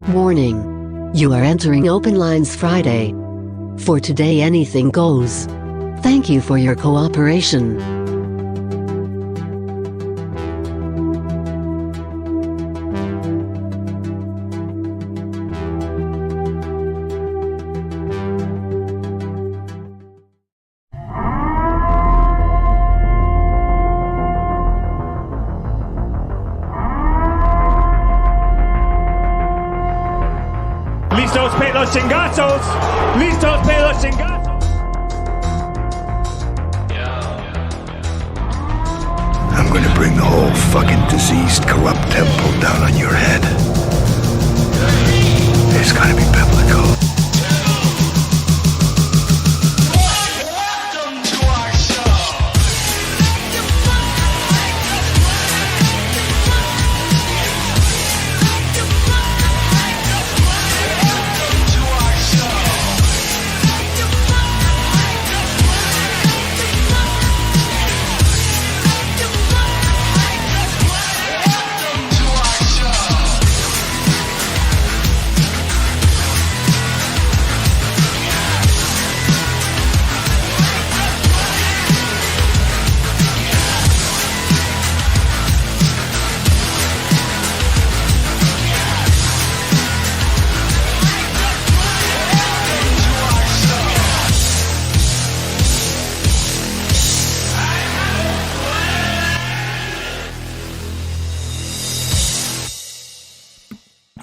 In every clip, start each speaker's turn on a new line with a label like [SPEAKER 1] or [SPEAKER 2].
[SPEAKER 1] Warning. You are entering Open Lines Friday. For today anything goes. Thank you for your cooperation.
[SPEAKER 2] Listos pe los chingazos! Listos pe los chingazos!
[SPEAKER 3] I'm gonna bring the whole fucking diseased, corrupt temple down on your head. It's gonna be biblical.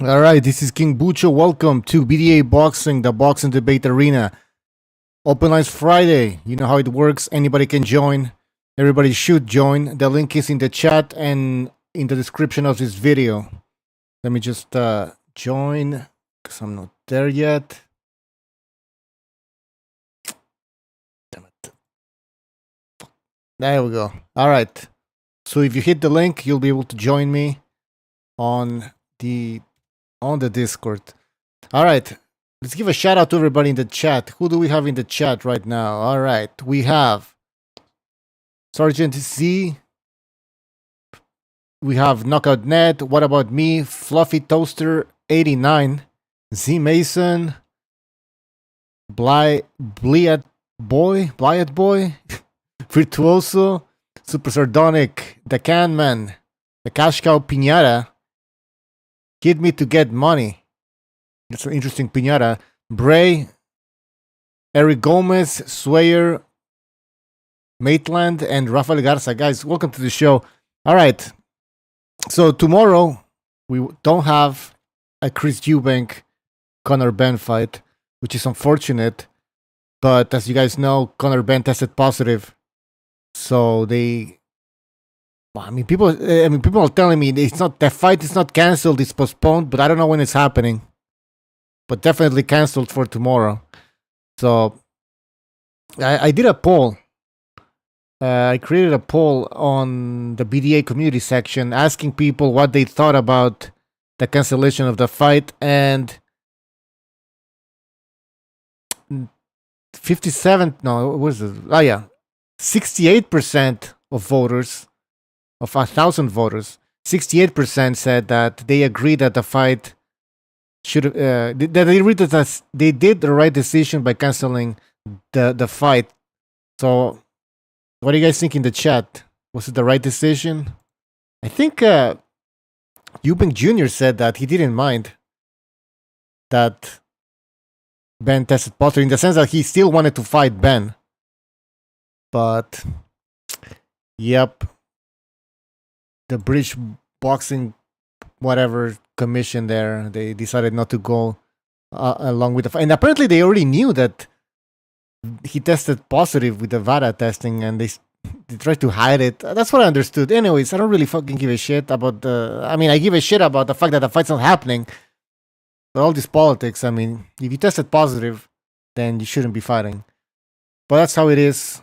[SPEAKER 4] All right, this is King Bucho. Welcome to BDA Boxing, the Boxing Debate Arena. Open Lines Friday. You know how it works. Anybody can join. Everybody should join. The link is in the chat and in the description of this video. Let me just join because I'm not there yet. Damn it. There we go. All right. So if you hit the link, you'll be able to join me on the Discord. All right, let's give a shout out to everybody in the chat. Who do we have in the chat right now? All right, we have Sergeant Z. We have Knockout Net. What about me? Fluffy Toaster 89. Z Mason. Blyat Boy. Virtuoso. Super Sardonic. The Canman. The Cash Cow Pinata. Hit me to get money. That's an interesting piñata. Bray, Eric Gomez, Swayer, Maitland, and Rafael Garza. Guys, welcome to the show. All right. So tomorrow, we don't have a Chris Eubank Conor Benn fight, which is unfortunate. But as you guys know, Conor Benn tested positive. So people are telling me the fight is not canceled, it's postponed, but I don't know when it's happening. But definitely canceled for tomorrow. So I did a poll. I created a poll on the BDA community section asking people what they thought about the cancellation of the fight, and 68% of voters, of 1,000 voters, 68% said that they agree that the fight should that they read that they did the right decision by canceling the fight. So, what do you guys think in the chat? Was it the right decision? I think Eubank Jr. said that he didn't mind that Benn tested positive, in the sense that he still wanted to fight Benn. But, yep. The British Boxing whatever commission there, they decided not to go along with the fight. And apparently they already knew that he tested positive with the VADA testing, and they tried to hide it. That's what I understood. Anyways, I don't really fucking give a shit about I give a shit about the fact that the fight's not happening. But all this politics, if you tested positive, then you shouldn't be fighting. But that's how it is.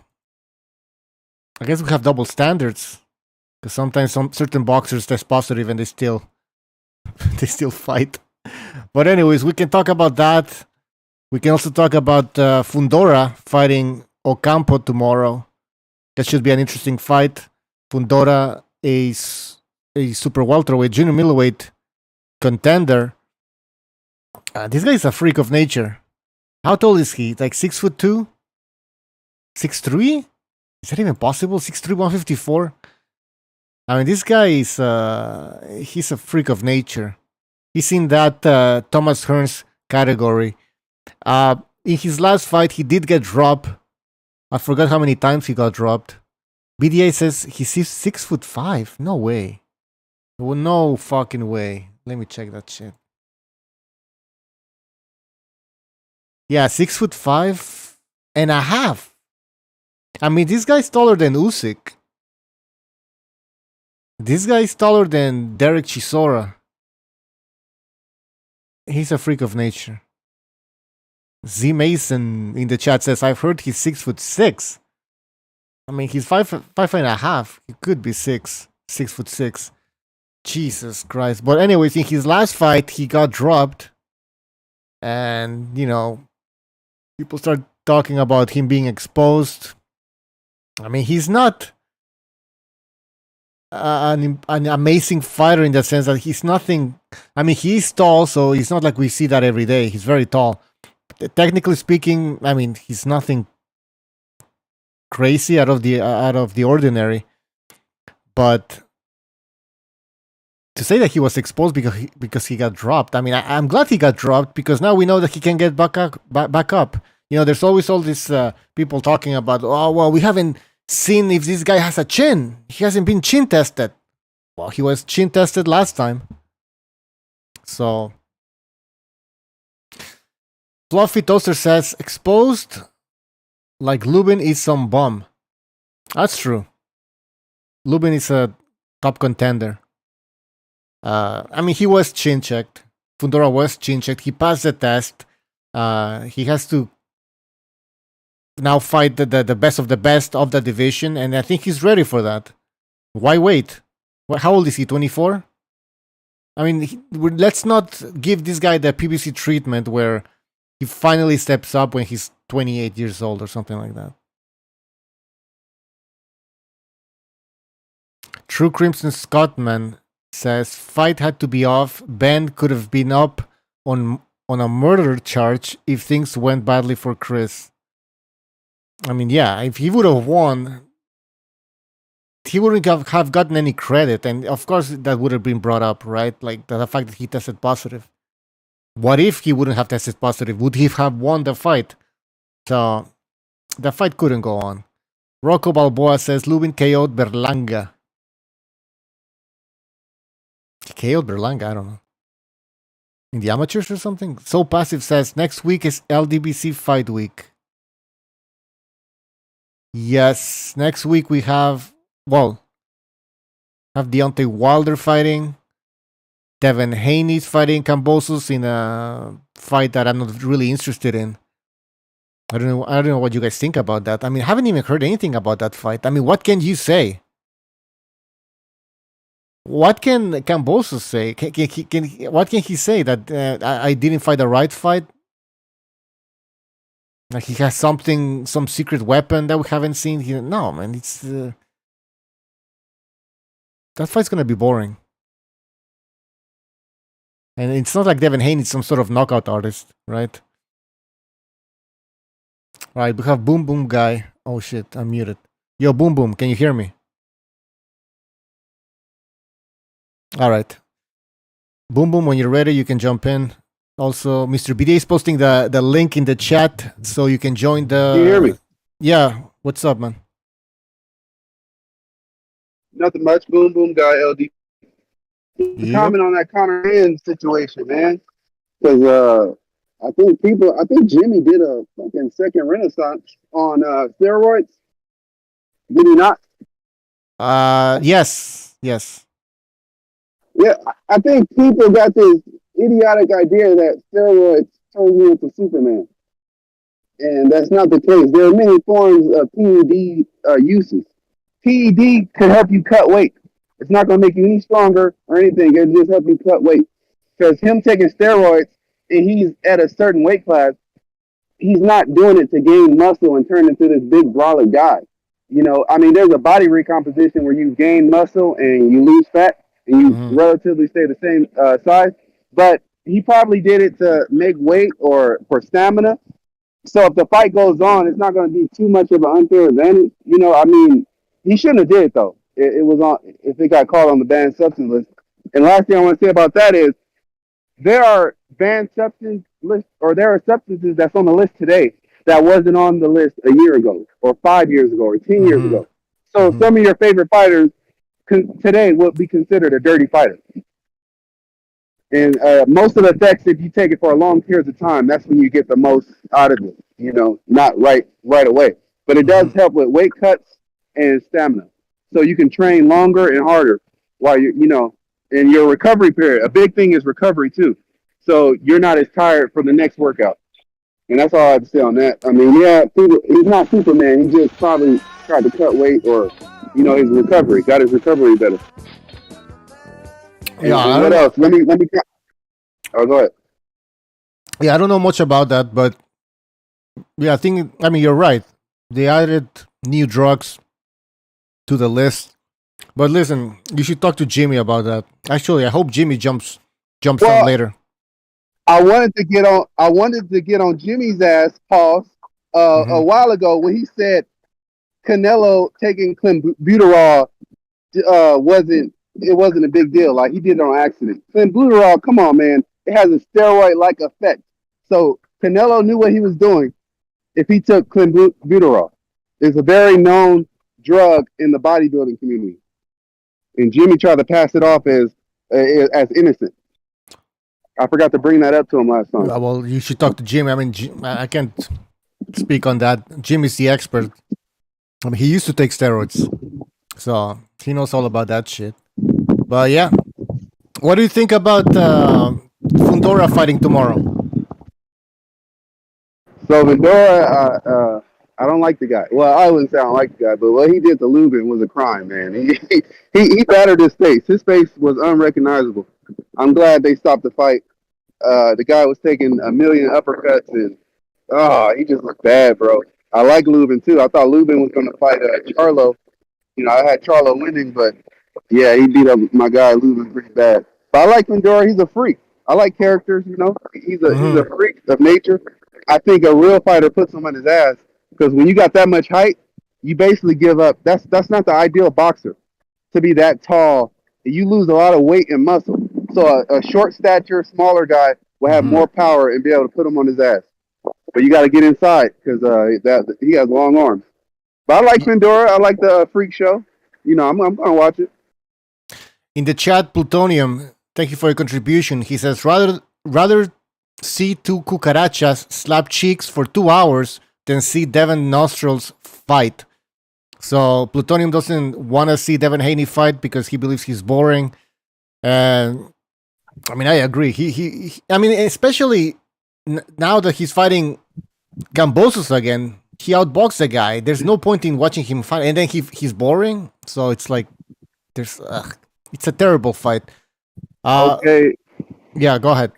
[SPEAKER 4] I guess we have double standards. Because sometimes some certain boxers test positive and they still fight. But anyways, we can talk about that. We can also talk about Fundora fighting Ocampo tomorrow. That should be an interesting fight. Fundora is a super welterweight, junior middleweight contender. This guy is a freak of nature. How tall is he? Like 6'2", 6'3"? Is that even possible? 6'3", 154. I mean, this guy is he's a freak of nature. He's in that Thomas Hearns category. In his last fight, he did get dropped. I forgot how many times he got dropped. BDA says he's 6'5". No way. Well, no fucking way. Let me check that shit. Yeah, 6'5.5". I mean, this guy's taller than Usyk. This guy's taller than Derek Chisora. He's a freak of nature. Z Mason in the chat says, I've heard he's 6'6". I mean, he's 5'5". He could be 6'6". Jesus Christ. But anyways, in his last fight, he got dropped. And, you know, people start talking about him being exposed. I mean, he's not an amazing fighter in the sense that he's nothing. I mean, he's tall, so it's not like we see that every day. He's very tall. Technically speaking, I mean, he's nothing crazy out of the ordinary. But to say that he was exposed because he got dropped, I mean, I'm glad he got dropped because now we know that he can get back up. You know, there's always all these people talking about, oh, well, we haven't seen if this guy has a chin. He hasn't been chin tested. Well, he was chin tested last time. So, Fluffy Toaster says, exposed like Lubin is some bum. That's true. Lubin is a top contender. I mean, he was chin checked. Fundora was chin checked. He passed the test. He has to now fight the best of the division, and I think he's ready for that. Why wait? How old is he? 24? I mean, let's not give this guy the PBC treatment where he finally steps up when he's 28 years old or something like that. True Crimson Scottman says, fight had to be off. Benn could have been up on a murder charge if things went badly for Chris. I mean, yeah, if he would have won, he wouldn't have gotten any credit. And of course, that would have been brought up, right? Like the fact that he tested positive. What if he wouldn't have tested positive? Would he have won the fight? So, the fight couldn't go on. Rocco Balboa says, Lubin KO'd Berlanga. KO'd Berlanga? I don't know. In the amateurs or something? So Passive says, next week is LDBC fight week. Yes, next week we have Deontay Wilder fighting. Devin Haney's fighting Kambosos in a fight that I'm not really interested in. I don't know what you guys think about that. I mean, I haven't even heard anything about that fight. I mean, what can you say? What can Kambosos say? What can he say? That I didn't fight the right fight? Like he has some secret weapon that we haven't seen? No, man, it's that fight's gonna be boring. And it's not like Devin Haney is some sort of knockout artist, right? Right, we have Boom Boom Guy. Oh shit, I'm muted. Yo, Boom Boom, can you hear me? Alright. Boom Boom, when you're ready, you can jump in. Also, Mr. BD is posting the link in the chat so you can join the...
[SPEAKER 5] Can you hear me?
[SPEAKER 4] Yeah, what's up, man?
[SPEAKER 5] Nothing much. Boom Boom Guy, LD. Comment on that Conor Haney situation, man. Because I think Jimmy did a fucking second renaissance on steroids. Did he not?
[SPEAKER 4] Yes.
[SPEAKER 5] Yeah, I think people got this idiotic idea that steroids turn you into Superman. And that's not the case. There are many forms of PED uses. PED can help you cut weight. It's not going to make you any stronger or anything. It'll just help you cut weight. Because him taking steroids and he's at a certain weight class, he's not doing it to gain muscle and turn into this big brolic guy. You know, I mean, there's a body recomposition where you gain muscle and you lose fat and you relatively stay the same size. But he probably did it to make weight or for stamina. So if the fight goes on, it's not going to be too much of an unfair advantage. You know, I mean, he shouldn't have did it though. It was on if it got called on the banned substance list. And last thing I want to say about that is there are banned substance lists, or there are substances that's on the list today that wasn't on the list a year ago, or 5 years ago, or 10 years ago. So some of your favorite fighters today would be considered a dirty fighter. And most of the effects, if you take it for a long period of time, that's when you get the most out of it. You know, not right away, but it does help with weight cuts and stamina, so you can train longer and harder while you know in your recovery period. A big thing is recovery too, so you're not as tired for the next workout. And that's all I have to say on that. I mean, yeah, he's not Superman. He just probably tried to cut weight, or you know, his recovery got his recovery better.
[SPEAKER 4] Yeah.
[SPEAKER 5] And what else? Let me. Oh, go ahead.
[SPEAKER 4] Yeah, I don't know much about that, but yeah, I mean, you're right. They added new drugs to the list. But listen, you should talk to Jimmy about that. Actually, I hope Jimmy jumps on later.
[SPEAKER 5] I wanted to get on Jimmy's ass, pause, a while ago when he said Canelo taking clenbuterol wasn't a big deal. Like, he did it on accident. Clenbuterol, come on, man. It has a steroid-like effect. So Canelo knew what he was doing if he took clenbuterol. It's a very known drug in the bodybuilding community. And Jimmy tried to pass it off as innocent. I forgot to bring that up to him last time.
[SPEAKER 4] Well, you should talk to Jimmy. I mean, I can't speak on that. Jimmy's the expert. I mean, he used to take steroids, so he knows all about that shit. But yeah, what do you think about Fundora fighting tomorrow? So
[SPEAKER 5] Fundora, I don't like the guy. Well, I wouldn't say I don't like the guy, but what he did to Lubin was a crime, man. He battered his face. His face was unrecognizable. I'm glad they stopped the fight. The guy was taking a million uppercuts, and he just looked bad, bro. I like Lubin too. I thought Lubin was going to fight Charlo. You know, I had Charlo winning, but yeah, he beat up my guy Lubin pretty bad. But I like Fundora. He's a freak. I like characters. You know, he's a freak of nature. I think a real fighter puts him on his ass, because when you got that much height, you basically give up. That's not the ideal boxer, to be that tall. You lose a lot of weight and muscle. So a short stature, smaller guy will have more power and be able to put him on his ass. But you got to get inside, because he has long arms. But I like Fundora. I like the freak show. You know, I'm gonna watch it.
[SPEAKER 4] In the chat, Plutonium, thank you for your contribution. He says rather see two cucarachas slap cheeks for 2 hours than see Devin Nostrils fight. So Plutonium doesn't want to see Devin Haney fight because he believes he's boring. And I mean, I agree. I mean, especially now that he's fighting Kambosos again, he outboxed the guy. There's no point in watching him fight, and then he's boring. So it's like it's a terrible fight.
[SPEAKER 5] Okay.
[SPEAKER 4] Yeah, go ahead.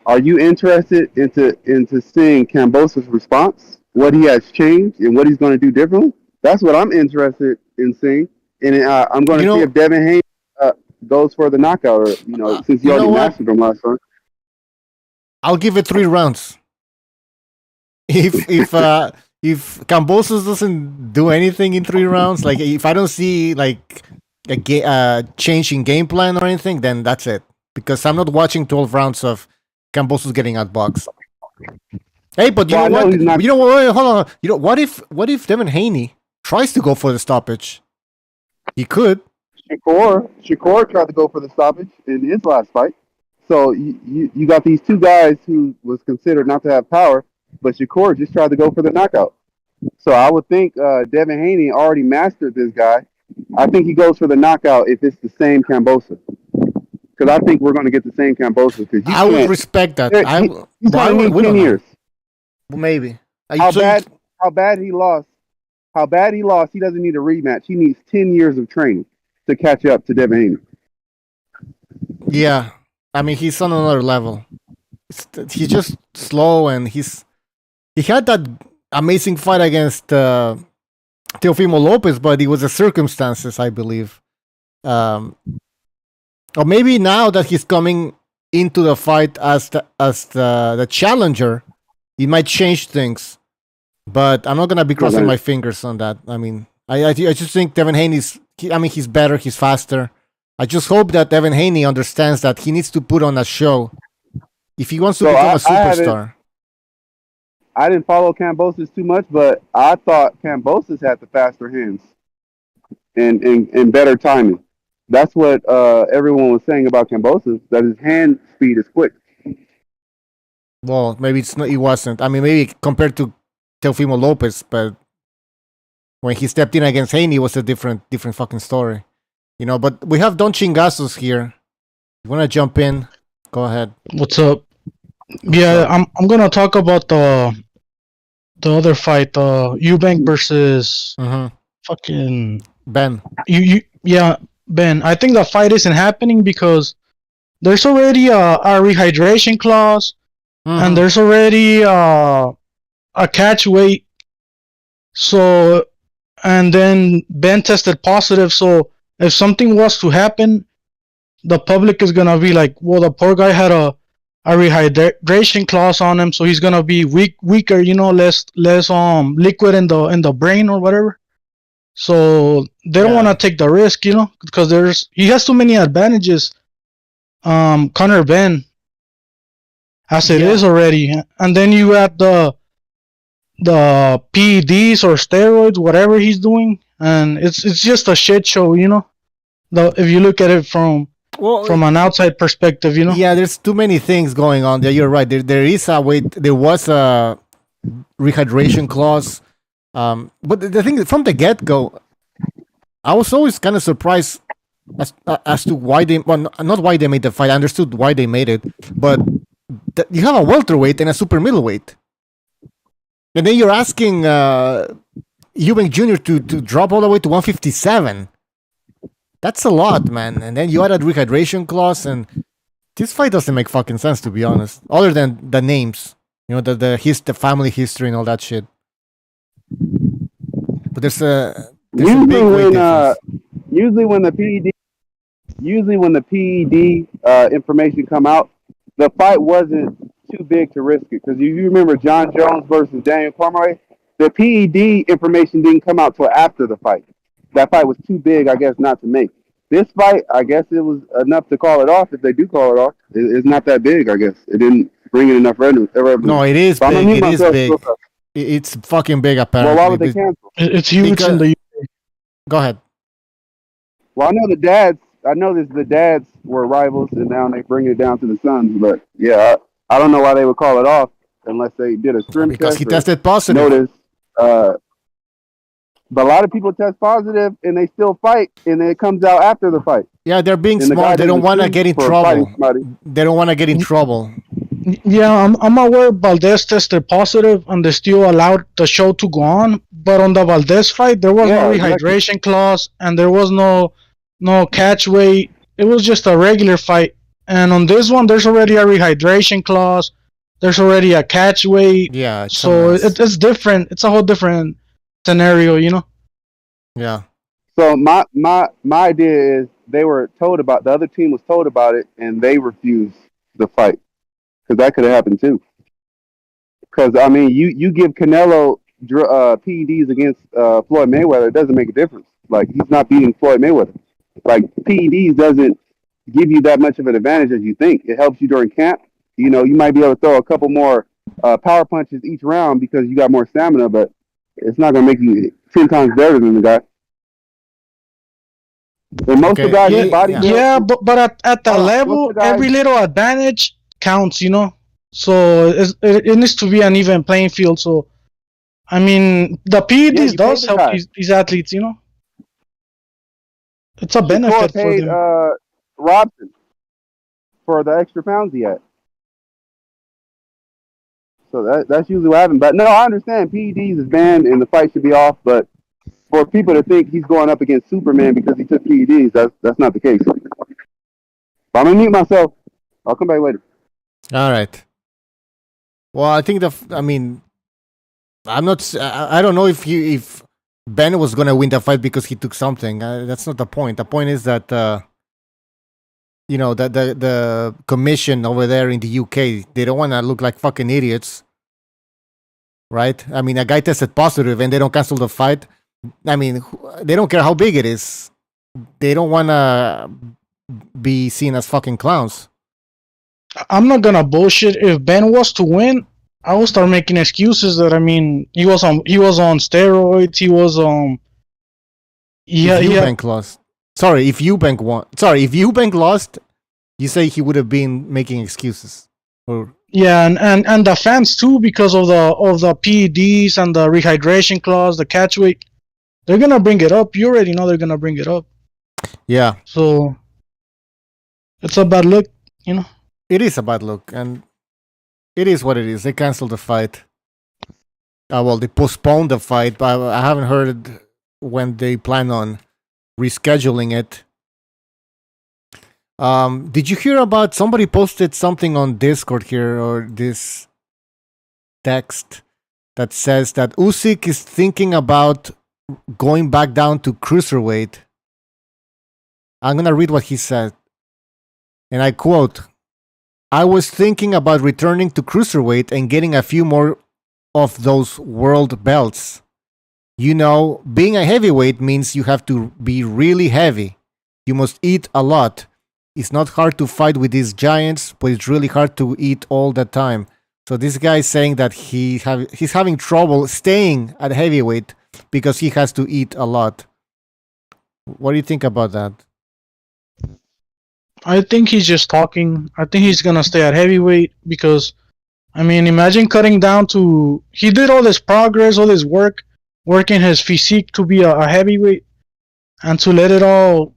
[SPEAKER 5] Are you interested into seeing Kambosos' response? What he has changed and what he's going to do differently? That's what I'm interested in seeing. And I'm going to see if Devin Haney goes for the knockout, or since he already mastered him last time.
[SPEAKER 4] I'll give it 3 rounds. If Kambosos doesn't do anything in 3 rounds, like if I don't see like a change in game plan or anything, then that's it. Because I'm not watching 12 rounds of Kambosos getting outboxed. Hey, but you know what? You know what? Hold on. You know what if Devin Haney tries to go for the stoppage? He could.
[SPEAKER 5] Shakur tried to go for the stoppage in his last fight. So you got these two guys who was considered not to have power, but Shakur just tried to go for the knockout. So I would think Devin Haney already mastered this guy. I think he goes for the knockout if it's the same Kambosos. Because I think we're going to get the same Kambosos.
[SPEAKER 4] I would respect that.
[SPEAKER 5] He's going to need 10 years.
[SPEAKER 4] Maybe.
[SPEAKER 5] How bad he lost, he doesn't need a rematch. He needs 10 years of training to catch up to Devin Haney.
[SPEAKER 4] Yeah. I mean, he's on another level. He's just slow, and he had that amazing fight against Teofimo Lopez, but it was the circumstances, I believe. Or maybe now that he's coming into the fight as the challenger, it might change things. But I'm not gonna be crossing my fingers on that. I mean, I just think Devin Haney's. He's better. He's faster. I just hope that Devin Haney understands that he needs to put on a show if he wants to become a superstar.
[SPEAKER 5] I didn't follow Kambosos too much, but I thought Kambosos had the faster hands and better timing. That's what everyone was saying about Kambosos, that his hand speed is quick.
[SPEAKER 4] Well, maybe it's not. He wasn't. I mean, maybe compared to Teofimo Lopez, but when he stepped in against Haney, it was a different fucking story. You know, but we have Don Chingazos here. You want to jump in? Go ahead.
[SPEAKER 6] What's up? Yeah, I'm gonna talk about the other fight, Eubank versus fucking
[SPEAKER 4] Benn.
[SPEAKER 6] Ben. I think the fight isn't happening because there's already a rehydration clause, and there's already a catch weight. So, and then Ben tested positive. So, if something was to happen, the public is gonna be like, "Well, the poor guy had a rehydration clause on him, so he's gonna be weaker, you know, less liquid in the brain or whatever." So they don't want to take the risk, you know, because he has too many advantages. Conor Benn, as it is already, and then you add the PEDs or steroids, whatever he's doing, and it's just a shit show, you know. If you look at it from an outside perspective, you know.
[SPEAKER 4] Yeah, there's too many things going on there. You're right. There is a way. There was a rehydration clause, but the thing from the get go, I was always kind of surprised as to why they. Well, not why they made the fight. I understood why they made it, but you have a welterweight and a super middleweight, and then you're asking Eubank Jr. to drop all the way to 157. That's a lot, man. And then you add a rehydration clause, and this fight doesn't make fucking sense, to be honest. Other than the names, you know, the family history and all that shit. But there's a big weight difference.
[SPEAKER 5] Usually when the PED information come out, the fight wasn't too big to risk it. Because you remember John Jones versus Daniel Cormier, the PED information didn't come out till after the fight. That fight was too big, I guess, not to make. This fight, I guess it was enough to call it off. If they do call it off, it's not that big, I guess. It didn't bring in enough revenue.
[SPEAKER 4] No, it is big. It is big. It's fucking big, apparently.
[SPEAKER 5] Well, why would they cancel?
[SPEAKER 6] It's huge in the UK.
[SPEAKER 4] Go ahead.
[SPEAKER 5] Well, I know the dads were rivals, and now they bring it down to the sons. But, yeah, I don't know why they would call it off unless they did a scrim test.
[SPEAKER 4] Because he tested positive.
[SPEAKER 5] Notice, but a lot of people test positive, and they still fight, and it comes out after the fight.
[SPEAKER 4] Yeah, they're being smart. They don't want to get in trouble. They don't want to get in trouble.
[SPEAKER 6] Yeah, I'm aware Valdez tested positive, and they still allowed the show to go on. But on the Valdez fight, there was no rehydration clause, and there was no catch weight. It was just a regular fight. And on this one, there's already a rehydration clause. There's already a catch weight.
[SPEAKER 4] Yeah.
[SPEAKER 6] So it's different. It's a whole different scenario, you know.
[SPEAKER 4] Yeah.
[SPEAKER 5] So my idea is the other team was told about it, and they refused the fight, because that could have happened too. Because I mean, you give Canelo PEDs against Floyd Mayweather, it doesn't make a difference. Like, he's not beating Floyd Mayweather. Like, PEDs doesn't give you that much of an advantage as you think. It helps you during camp. You know, you might be able to throw a couple more power punches each round because you got more stamina, but it's not going to make you 10 times better than the guy. And most of the guys' body.
[SPEAKER 6] Yeah, but at the level, every little advantage counts, you know. So it needs to be an even playing field. So, I mean, the PEDs does help these athletes, you know. It's a benefit for them.
[SPEAKER 5] Robson for the extra pounds he had. So that's usually what happens. But no, I understand PEDs is banned and the fight should be off. But for people to think he's going up against Superman because he took PEDs, that's not the case. But I'm gonna mute myself. I'll come back later.
[SPEAKER 4] All right. Well, I think I'm not. I don't know if Ben was gonna win the fight because he took something. That's not the point. The point is that the commission over there in the UK, they don't want to look like fucking idiots, right? I mean, a guy tested positive and they don't cancel the fight. I mean, they don't care how big it is. They don't want to be seen as fucking clowns.
[SPEAKER 6] I'm not gonna bullshit. If Ben was to win, I will start making excuses that, I mean, he was on steroids. He was
[SPEAKER 4] If Eubank lost. Sorry, if Eubank won. Sorry, if Eubank lost, you say he would have been making excuses. Or
[SPEAKER 6] yeah, and the fans too, because of the PEDs and the rehydration clause, the catch weight, they're gonna bring it up. You already know they're gonna bring it up.
[SPEAKER 4] yeah,
[SPEAKER 6] So it's a bad look, you know.
[SPEAKER 4] it is a bad look, and it is what it is. They canceled the fight. Well, they postponed the fight, but I haven't heard when they plan on rescheduling it. Did you hear about somebody posted something on Discord here, or this text that says that Usyk is thinking about going back down to cruiserweight? I'm gonna read what he said, and I quote: "I was thinking about returning to cruiserweight and getting a few more of those world belts. You know, being a heavyweight means you have to be really heavy. You must eat a lot. It's not hard to fight with these giants, but it's really hard to eat all the time." So this guy is saying that he's having trouble staying at heavyweight because he has to eat a lot. What do you think about that?
[SPEAKER 6] I think he's just talking. I think he's gonna stay at heavyweight because, I mean, imagine cutting down to. He did all this progress, all this work, working his physique to be a heavyweight, and to let it all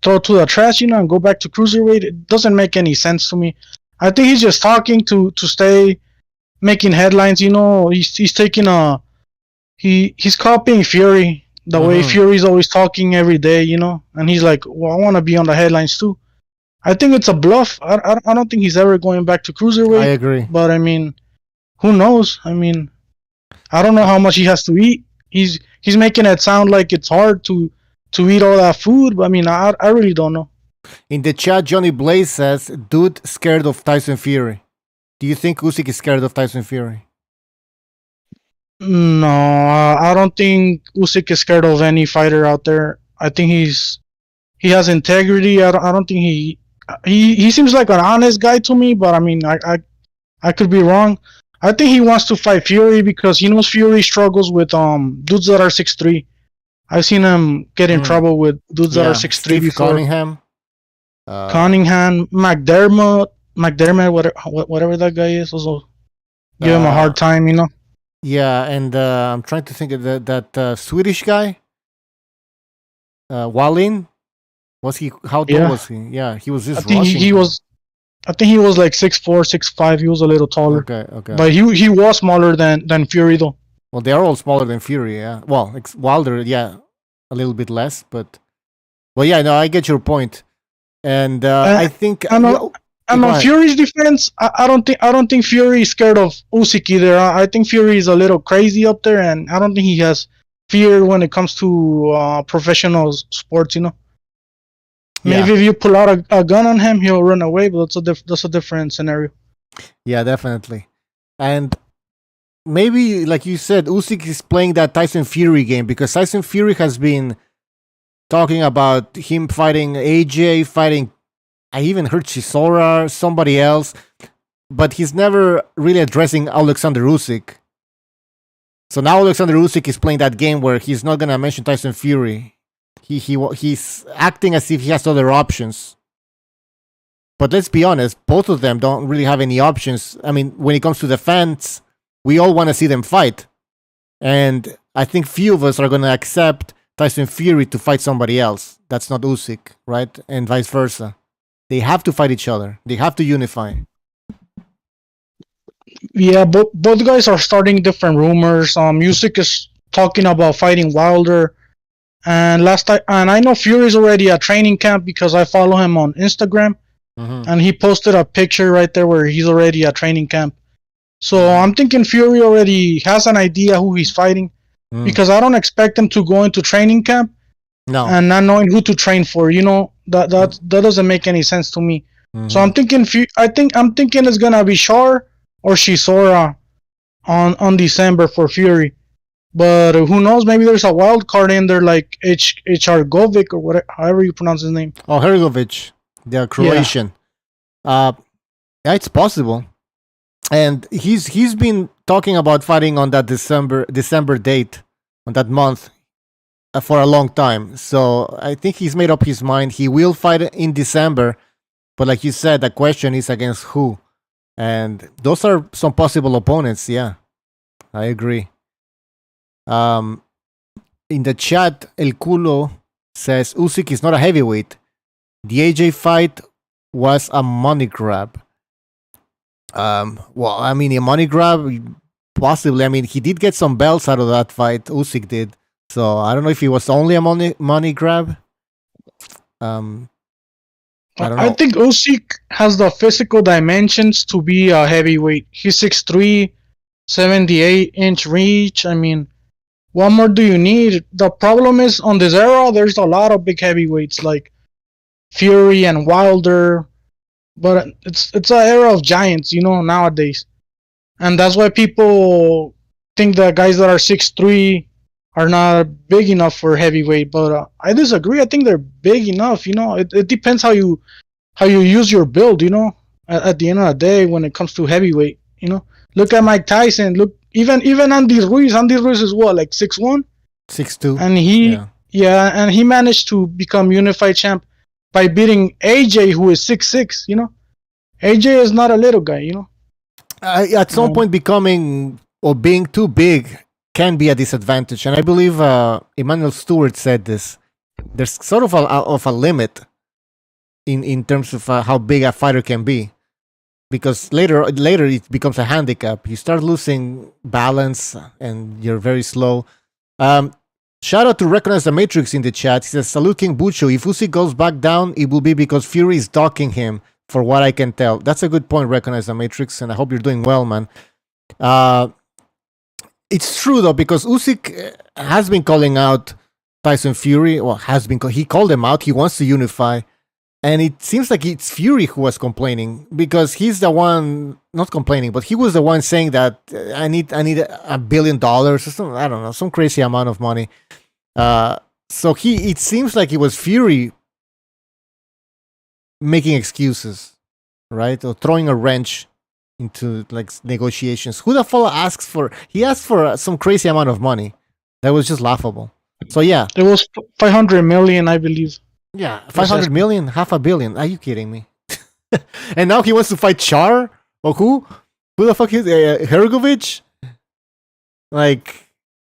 [SPEAKER 6] throw to the trash, you know, and go back to cruiserweight. It doesn't make any sense to me. I think he's just talking to stay making headlines. You know, he's taking he's copying Fury, the way Fury's always talking every day, you know, and he's like, well, I want to be on the headlines too. I think it's a bluff. I don't think he's ever going back to cruiserweight.
[SPEAKER 4] I agree.
[SPEAKER 6] But I mean, who knows? I mean, I don't know how much he has to eat. He's making it sound like it's hard to eat all that food. But I mean, I really don't know.
[SPEAKER 4] In the chat, Johnny Blaze says, "Dude, scared of Tyson Fury." Do you think Usyk is scared of Tyson Fury?
[SPEAKER 6] No, I don't think Usyk is scared of any fighter out there. I think he has integrity. I don't think he seems like an honest guy to me. But I mean, I could be wrong. I think he wants to fight Fury because he knows Fury struggles with dudes that are 6'3". I've seen him get in trouble with dudes that are 6'3" before. Cunningham, McDermott, whatever that guy is, also give him a hard time, you know.
[SPEAKER 4] Yeah, and I'm trying to think of that Swedish guy, Wallin. Was he? How tall was he? Yeah, he was just.
[SPEAKER 6] I think he was. I think he was like 6'4", 6'5". He was a little taller.
[SPEAKER 4] Okay.
[SPEAKER 6] But he was smaller than Fury though.
[SPEAKER 4] Well, they are all smaller than Fury. Yeah. Well, Wilder, yeah, a little bit less, but. Well, yeah, no, I get your point, and I think.
[SPEAKER 6] And on Fury's defense, I don't think Fury is scared of Usyk either. I think Fury is a little crazy up there, and I don't think he has fear when it comes to professional sports. You know. Maybe if you pull out a gun on him, he'll run away, but that's a different scenario.
[SPEAKER 4] Yeah, definitely. And maybe, like you said, Usyk is playing that Tyson Fury game because Tyson Fury has been talking about him fighting AJ, fighting, I even heard Chisora, somebody else, but he's never really addressing Alexander Usyk. So now Alexander Usyk is playing that game where he's not going to mention Tyson Fury. He's acting as if he has other options. But let's be honest, both of them don't really have any options. I mean, when it comes to the fans, we all want to see them fight. And I think few of us are going to accept Tyson Fury to fight somebody else. That's not Usyk, right? And vice versa. They have to fight each other. They have to unify.
[SPEAKER 6] Yeah, both guys are starting different rumors. Usyk is talking about fighting Wilder. And I know Fury's already at training camp because I follow him on Instagram, and he posted a picture right there where he's already at training camp. So I'm thinking Fury already has an idea who he's fighting, because I don't expect him to go into training camp
[SPEAKER 4] No.
[SPEAKER 6] and not knowing who to train for. You know, that doesn't make any sense to me. So I'm thinking it's gonna be Shar or Chisora on December for Fury. But who knows? Maybe there's a wild card in there, like HR Govic or whatever, however you pronounce his name.
[SPEAKER 4] Oh, Hergovic, the Croatian. Yeah, it's possible. And he's been talking about fighting on that December date, on that month, for a long time. So I think he's made up his mind. He will fight in December, but like you said, the question is against who, and those are some possible opponents. Yeah, I agree. In the chat, El Culo says Usyk is not a heavyweight. The AJ fight was a money grab. Well, I mean, a money grab, possibly. I mean, he did get some belts out of that fight. Usyk did. So I don't know if it was only a money grab. I don't know.
[SPEAKER 6] I think Usyk has the physical dimensions to be a heavyweight. He's 6'3", 78-inch reach. I mean, what more do you need? The problem is, on this era, there's a lot of big heavyweights like Fury and Wilder, but it's an era of giants, you know, nowadays. And that's why people think that guys that are 6'3" are not big enough for heavyweight. But I disagree. I think they're big enough. You know, it depends how you use your build. You know, at the end of the day, when it comes to heavyweight, you know, look at Mike Tyson. Look, even Andy Ruiz. Andy Ruiz is what, like 6'1",
[SPEAKER 4] 6'2",
[SPEAKER 6] and and he managed to become unified champ by beating AJ, who is 6'6". You know, AJ is not a little guy. You know,
[SPEAKER 4] at some point, becoming or being too big can be a disadvantage, and I believe Emmanuel Stewart said this. There's sort of a limit in terms of how big a fighter can be, because later it becomes a handicap. You start losing balance, and you're very slow. Shout out to Recognize the Matrix in the chat. He says, "Salute King Bucho. If Usyk goes back down, it will be because Fury is docking him. For what I can tell." That's a good point, Recognize the Matrix, and I hope you're doing well, man. It's true though, because Usyk has been calling out Tyson Fury. Well, he called him out. He wants to unify, and it seems like it's Fury who was complaining, because he's the one not complaining, but he was the one saying that I need $1 billion or something. I don't know, some crazy amount of money. So it seems like it was Fury making excuses, right, or throwing a wrench into like negotiations. Who the fuck asks for? He asked for some crazy amount of money. That was just laughable. So yeah,
[SPEAKER 6] it was 500 million, I believe.
[SPEAKER 4] Yeah, 500 million, $500 million. Are you kidding me? And now he wants to fight Char or who? Who the fuck is Hergovic? Like,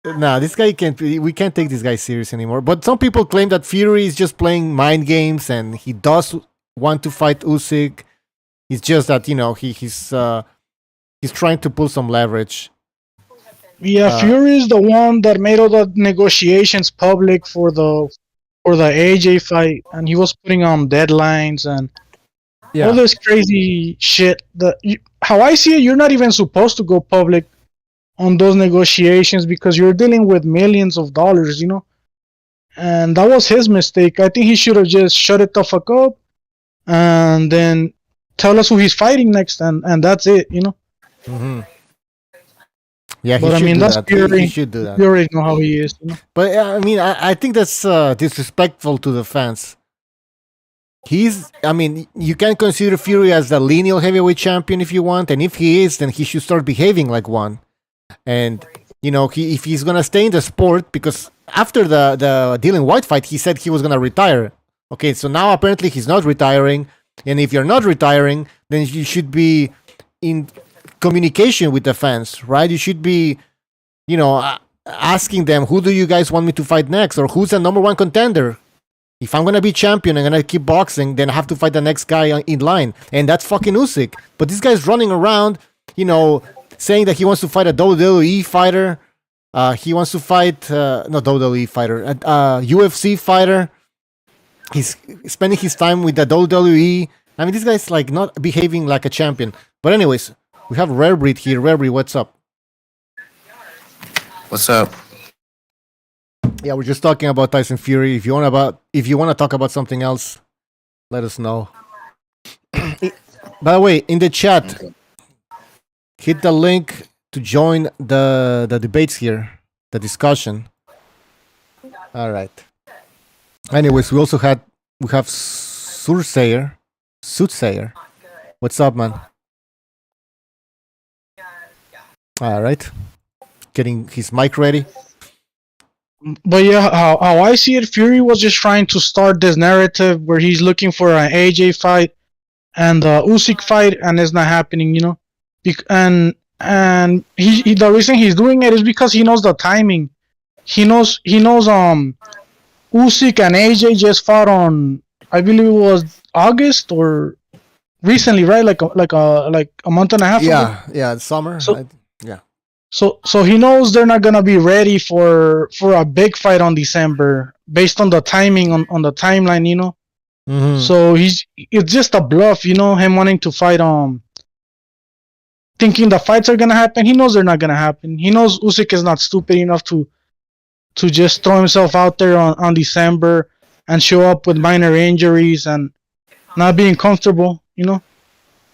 [SPEAKER 4] nah, this guy can't. We can't take this guy serious anymore. But some people claim that Fury is just playing mind games, and he does want to fight Usyk. It's just that, you know, he's trying to pull some leverage.
[SPEAKER 6] Yeah, Fury is the one that made all the negotiations public for the AJ fight, and he was putting on deadlines and all this crazy shit. How I see it, you're not even supposed to go public on those negotiations because you're dealing with millions of dollars, you know. And that was his mistake. I think he should have just shut it the fuck up and then tell us who he's fighting next, and that's it, you know.
[SPEAKER 4] Mm-hmm. Yeah,
[SPEAKER 6] but I mean, that's Fury.
[SPEAKER 4] He should do that.
[SPEAKER 6] You already know how he is, you know?
[SPEAKER 4] But I mean, I think that's disrespectful to the fans. I mean, you can consider Fury as the lineal heavyweight champion if you want, and if he is, then he should start behaving like one. And you know, if he's gonna stay in the sport, because after the Dylan Whyte fight, he said he was gonna retire. Okay, so now apparently he's not retiring. And if you're not retiring, then you should be in communication with the fans, right? You should be, you know, asking them, who do you guys want me to fight next? Or who's the number one contender? If I'm going to be champion and going to keep boxing, then I have to fight the next guy in line. And that's fucking Usyk. But this guy's running around, you know, saying that he wants to fight a WWE fighter. He wants to fight, not WWE fighter, UFC fighter. He's spending his time with the WWE. I mean, this guy's like not behaving like a champion. But anyways, we have Rare Breed here. Rare Breed, what's up?
[SPEAKER 7] What's up?
[SPEAKER 4] Yeah, we're just talking about Tyson Fury. If you want to talk about something else, let us know. By the way, in the chat, hit the link to join the debates here, the discussion. All right. Anyways, we have Soothsayer. What's up, man? All right. Getting his mic ready.
[SPEAKER 6] But yeah, how I see it, Fury was just trying to start this narrative where he's looking for an AJ fight and the Usyk fight, and it's not happening, you know. And he the reason he's doing it is because he knows the timing. He knows Usyk and AJ just fought on, I believe it was August or recently, right? Like a month and a half ago.
[SPEAKER 4] Yeah, summer.
[SPEAKER 6] So,
[SPEAKER 4] yeah.
[SPEAKER 6] So he knows they're not gonna be ready for a big fight on December based on the timing on the timeline, you know.
[SPEAKER 4] Mm-hmm.
[SPEAKER 6] So it's just a bluff, you know, him wanting to fight thinking the fights are gonna happen. He knows they're not gonna happen. He knows Usyk is not stupid enough to just throw himself out there on December and show up with minor injuries and not being comfortable, you know.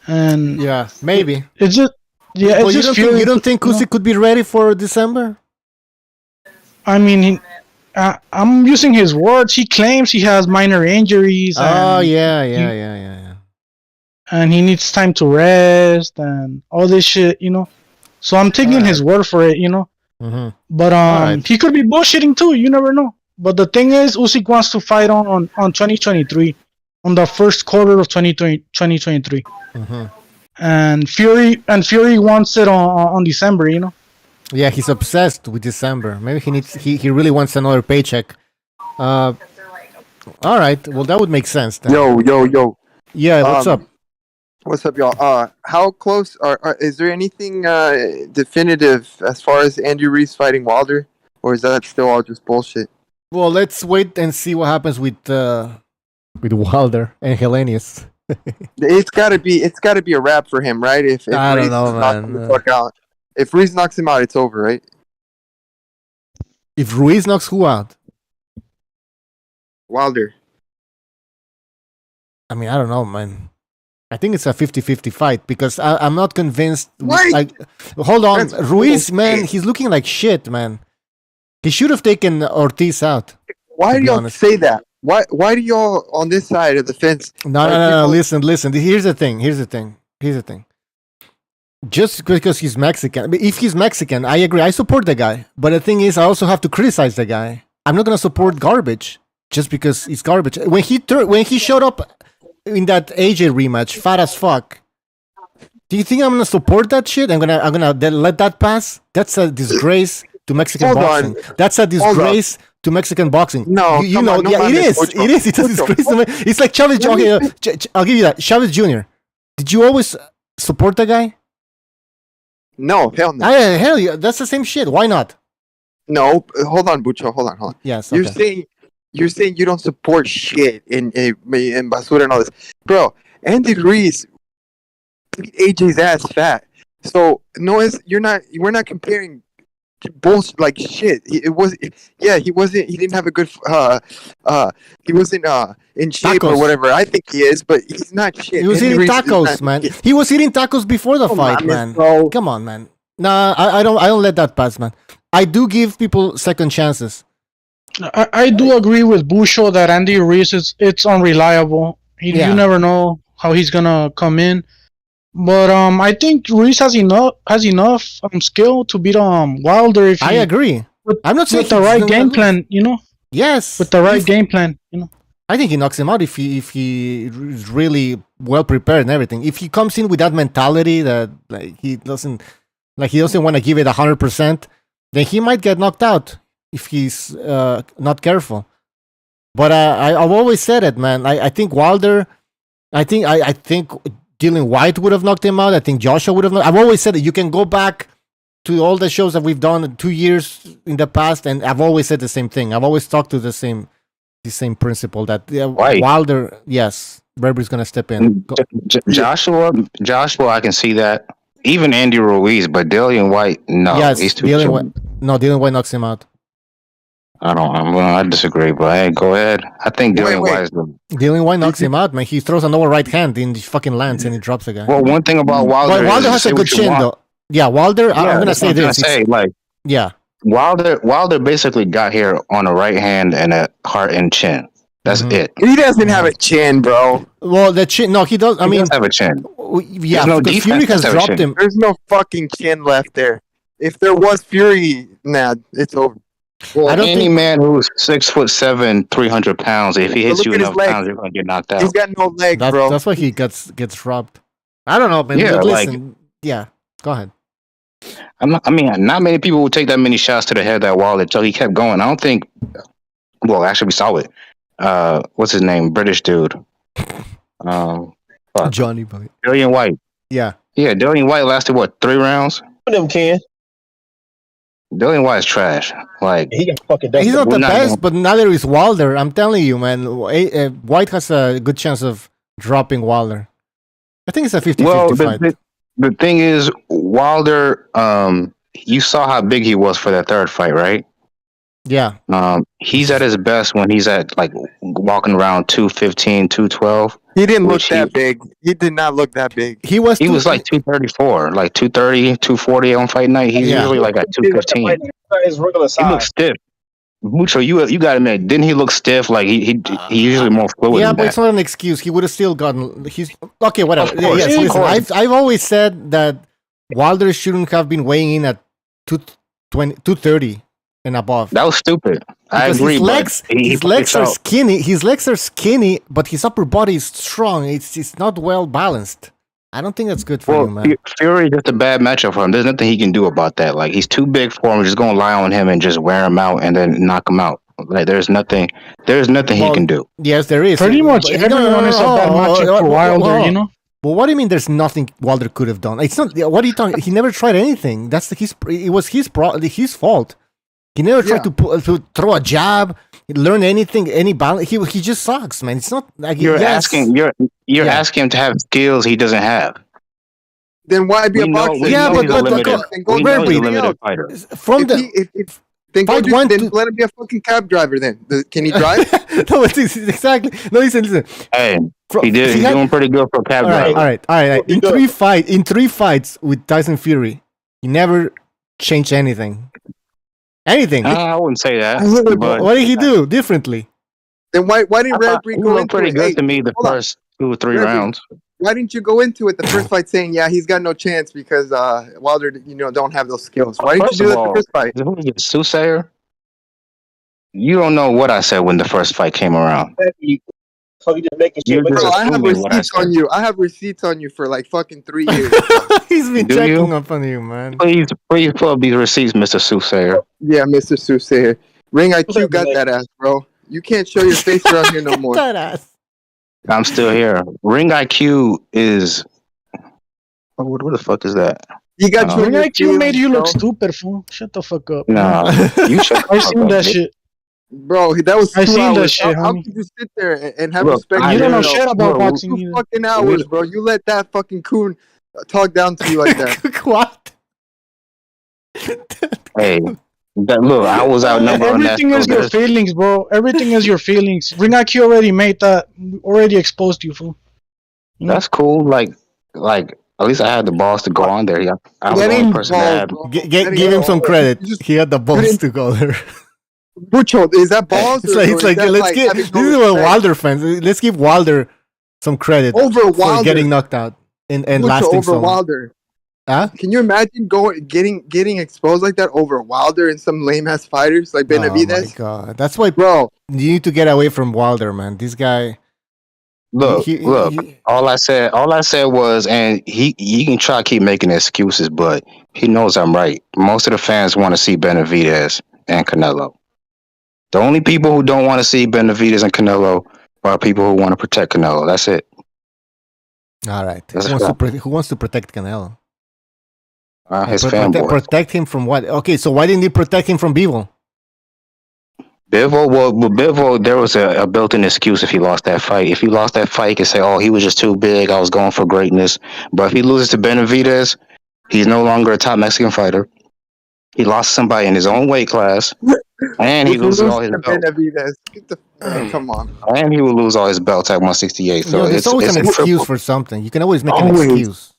[SPEAKER 6] And
[SPEAKER 4] yeah, maybe
[SPEAKER 6] it's just. Yeah,
[SPEAKER 4] well, you don't think Usyk could be ready for December?
[SPEAKER 6] I mean, I'm using his words. He claims he has minor injuries.
[SPEAKER 4] Oh, yeah.
[SPEAKER 6] And he needs time to rest and all this shit, you know. So I'm taking his word for it, you know.
[SPEAKER 4] Mm-hmm.
[SPEAKER 6] But he could be bullshitting too. You never know. But the thing is, Usyk wants to fight on 2023, on the first quarter of 2023.
[SPEAKER 4] Mm-hmm.
[SPEAKER 6] And Fury wants it on December, you know.
[SPEAKER 4] Yeah, he's obsessed with December. Maybe he really wants another paycheck. All right, well that would make sense then.
[SPEAKER 7] Yo.
[SPEAKER 4] Yeah, what's up?
[SPEAKER 7] What's up, y'all? How close is there anything definitive as far as Andy Ruiz fighting Wilder, or is that still all just bullshit?
[SPEAKER 4] Well, let's wait and see what happens with Wilder and Hellenius.
[SPEAKER 7] It's gotta be a wrap for him, right? If
[SPEAKER 4] I
[SPEAKER 7] Ruiz
[SPEAKER 4] don't know,
[SPEAKER 7] knocks
[SPEAKER 4] man.
[SPEAKER 7] the fuck out. If Ruiz knocks him out, it's over, right?
[SPEAKER 4] If Ruiz knocks who out?
[SPEAKER 7] Wilder.
[SPEAKER 4] I mean, I don't know, man. I think it's a 50-50 fight because I'm not convinced.
[SPEAKER 7] What?
[SPEAKER 4] Like, hold on,
[SPEAKER 7] That's
[SPEAKER 4] Ruiz,
[SPEAKER 7] bullshit.
[SPEAKER 4] man, he's looking like shit, man. He should have taken Ortiz out.
[SPEAKER 7] Why do y'all
[SPEAKER 4] honest.
[SPEAKER 7] say that? Why do y'all on this side of the fence?
[SPEAKER 4] No. Listen. Here's the thing. Just because he's Mexican, if he's Mexican, I agree. I support the guy. But the thing is, I also have to criticize the guy. I'm not gonna support garbage just because it's garbage. When he showed up in that AJ rematch, fat as fuck. Do you think I'm gonna support that shit? I'm gonna let that pass? That's a disgrace to Mexican boxing. That's a disgrace to Mexican boxing.
[SPEAKER 7] No,
[SPEAKER 4] you know, it is. It's a disgrace. It's like Chavez. Okay, I'll give you that. Chavez Jr. Did you always support the guy?
[SPEAKER 7] No, hell no.
[SPEAKER 4] Hell yeah, that's the same shit. Why not?
[SPEAKER 7] No, hold on, Bucho. Hold on.
[SPEAKER 4] Yes.
[SPEAKER 7] You're saying you don't support shit in basura and all this, bro. Andy Ruiz beat AJ's ass fat. So we're not comparing bullshit like shit. He didn't have a good he wasn't in shape
[SPEAKER 4] Tacos.
[SPEAKER 7] or whatever. I think he is, but he's not shit.
[SPEAKER 4] He was
[SPEAKER 7] Andy
[SPEAKER 4] eating
[SPEAKER 7] Ruiz is
[SPEAKER 4] tacos,
[SPEAKER 7] not
[SPEAKER 4] man.
[SPEAKER 7] shit.
[SPEAKER 4] He was eating tacos before the fight, man.
[SPEAKER 7] Bro.
[SPEAKER 4] Come on, man. Nah, I don't let that pass, man. I do give people second chances.
[SPEAKER 6] I do agree with Busho that Andy Ruiz it's unreliable. You never know how he's gonna come in. But I think Ruiz has enough skill to beat Wilder if
[SPEAKER 4] I agree. I'm not saying
[SPEAKER 6] with the right game plan, you know.
[SPEAKER 4] Yes,
[SPEAKER 6] With the right game plan, you know.
[SPEAKER 4] I think he knocks him out if he is really well prepared and everything. If he comes in with that mentality that he doesn't want to give it 100%, then he might get knocked out if he's not careful. But I've always said it, man. I think Wilder. I think Dylan Whyte would have knocked him out. I think Joshua would have. I've always said that you can go back to all the shows that we've done in 2 years in the past, and I've always said the same thing. I've always talked to the same principle that Wilder, yes, Burberry's gonna step in.
[SPEAKER 8] Joshua, I can see that. Even Andy Ruiz, but Dillian White, no,
[SPEAKER 4] Yes,
[SPEAKER 8] he's too
[SPEAKER 4] Dylan
[SPEAKER 8] short.
[SPEAKER 4] White. No, Dylan White knocks him out.
[SPEAKER 8] I disagree, but hey, go ahead. I think Dillian
[SPEAKER 7] wait.
[SPEAKER 8] White is the.
[SPEAKER 4] Dillian White knocks him out, man. He throws a lower right hand in the fucking lands and he drops the guy.
[SPEAKER 8] Well, one thing about Wilder,
[SPEAKER 4] But Wilder
[SPEAKER 8] is
[SPEAKER 4] has
[SPEAKER 8] say
[SPEAKER 4] a
[SPEAKER 8] what
[SPEAKER 4] good
[SPEAKER 8] you
[SPEAKER 4] chin,
[SPEAKER 8] want.
[SPEAKER 4] though. Yeah, Wilder. I'm gonna
[SPEAKER 8] That's
[SPEAKER 4] say
[SPEAKER 8] what I'm
[SPEAKER 4] this.
[SPEAKER 8] say, like
[SPEAKER 4] Yeah,
[SPEAKER 8] Wilder basically got here on a right hand and a heart and chin. That's it.
[SPEAKER 7] He doesn't have a chin, bro.
[SPEAKER 4] well, the chin. No, he does. I
[SPEAKER 8] He
[SPEAKER 4] mean,
[SPEAKER 8] does have a chin.
[SPEAKER 4] yeah,
[SPEAKER 8] no
[SPEAKER 4] because
[SPEAKER 8] defense,
[SPEAKER 4] Fury has
[SPEAKER 8] just have a
[SPEAKER 4] dropped
[SPEAKER 8] chin.
[SPEAKER 4] him.
[SPEAKER 7] There's no fucking chin left there. If there was Fury, nah, it's over.
[SPEAKER 8] Well,
[SPEAKER 4] I don't
[SPEAKER 8] any
[SPEAKER 4] think-
[SPEAKER 8] man who's 6'7", 300 pounds, if he hits
[SPEAKER 7] look
[SPEAKER 8] you
[SPEAKER 7] at his
[SPEAKER 8] enough
[SPEAKER 7] legs.
[SPEAKER 8] times, you're gonna get knocked out.
[SPEAKER 7] He's got no legs, bro.
[SPEAKER 4] That's why he gets dropped. I don't know, man.
[SPEAKER 8] Yeah,
[SPEAKER 4] but
[SPEAKER 8] like-
[SPEAKER 4] listen. Yeah, go ahead.
[SPEAKER 8] Not many people would take that many shots to the head that Wilder until he kept going. I don't think. Well, actually, we saw it. What's his name? British dude. Fuck.
[SPEAKER 4] Johnny Boy.
[SPEAKER 8] Dillian White.
[SPEAKER 4] Yeah.
[SPEAKER 8] Yeah, Dillian White lasted what, 3 rounds?
[SPEAKER 9] Them can.
[SPEAKER 8] Dillian White is trash. Like,
[SPEAKER 9] He got fucking
[SPEAKER 4] He's not
[SPEAKER 8] we're
[SPEAKER 4] the
[SPEAKER 8] not
[SPEAKER 4] best,
[SPEAKER 8] gonna-
[SPEAKER 4] but neither is Wilder. I'm telling you, man. White has a good chance of dropping Wilder. I think it's a 50-50
[SPEAKER 8] well,
[SPEAKER 4] fight.
[SPEAKER 8] the thing is, Wilder. You saw how big he was for that third fight, right?
[SPEAKER 4] Yeah.
[SPEAKER 8] He's at his best when he's at like walking around 215, 212.
[SPEAKER 7] He didn't look
[SPEAKER 8] Which
[SPEAKER 7] that big. He did not look that big.
[SPEAKER 4] He was
[SPEAKER 8] like 234, like 230, 240 on fight night. He's
[SPEAKER 4] Yeah.
[SPEAKER 8] usually like at 215.
[SPEAKER 9] His regular
[SPEAKER 8] He
[SPEAKER 9] size.
[SPEAKER 8] looks stiff. Mucho, you got to admit, didn't he look stiff? Like he usually more fluid.
[SPEAKER 4] Yeah,
[SPEAKER 8] than
[SPEAKER 4] but
[SPEAKER 8] that.
[SPEAKER 4] it's not an excuse. He would have still gotten. He's okay. Whatever.
[SPEAKER 8] Of course,
[SPEAKER 4] Yes,
[SPEAKER 8] of
[SPEAKER 4] listen.
[SPEAKER 8] course.
[SPEAKER 4] I've always said that Wilder shouldn't have been weighing in at 230 and above.
[SPEAKER 8] That was stupid. I
[SPEAKER 4] Because
[SPEAKER 8] agree.
[SPEAKER 4] His legs,
[SPEAKER 8] but he
[SPEAKER 4] his legs are
[SPEAKER 8] out.
[SPEAKER 4] skinny. His legs are skinny, but his upper body is strong. It's not well balanced. I don't think that's good for you, man.
[SPEAKER 8] Fury is just a bad matchup for him. There's nothing he can do about that. Like he's too big for him. We're just gonna lie on him and just wear him out and then knock him out. Like there's nothing he can do.
[SPEAKER 4] Yes, there is.
[SPEAKER 6] Pretty much
[SPEAKER 4] But-
[SPEAKER 6] everyone is a bad matchup for Wilder, you know?
[SPEAKER 4] But what do you mean? There's nothing Wilder could have done. It's not. What are you talking? He never tried anything. It was his fault. He never tried to throw a jab, learn anything, any balance. He just sucks, man. It's not like
[SPEAKER 8] You're
[SPEAKER 4] yes.
[SPEAKER 8] asking asking him to have skills he doesn't have.
[SPEAKER 7] Then why be a boxer?
[SPEAKER 4] Yeah, but
[SPEAKER 8] he's a limited, we know he's a limited fighter.
[SPEAKER 4] From the
[SPEAKER 7] Then
[SPEAKER 4] Fight
[SPEAKER 7] go
[SPEAKER 4] one
[SPEAKER 7] then
[SPEAKER 4] to-
[SPEAKER 7] let him be a fucking cab driver. Then can he drive?
[SPEAKER 4] no, exactly. No, listen.
[SPEAKER 8] Hey,
[SPEAKER 4] From-
[SPEAKER 8] he did.
[SPEAKER 4] he
[SPEAKER 8] He's
[SPEAKER 4] had-
[SPEAKER 8] doing pretty good for a cab
[SPEAKER 4] All
[SPEAKER 8] driver.
[SPEAKER 4] right. In three fights with Tyson Fury, he never changed anything. Anything.
[SPEAKER 8] I wouldn't say that. But
[SPEAKER 4] What did he do differently?
[SPEAKER 7] Then why didn't Red
[SPEAKER 8] he
[SPEAKER 7] Reed go
[SPEAKER 8] looked
[SPEAKER 7] into
[SPEAKER 8] pretty
[SPEAKER 7] it?
[SPEAKER 8] good
[SPEAKER 7] Hey,
[SPEAKER 8] to me the
[SPEAKER 7] hold on.
[SPEAKER 8] first 2 or 3
[SPEAKER 7] Red Reed.
[SPEAKER 8] rounds.
[SPEAKER 7] Why didn't you go into it the first fight saying, yeah, he's got no chance because Wilder, don't have those skills? Why didn't
[SPEAKER 8] First
[SPEAKER 7] you do
[SPEAKER 8] of
[SPEAKER 7] that the
[SPEAKER 8] all,
[SPEAKER 7] first fight?
[SPEAKER 8] who is it, Soothsayer? You don't know what I said when the first fight came around.
[SPEAKER 9] So he just making
[SPEAKER 8] You're
[SPEAKER 9] shit.
[SPEAKER 8] just
[SPEAKER 7] Bro, I have
[SPEAKER 8] assuming what I
[SPEAKER 7] receipts on
[SPEAKER 8] said.
[SPEAKER 7] you. I have receipts on you for like fucking 3 years.
[SPEAKER 4] He's been
[SPEAKER 8] Do
[SPEAKER 4] checking
[SPEAKER 8] you?
[SPEAKER 4] up on you, man.
[SPEAKER 8] Please pull up these receipts, Mr. Soothsayer.
[SPEAKER 7] Yeah, Mr. Soothsayer. Ring IQ got that ass, bro. You can't show your face around here no more.
[SPEAKER 4] That ass.
[SPEAKER 8] I'm still here. Ring IQ is. What the fuck is that?
[SPEAKER 7] You got you. in your
[SPEAKER 6] Like you made
[SPEAKER 7] feelings,
[SPEAKER 6] you look
[SPEAKER 7] bro.
[SPEAKER 6] stupid, fool. Shut the fuck up.
[SPEAKER 8] Nah, you shut the
[SPEAKER 6] I
[SPEAKER 8] fuck
[SPEAKER 6] seen
[SPEAKER 8] up,
[SPEAKER 6] that
[SPEAKER 8] bitch.
[SPEAKER 6] shit.
[SPEAKER 7] Bro, that was 2
[SPEAKER 6] I seen
[SPEAKER 7] hours.
[SPEAKER 6] that shit,
[SPEAKER 7] How
[SPEAKER 6] homie.
[SPEAKER 7] could you sit there and have
[SPEAKER 8] Look,
[SPEAKER 7] respect?
[SPEAKER 8] I
[SPEAKER 6] You don't know
[SPEAKER 8] literally-
[SPEAKER 6] shit about
[SPEAKER 8] bro,
[SPEAKER 6] boxing
[SPEAKER 7] 2
[SPEAKER 6] either.
[SPEAKER 7] fucking hours, bro. You let that fucking coon talk down to you like that.
[SPEAKER 4] What?
[SPEAKER 8] Hey, look, I was outnumbered on that.
[SPEAKER 6] Everything is your feelings, bro. Everything is your feelings. Ring IQ already made that. Already exposed you, fool.
[SPEAKER 8] That's cool. Like, at least I had the balls to go on there. Yeah, I was
[SPEAKER 7] That
[SPEAKER 8] the only
[SPEAKER 7] ain't
[SPEAKER 8] person
[SPEAKER 7] balls,
[SPEAKER 8] that had.
[SPEAKER 7] bro.
[SPEAKER 4] Give him some credit.
[SPEAKER 7] You just-
[SPEAKER 4] He had the balls to go there.
[SPEAKER 7] Bucho, is that balls?
[SPEAKER 4] It's like,
[SPEAKER 7] or is that,
[SPEAKER 4] let's give.
[SPEAKER 7] having
[SPEAKER 4] This
[SPEAKER 7] no
[SPEAKER 4] is what
[SPEAKER 7] respect?
[SPEAKER 4] Wilder fans. Let's give Wilder some credit
[SPEAKER 7] Over
[SPEAKER 4] for
[SPEAKER 7] Wilder.
[SPEAKER 4] getting knocked out and
[SPEAKER 7] Bucho
[SPEAKER 4] lasting
[SPEAKER 7] over
[SPEAKER 4] so long.
[SPEAKER 7] Wilder.
[SPEAKER 4] Huh?
[SPEAKER 7] Can you imagine getting exposed like that over Wilder and some lame ass fighters like
[SPEAKER 4] Oh my
[SPEAKER 7] Benavidez?
[SPEAKER 4] god, that's why
[SPEAKER 7] Bro,
[SPEAKER 4] you need to get away from Wilder, man. This guy.
[SPEAKER 8] Look,
[SPEAKER 4] he-
[SPEAKER 8] look.
[SPEAKER 4] he-
[SPEAKER 8] All I said was, and he can try to keep making excuses, but he knows I'm right. Most of the fans want to see Benavidez and Canelo. The only people who don't want to see Benavidez and Canelo are people who want to protect Canelo. That's it.
[SPEAKER 4] All right.
[SPEAKER 8] That's
[SPEAKER 4] Who wants to protect Canelo?
[SPEAKER 8] His
[SPEAKER 4] Protect-
[SPEAKER 8] fanboy.
[SPEAKER 4] protect him from what? Okay, so why didn't he protect him from Bivol?
[SPEAKER 8] Bivol, well, with Bivol, there was a built-in excuse if he lost that fight. If he lost that fight, he could say, "Oh, he was just too big. I was going for greatness." But if he loses to Benavidez, he's no longer a top Mexican fighter. He lost somebody in his own weight class. And he loses all his
[SPEAKER 7] to
[SPEAKER 8] belts.
[SPEAKER 7] Benavidez. Get the come on.
[SPEAKER 8] And he will lose all his belts at 168. So
[SPEAKER 4] there's always an excuse
[SPEAKER 8] triple.
[SPEAKER 4] for something. You can always make an
[SPEAKER 7] Always.
[SPEAKER 4] excuse.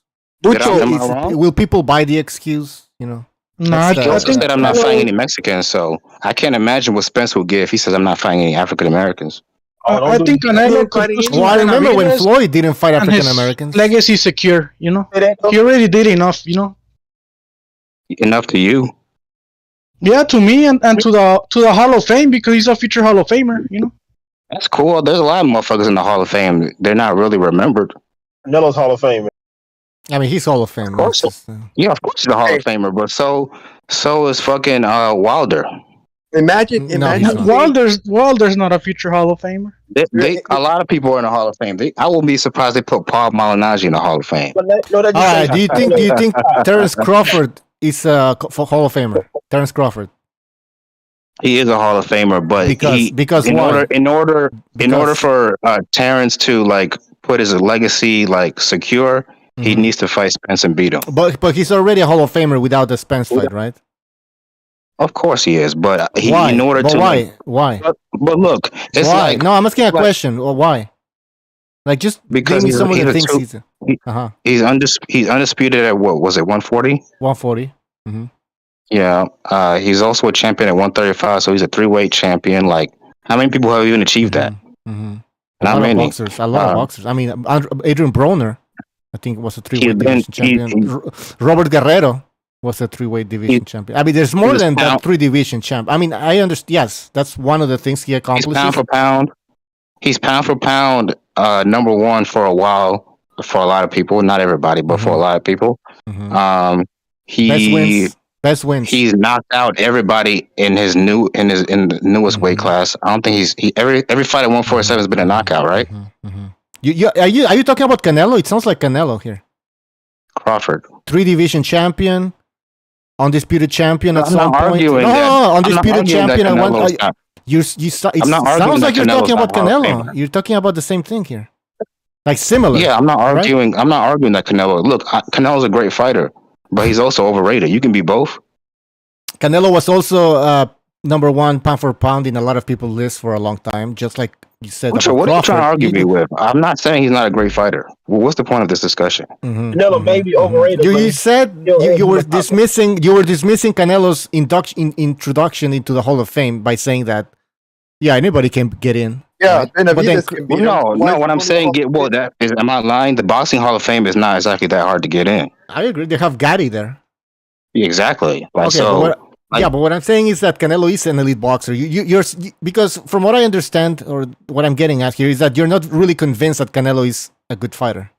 [SPEAKER 8] Am I wrong?
[SPEAKER 4] Will people buy the excuse?
[SPEAKER 6] No,
[SPEAKER 4] That's
[SPEAKER 6] I
[SPEAKER 8] He also
[SPEAKER 6] think
[SPEAKER 8] said I'm not fighting any Mexicans, so I can't imagine what Spence will get if he says I'm not fighting any African Americans.
[SPEAKER 6] I think Canelo could push
[SPEAKER 4] Well, I remember when
[SPEAKER 6] Benavidez
[SPEAKER 4] Floyd didn't fight
[SPEAKER 6] and
[SPEAKER 4] African
[SPEAKER 6] his
[SPEAKER 4] Americans.
[SPEAKER 6] legacy secure. You know, he already did enough. You know.
[SPEAKER 8] Enough to you.
[SPEAKER 6] Yeah, to me and to the Hall of Fame because he's a future Hall of Famer. You know.
[SPEAKER 8] That's cool. There's a lot of motherfuckers in the Hall of Fame. They're not really remembered.
[SPEAKER 9] Canelo's Hall of Fame.
[SPEAKER 4] I mean, he's Hall of Fame.
[SPEAKER 8] Of course. Yeah, of course he's the Hall of Famer, but so is fucking Wilder.
[SPEAKER 7] Imagine
[SPEAKER 4] No, he's not.
[SPEAKER 6] Wilder's not a future Hall of Famer.
[SPEAKER 8] A lot of people are in the Hall of Fame. I will be surprised they put Paul Malignaggi in the Hall of Fame.
[SPEAKER 9] No, that
[SPEAKER 4] All right. Do you think Terrence Crawford is a Hall of Famer? Terrence Crawford.
[SPEAKER 8] He is a Hall of Famer, but
[SPEAKER 4] because
[SPEAKER 8] in
[SPEAKER 4] why?
[SPEAKER 8] order for Terrence to like put his legacy like secure, he needs to fight Spence and beat him.
[SPEAKER 4] But he's already a Hall of Famer without the Spence fight, right?
[SPEAKER 8] Of course he is, but
[SPEAKER 4] Why?
[SPEAKER 8] in order
[SPEAKER 4] But
[SPEAKER 8] to
[SPEAKER 4] why? Why?
[SPEAKER 8] But look, it's
[SPEAKER 4] Why?
[SPEAKER 8] like
[SPEAKER 4] No, I'm asking a question. Well, why? Like, just
[SPEAKER 8] because
[SPEAKER 4] give me some of the things
[SPEAKER 8] he's undisputed at what was it, 140?
[SPEAKER 4] 140.
[SPEAKER 8] Yeah, he's also a champion at 135, so he's a 3-weight champion. Like, how many people have even achieved that? Not many.
[SPEAKER 4] A lot of boxers. I mean, Adrian Broner, I think, was a 3-weight division champion. Robert Guerrero was a 3-weight division champion. I mean, there's more than that 3-division champ. I mean, I understand. Yes, that's one of the things he accomplished.
[SPEAKER 8] He's pound for pound number one for a while for a lot of people. Not everybody, but for a lot of people. Best wins. He's knocked out everybody in the newest weight class. I don't think every fight at 147 has been a knockout, right?
[SPEAKER 4] Are you talking about Canelo? It sounds like Canelo here.
[SPEAKER 8] Crawford,
[SPEAKER 4] 3-division champion, undisputed champion at some point.
[SPEAKER 8] No,
[SPEAKER 4] undisputed champion at one. It sounds like you're talking about Canelo. You're talking about the same thing here, like similar.
[SPEAKER 8] Yeah, I'm not arguing.
[SPEAKER 4] Right?
[SPEAKER 8] I'm not arguing that Canelo. Look, Canelo's a great fighter, but he's also overrated. You can be both.
[SPEAKER 4] Canelo was also number one pound for pound in a lot of people's lists for a long time, just like you said.
[SPEAKER 8] What are you trying to argue me with? I'm not saying he's not a great fighter. Well, what's the point of this discussion?
[SPEAKER 9] Canelo may be overrated.
[SPEAKER 4] You said you were dismissing Canelo's introduction into the Hall of Fame by saying that anybody can get in.
[SPEAKER 7] Yeah, Benavidez can be
[SPEAKER 8] no. What I'm saying, am I lying? The boxing Hall of Fame is not exactly that hard to get in.
[SPEAKER 4] I agree. They have Gatti there.
[SPEAKER 8] Exactly.
[SPEAKER 4] But what I'm saying is that Canelo is an elite boxer. You're because from what I understand, or what I'm getting at here, is that you're not really convinced that Canelo is a good fighter.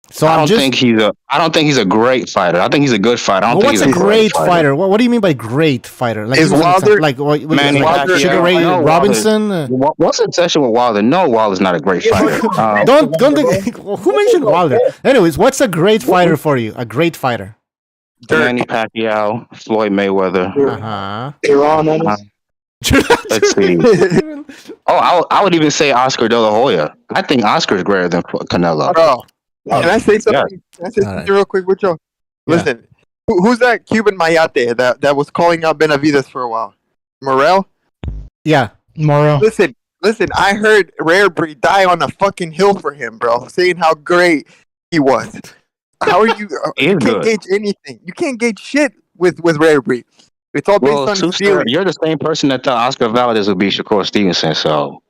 [SPEAKER 4] So
[SPEAKER 8] I don't think he's a great fighter. I think he's a good fighter. I don't think he's a great fighter.
[SPEAKER 4] What do you mean by great fighter? Like,
[SPEAKER 7] is Wilder
[SPEAKER 4] Sugar Ray Robinson?
[SPEAKER 8] What's the obsession with Wilder? No, Wilder's not a great fighter.
[SPEAKER 4] Who mentioned Wilder? Anyways, what's a great fighter for you? A great fighter.
[SPEAKER 8] Manny Pacquiao, Floyd Mayweather. Let's see. I would even say Oscar De La Hoya. I think Oscar's greater than Canelo.
[SPEAKER 7] Can I say something? Can I say something real quick, Wicho? Listen, who's that Cuban mayate that was calling out Benavidez for a while? Morel?
[SPEAKER 4] Yeah,
[SPEAKER 6] Morel.
[SPEAKER 7] Listen. I heard Rare Breed die on a fucking hill for him, bro, saying how great he was. How are you? You can't gauge anything. You can't gauge shit with Rare Breed. It's all based on feeling.
[SPEAKER 8] You're the same person that thought Oscar Valdez would be Shakur Stevenson, so.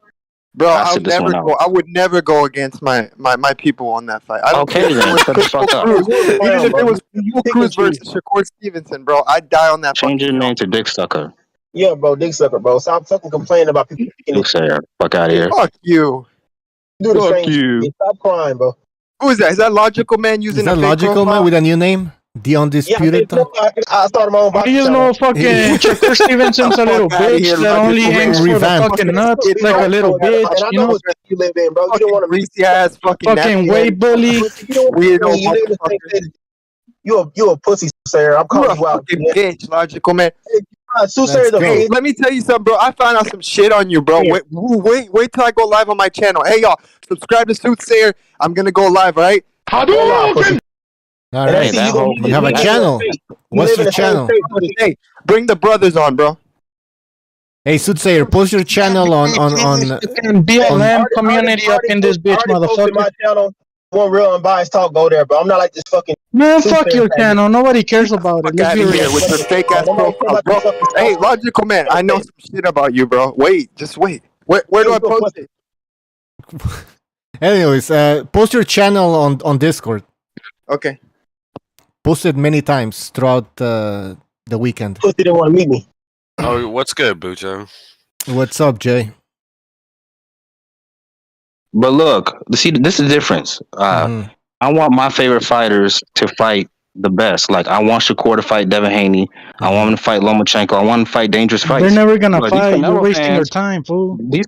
[SPEAKER 7] Bro, I would never go against my people on that fight. I don't care
[SPEAKER 8] then. Shut the fuck up.
[SPEAKER 7] Even if it was Cruz versus Shakur Stevenson, bro, I'd die on that.
[SPEAKER 8] Change your name to Dick Sucker.
[SPEAKER 9] Yeah, bro, Dick Sucker, bro. Stop fucking complaining about people.
[SPEAKER 8] Dick Sucker. Fuck out of here.
[SPEAKER 7] Fuck you.
[SPEAKER 9] Fuck you. Stop crying, bro.
[SPEAKER 7] Who is that? Is that Logical Man using a fake
[SPEAKER 4] Logical
[SPEAKER 7] profile?
[SPEAKER 4] Man with a new name? The Undisputed?
[SPEAKER 9] I started my own boxing.
[SPEAKER 6] You just know fucking Shakur Stevenson's a little bitch that only hangs for the fucking nuts like a little bitch, you know?
[SPEAKER 9] You live in, bro. You don't want to
[SPEAKER 7] greasy ass fucking
[SPEAKER 6] weight bully.
[SPEAKER 7] Weirdo.
[SPEAKER 9] You a pussy, sir. I'm calling you out.
[SPEAKER 7] Bitch, Logical Man.
[SPEAKER 9] Hey,
[SPEAKER 7] let me tell you something, bro. I found out some shit on you, bro. Wait till I go live on my channel. Hey, y'all, subscribe to Soothsayer. I'm gonna go live, all right?
[SPEAKER 4] All right, you have a channel. What's your channel?
[SPEAKER 7] Hey, bring the brothers on, bro.
[SPEAKER 4] Hey, Soothsayer, post your channel on
[SPEAKER 6] BLM community up in this bitch, motherfucker.
[SPEAKER 9] My channel, one real unbiased talk, go there, bro. I'm not like this fucking.
[SPEAKER 6] Man, fuck your channel. Nobody cares about it.
[SPEAKER 7] Fuck out of here with your fake ass profile, bro. Hey, logical man, I know some shit about you, bro. Wait, just wait. Where do I post it?
[SPEAKER 4] Anyways, post your channel on Discord.
[SPEAKER 7] Okay.
[SPEAKER 4] Post it many times throughout the weekend.
[SPEAKER 9] Pussy didn't want to meet me.
[SPEAKER 10] Oh, what's good, Bujo?
[SPEAKER 4] What's up, Jay?
[SPEAKER 8] But look, see, this is the difference. I want my favorite fighters to fight the best. Like, I want Shakur to fight Devin Haney. I want him to fight Lomachenko. I want him to fight dangerous fights.
[SPEAKER 6] They're never gonna
[SPEAKER 8] But
[SPEAKER 6] fight.
[SPEAKER 8] these
[SPEAKER 6] You're
[SPEAKER 8] Canelo
[SPEAKER 6] wasting your
[SPEAKER 8] fans-
[SPEAKER 6] time, fool.
[SPEAKER 8] These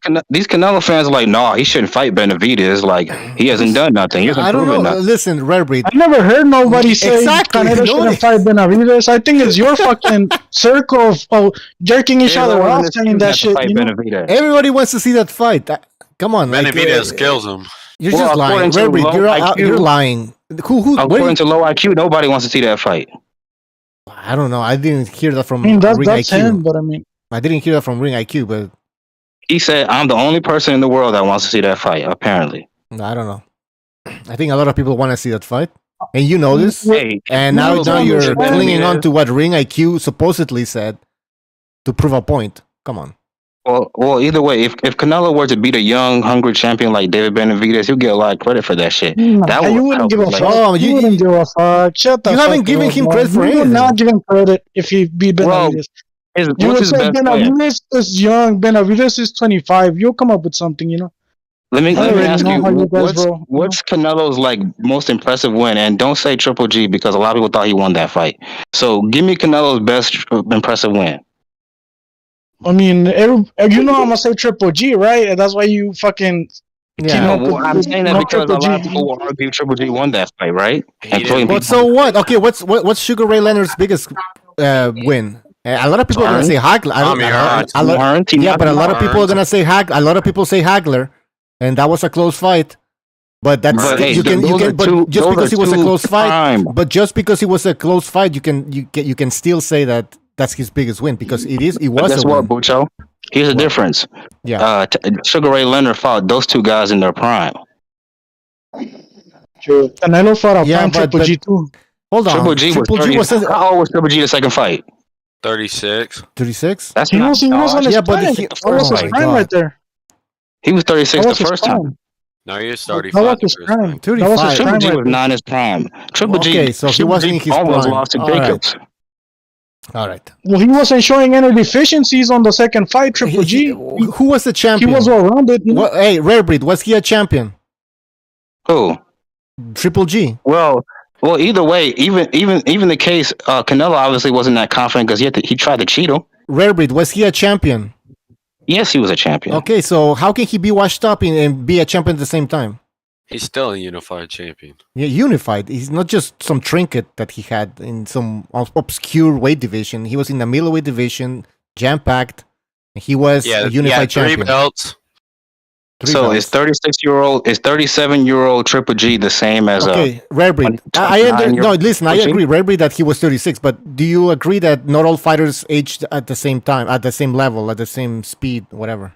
[SPEAKER 8] Canelo fans are like, no, he shouldn't fight Benavidez. Like, he hasn't done nothing. He hasn't
[SPEAKER 4] I don't know.
[SPEAKER 8] proven nothing.
[SPEAKER 4] Listen, Rare Breed.
[SPEAKER 6] I never heard nobody say
[SPEAKER 4] Exactly.
[SPEAKER 6] Canelo shouldn't fight Benavidez. I think it's your fucking circle of jerking each other off saying that shit. You know?
[SPEAKER 4] Everybody wants to see that fight. Come on,
[SPEAKER 10] Benavidez kills him.
[SPEAKER 4] You're just lying. Rare Breed, you're lying. Who?
[SPEAKER 8] According to low IQ, nobody wants to see that fight.
[SPEAKER 4] I don't know. I didn't hear that from
[SPEAKER 6] I mean,
[SPEAKER 4] Ring
[SPEAKER 6] that's
[SPEAKER 4] IQ.
[SPEAKER 6] him, but I mean,
[SPEAKER 4] I didn't hear that from Ring IQ, but
[SPEAKER 8] He said, I'm the only person in the world that wants to see that fight, apparently.
[SPEAKER 4] I don't know. I think a lot of people want to see that fight, and you know this.
[SPEAKER 8] Hey,
[SPEAKER 4] And now you're
[SPEAKER 8] Benavidez.
[SPEAKER 4] clinging on to what Ring IQ supposedly said to prove a point. Come on.
[SPEAKER 8] Well, either way, if Canelo were to beat a young, hungry champion like David Benavidez, he'll get a lot of credit for that shit. That
[SPEAKER 6] you wouldn't give a fuck.
[SPEAKER 4] Oh,
[SPEAKER 6] you wouldn't give a fuck. Shut the
[SPEAKER 4] You
[SPEAKER 6] fuck
[SPEAKER 4] haven't given
[SPEAKER 6] up,
[SPEAKER 4] him
[SPEAKER 6] man.
[SPEAKER 4] credit for
[SPEAKER 6] You would
[SPEAKER 4] anything.
[SPEAKER 6] not give him credit if he beat
[SPEAKER 8] Well,
[SPEAKER 6] Benavidez. You
[SPEAKER 8] what's
[SPEAKER 6] would
[SPEAKER 8] his
[SPEAKER 6] say
[SPEAKER 8] best win?
[SPEAKER 6] Benavidez is young. Benavidez is 25. You'll come up with something, you know.
[SPEAKER 8] Let me
[SPEAKER 6] already
[SPEAKER 8] ask
[SPEAKER 6] know
[SPEAKER 8] you,
[SPEAKER 6] how you guys roll.
[SPEAKER 8] what's Canelo's like most impressive win? And don't say Triple G because a lot of people thought he won that fight. So give me Canelo's best impressive win.
[SPEAKER 6] I mean, you know I'm gonna say Triple G, right? And that's why you fucking.
[SPEAKER 4] Yeah.
[SPEAKER 8] Well, I'm saying that
[SPEAKER 6] no
[SPEAKER 8] because a
[SPEAKER 6] Triple
[SPEAKER 8] lot of
[SPEAKER 6] G.
[SPEAKER 8] people will argue Triple G won that fight, right? Including
[SPEAKER 4] But so what? Okay, what's Sugar Ray Leonard's biggest win? A lot of people are gonna say Hagler. Yeah, but a lot of people are gonna say A lot of people say Hagler, and that was a close fight. But that's
[SPEAKER 8] But, hey,
[SPEAKER 4] you can but just because it was a close fight.
[SPEAKER 8] prime.
[SPEAKER 4] But just because it was a close fight, you can still say that that's his biggest win because it was
[SPEAKER 8] Guess
[SPEAKER 4] a
[SPEAKER 8] what,
[SPEAKER 4] win.
[SPEAKER 8] Bucho? Here's the difference.
[SPEAKER 4] Yeah.
[SPEAKER 8] Sugar Ray Leonard fought those two guys in their prime.
[SPEAKER 9] True.
[SPEAKER 6] Canelo fought a
[SPEAKER 4] Yeah,
[SPEAKER 6] prime
[SPEAKER 4] but-
[SPEAKER 6] Triple
[SPEAKER 4] but-
[SPEAKER 6] G too.
[SPEAKER 4] Hold on.
[SPEAKER 8] Triple G was
[SPEAKER 4] Triple
[SPEAKER 8] 30.
[SPEAKER 4] G was
[SPEAKER 8] How old was Triple G the second fight?
[SPEAKER 10] 36.
[SPEAKER 4] 36.
[SPEAKER 8] That's
[SPEAKER 6] He
[SPEAKER 8] not.
[SPEAKER 6] was on his
[SPEAKER 4] yeah, but
[SPEAKER 6] prime.
[SPEAKER 4] he-
[SPEAKER 6] That was
[SPEAKER 4] oh
[SPEAKER 6] his
[SPEAKER 4] my
[SPEAKER 6] prime
[SPEAKER 4] God.
[SPEAKER 6] right there.
[SPEAKER 8] He was 36
[SPEAKER 6] That
[SPEAKER 8] the
[SPEAKER 6] was his
[SPEAKER 8] first
[SPEAKER 6] prime.
[SPEAKER 8] time.
[SPEAKER 10] No, he was
[SPEAKER 6] That
[SPEAKER 10] 35.
[SPEAKER 6] was his
[SPEAKER 10] the first
[SPEAKER 6] prime.
[SPEAKER 10] time.
[SPEAKER 6] That was his
[SPEAKER 4] 35.
[SPEAKER 8] Triple
[SPEAKER 6] prime
[SPEAKER 8] G
[SPEAKER 6] right
[SPEAKER 8] was
[SPEAKER 6] there.
[SPEAKER 8] not his prime. Triple
[SPEAKER 4] Okay,
[SPEAKER 8] G.
[SPEAKER 4] so he
[SPEAKER 8] Triple
[SPEAKER 4] wasn't
[SPEAKER 8] G
[SPEAKER 4] in his
[SPEAKER 8] almost
[SPEAKER 4] prime.
[SPEAKER 8] lost to
[SPEAKER 4] All right.
[SPEAKER 8] Jacobs.
[SPEAKER 4] All right.
[SPEAKER 6] Well, he wasn't showing any deficiencies on the second fight. Triple G.
[SPEAKER 4] Who was the
[SPEAKER 6] He
[SPEAKER 4] champion?
[SPEAKER 6] was well rounded. You know?
[SPEAKER 4] What, hey, Rare Breed, was he a champion?
[SPEAKER 8] Who?
[SPEAKER 4] Triple G.
[SPEAKER 8] Well, either way, even the case, Canelo obviously wasn't that confident because he tried to cheat him.
[SPEAKER 4] Rare Breed, was he a champion?
[SPEAKER 8] Yes, he was a champion.
[SPEAKER 4] Okay, so how can he be washed up and be a champion at the same time?
[SPEAKER 10] He's still a unified champion.
[SPEAKER 4] Yeah, unified. He's not just some trinket that he had in some obscure weight division. He was in the middleweight division, jam-packed. He was a unified champion.
[SPEAKER 10] 3 belts.
[SPEAKER 8] So is 37-year-old Triple G the same as
[SPEAKER 4] Okay, Rare Breed. Listen, I agree, Rare Breed, that he was 36, but do you agree that not all fighters aged at the same time, at the same level, at the same speed, whatever?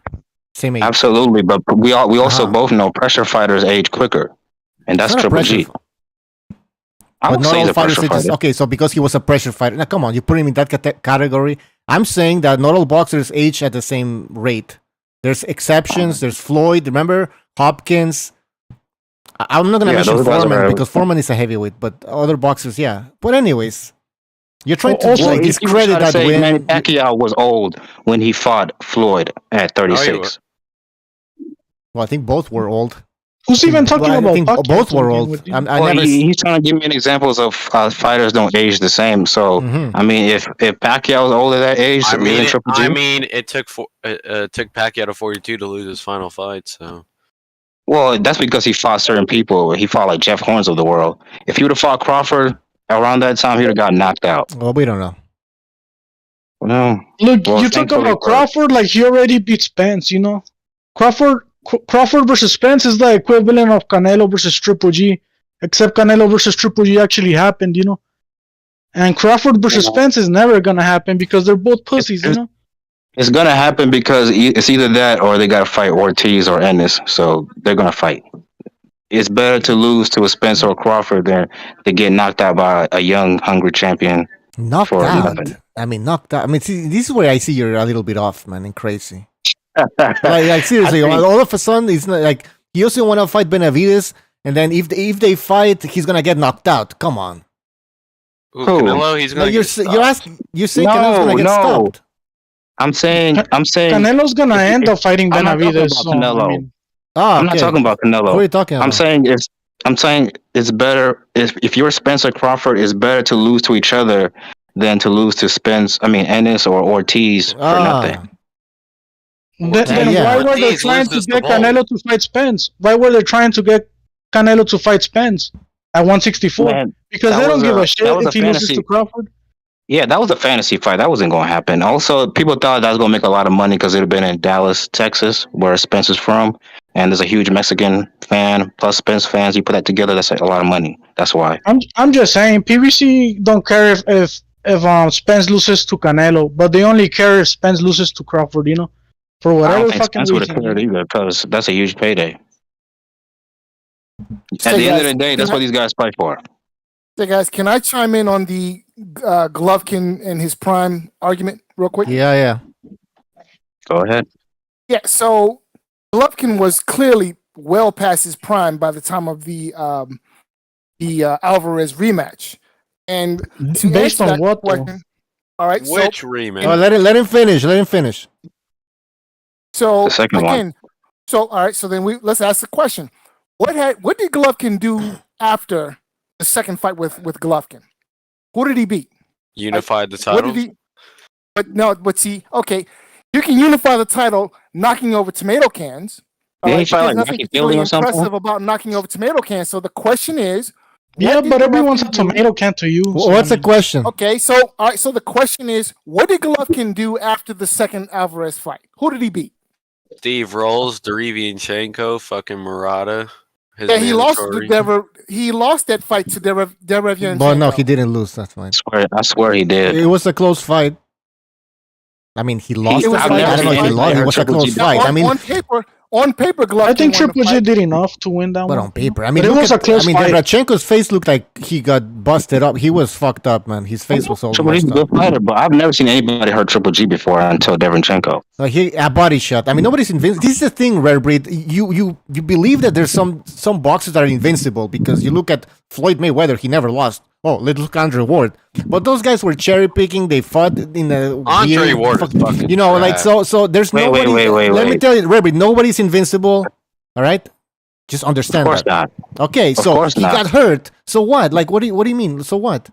[SPEAKER 4] Same age.
[SPEAKER 8] Absolutely, but we also both know pressure fighters age quicker, and that's
[SPEAKER 4] It's not a
[SPEAKER 8] Triple G.
[SPEAKER 4] pressure-
[SPEAKER 8] I
[SPEAKER 4] But
[SPEAKER 8] would
[SPEAKER 4] not
[SPEAKER 8] say
[SPEAKER 4] all
[SPEAKER 8] he's a
[SPEAKER 4] fighters
[SPEAKER 8] pressure
[SPEAKER 4] age.
[SPEAKER 8] fighter.
[SPEAKER 4] Okay, so because he was a pressure fighter. Now, come on, you put him in that category. I'm saying that not all boxers age at the same rate. There's exceptions. There's Floyd. Remember Hopkins. I'm not gonna mention
[SPEAKER 8] those guys
[SPEAKER 4] Foreman
[SPEAKER 8] are-
[SPEAKER 4] because Foreman is a heavyweight, but other boxers, yeah. But anyways, you're trying to
[SPEAKER 6] Also,
[SPEAKER 4] like,
[SPEAKER 8] If you
[SPEAKER 4] discredit
[SPEAKER 8] try to
[SPEAKER 4] that
[SPEAKER 8] say
[SPEAKER 4] win.
[SPEAKER 8] Manny Pacquiao was old when he fought Floyd at 36.
[SPEAKER 4] Well, I think both were old.
[SPEAKER 6] Who's even talking
[SPEAKER 4] I
[SPEAKER 6] about
[SPEAKER 4] think
[SPEAKER 6] Pacquiao
[SPEAKER 4] both were
[SPEAKER 6] to begin
[SPEAKER 4] old.
[SPEAKER 6] with, you
[SPEAKER 4] I
[SPEAKER 6] know?
[SPEAKER 4] never.
[SPEAKER 8] He's trying to give me an examples of fighters don't age the same. So
[SPEAKER 4] Mhm.
[SPEAKER 8] I mean, if Pacquiao was older at that age,
[SPEAKER 10] I
[SPEAKER 8] then Triple G.
[SPEAKER 10] mean, it took Pacquiao to 42 to lose his final fight. So
[SPEAKER 8] Well, that's because he fought certain people. He fought like Jeff Horns of the world. If he would have fought Crawford around that time, he would have got knocked out.
[SPEAKER 4] Well, we don't know.
[SPEAKER 8] No.
[SPEAKER 6] Look,
[SPEAKER 8] Well,
[SPEAKER 6] you talk
[SPEAKER 8] thankfully
[SPEAKER 6] about
[SPEAKER 8] for-
[SPEAKER 6] Crawford like he already beat Spence, you know? Crawford versus Spence is the equivalent of Canelo versus Triple G, except Canelo versus Triple G actually happened, you know? And Crawford versus Spence is never gonna happen because they're both pussies, you know?
[SPEAKER 8] It's gonna happen because it's either that or they gotta fight Ortiz or Ennis, so they're gonna fight. It's better to lose to a Spencer or Crawford than to get knocked out by a young, hungry champion.
[SPEAKER 4] Knocked
[SPEAKER 8] for
[SPEAKER 4] out.
[SPEAKER 8] nothing.
[SPEAKER 4] I mean, knocked out. I mean, see, this is where I see you're a little bit off, man, and crazy. like seriously, all of a sudden, it's not like he also want to fight Benavidez, and then if they fight, he's gonna get knocked out. Come on.
[SPEAKER 10] Ooh, Canelo, he's gonna.
[SPEAKER 4] You're saying Canelo's gonna get stopped.
[SPEAKER 8] I'm saying
[SPEAKER 6] Canelo's gonna end up fighting Benavidez. So,
[SPEAKER 8] Canelo.
[SPEAKER 6] I mean,
[SPEAKER 8] I'm not talking about Canelo.
[SPEAKER 4] What are you talking about?
[SPEAKER 8] I'm saying it's better if you're Spencer Crawford, it's better to lose to each other than to lose to Ennis or Ortiz for nothing.
[SPEAKER 6] Then why were they trying to get Canelo to fight Spence? Why were they trying to get Canelo to fight Spence at 164?
[SPEAKER 8] Man,
[SPEAKER 6] because they don't give a shit if he loses to Crawford.
[SPEAKER 8] Yeah, that was a fantasy fight. That wasn't going to happen. Also, people thought that was going to make a lot of money because it had been in Dallas, Texas, where Spence is from. And there's a huge Mexican fan plus Spence fans. You put that together, that's a lot of money. That's why.
[SPEAKER 6] I'm just saying, PBC don't care if Spence loses to Canelo, but they only care if Spence loses to Crawford, you know? For whatever fucking reason.
[SPEAKER 8] Spence would have cared either because that's a huge payday. At the end of the day, that's what these guys fight for.
[SPEAKER 11] Hey guys, can I chime in on the Golovkin and his prime argument real quick?
[SPEAKER 4] Yeah.
[SPEAKER 8] Go ahead.
[SPEAKER 11] Yeah, so Golovkin was clearly well past his prime by the time of the Alvarez rematch. And
[SPEAKER 6] based on what?
[SPEAKER 11] Question, all right.
[SPEAKER 10] Which rematch?
[SPEAKER 4] Oh, let him finish.
[SPEAKER 11] So
[SPEAKER 8] the second one.
[SPEAKER 11] So all right. So then let's ask the question: What did Golovkin do after the second fight with Golovkin? Who did he beat?
[SPEAKER 10] Unified the title.
[SPEAKER 11] What did he? But see, okay, you can unify the title knocking over tomato cans.
[SPEAKER 8] Did he fight like
[SPEAKER 11] nothing really impressive about knocking over tomato cans. So the question is.
[SPEAKER 6] Yeah, but everyone's a tomato can to you.
[SPEAKER 4] What's the question?
[SPEAKER 11] Okay, so all right. So the question is, what did Golovkin do after the second Alvarez fight? Who did he beat?
[SPEAKER 10] Steve Rolls, Derevianchenko, fucking Murata.
[SPEAKER 11] Yeah, he lost that fight to Derevianchenko.
[SPEAKER 4] Well, no, he didn't lose. That's fine.
[SPEAKER 8] I swear he did.
[SPEAKER 4] It was a close fight. I mean, he lost the fight. I don't know if he lost. It was a close fight. I mean,
[SPEAKER 11] on paper, Golovkin
[SPEAKER 6] I think Triple G did enough to win that one.
[SPEAKER 4] But on paper, I mean,
[SPEAKER 6] it was a close fight.
[SPEAKER 4] Derevianchenko's face looked like he got busted up. He was fucked up, man. His face was all
[SPEAKER 8] Triple G's a good fighter, but I've never seen anybody hurt Triple G before until Derevianchenko.
[SPEAKER 4] A body shot. I mean, nobody's invincible. This is the thing, Rare Breed. You believe that there's some boxers that are invincible because you look at Floyd Mayweather. He never lost. Oh, let's look at Andre Ward. But those guys were cherry picking. They fought in the
[SPEAKER 10] Andre Ward is fucking
[SPEAKER 4] like so. There's nobody. Let me tell you, Rare Breed. Nobody's invincible. All right, just understand.
[SPEAKER 8] Of course not.
[SPEAKER 4] Okay, so he got hurt. So what? Like, what do you mean? So what?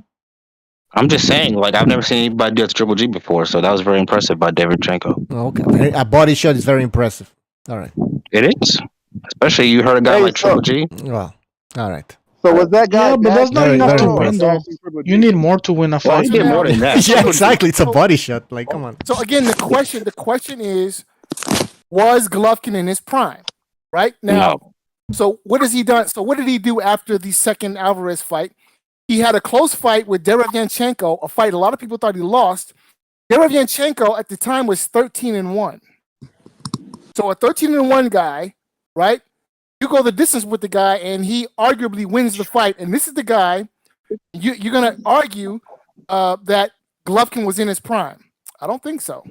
[SPEAKER 8] I'm just saying, like, I've never seen anybody do it to Triple G before, so that was very impressive by Derevianchenko.
[SPEAKER 4] Okay, a body shot is very impressive. All right,
[SPEAKER 8] it is, especially you heard a guy like Triple G.
[SPEAKER 4] Well, all right.
[SPEAKER 5] So was that guy?
[SPEAKER 6] Yeah, but that's not enough to win, though. You need more to win a fight.
[SPEAKER 8] Well, he did more than that.
[SPEAKER 4] Yeah, exactly. It's a body shot. Like, come on.
[SPEAKER 11] So again, the question is, was Golovkin in his prime? Right now,
[SPEAKER 8] no.
[SPEAKER 11] So what has he done? So what did he do after the second Alvarez fight? He had a close fight with Derevianchenko, a fight a lot of people thought he lost. Derevianchenko at the time was 13-1. So a 13-1 guy, right? You go the distance with the guy, and he arguably wins the fight. And this is the guy you're gonna argue that Golovkin was in his prime. I don't think so.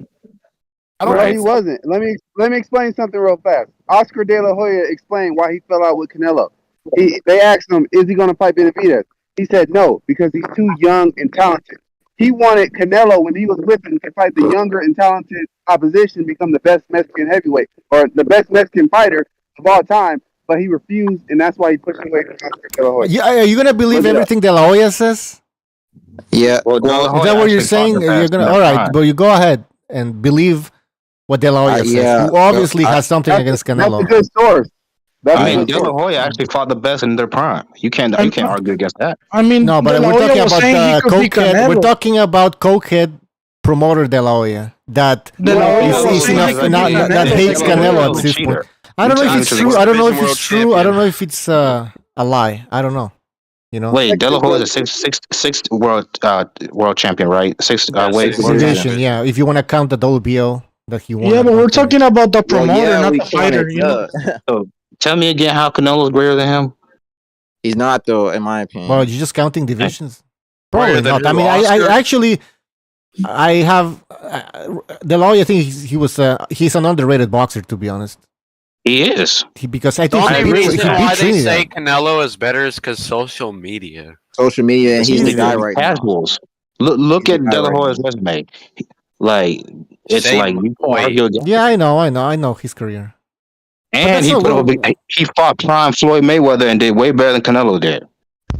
[SPEAKER 5] He wasn't. Let me explain something real fast. Oscar De La Hoya explained why he fell out with Canelo. They asked him, is he going to fight Benavidez? He said no, because he's too young and talented. He wanted Canelo, when he was with him, to fight the younger and talented opposition, become the best Mexican heavyweight, or the best Mexican fighter of all time, but he refused, and that's why he pushed away from Oscar De La Hoya.
[SPEAKER 4] Yeah, are you going to believe everything De La Hoya says?
[SPEAKER 7] Yeah.
[SPEAKER 8] Well,
[SPEAKER 4] is that what you're saying? You're gonna, all right, but you go ahead and believe what De La Hoya says, who obviously has something against Canelo.
[SPEAKER 5] That's a good source.
[SPEAKER 8] De La Hoya actually fought the best in their prime. You can't argue against that.
[SPEAKER 6] I mean,
[SPEAKER 4] no, but we're talking about cokehead. We're talking about cokehead promoter De La Hoya that hates Canelo at this point. I don't know if it's true. I don't know if it's true. I don't know if it's a lie. I don't know. You know.
[SPEAKER 8] Wait, De La Hoya is a sixth world champion, right? Sixth weight
[SPEAKER 4] division. Yeah, if you want to count the WBO. that he won.
[SPEAKER 6] Yeah,
[SPEAKER 4] at
[SPEAKER 6] but we're
[SPEAKER 4] 130.
[SPEAKER 6] talking about the
[SPEAKER 12] Well,
[SPEAKER 6] promoter,
[SPEAKER 12] yeah,
[SPEAKER 6] not
[SPEAKER 12] we
[SPEAKER 6] the fighter. You know.
[SPEAKER 8] So tell me again how Canelo's greater than him.
[SPEAKER 12] He's not though, in my opinion.
[SPEAKER 4] Well, you're just counting divisions.
[SPEAKER 10] Greater
[SPEAKER 4] Probably
[SPEAKER 10] than
[SPEAKER 4] not. I
[SPEAKER 10] who,
[SPEAKER 4] mean,
[SPEAKER 10] Oscar?
[SPEAKER 4] I actually, I have the lawyer. I think he's an underrated boxer, to be honest.
[SPEAKER 8] He is.
[SPEAKER 4] Because I
[SPEAKER 10] The
[SPEAKER 4] think
[SPEAKER 10] only
[SPEAKER 4] he
[SPEAKER 10] reason
[SPEAKER 4] beat
[SPEAKER 10] why they
[SPEAKER 4] Trinidad.
[SPEAKER 10] say Canelo is better is because social media.
[SPEAKER 12] Social media, and he's the guy right now.
[SPEAKER 8] Casuals. Look
[SPEAKER 12] He's
[SPEAKER 8] at
[SPEAKER 12] the guy
[SPEAKER 8] De La
[SPEAKER 12] right
[SPEAKER 8] Hoya's resume. Like it's
[SPEAKER 10] Same
[SPEAKER 8] like you
[SPEAKER 10] weight.
[SPEAKER 8] argue against.
[SPEAKER 4] Yeah, I know his career.
[SPEAKER 8] And
[SPEAKER 4] that's
[SPEAKER 8] he
[SPEAKER 4] not
[SPEAKER 8] put up
[SPEAKER 4] what-
[SPEAKER 8] he fought prime Floyd Mayweather and did way better than Canelo did.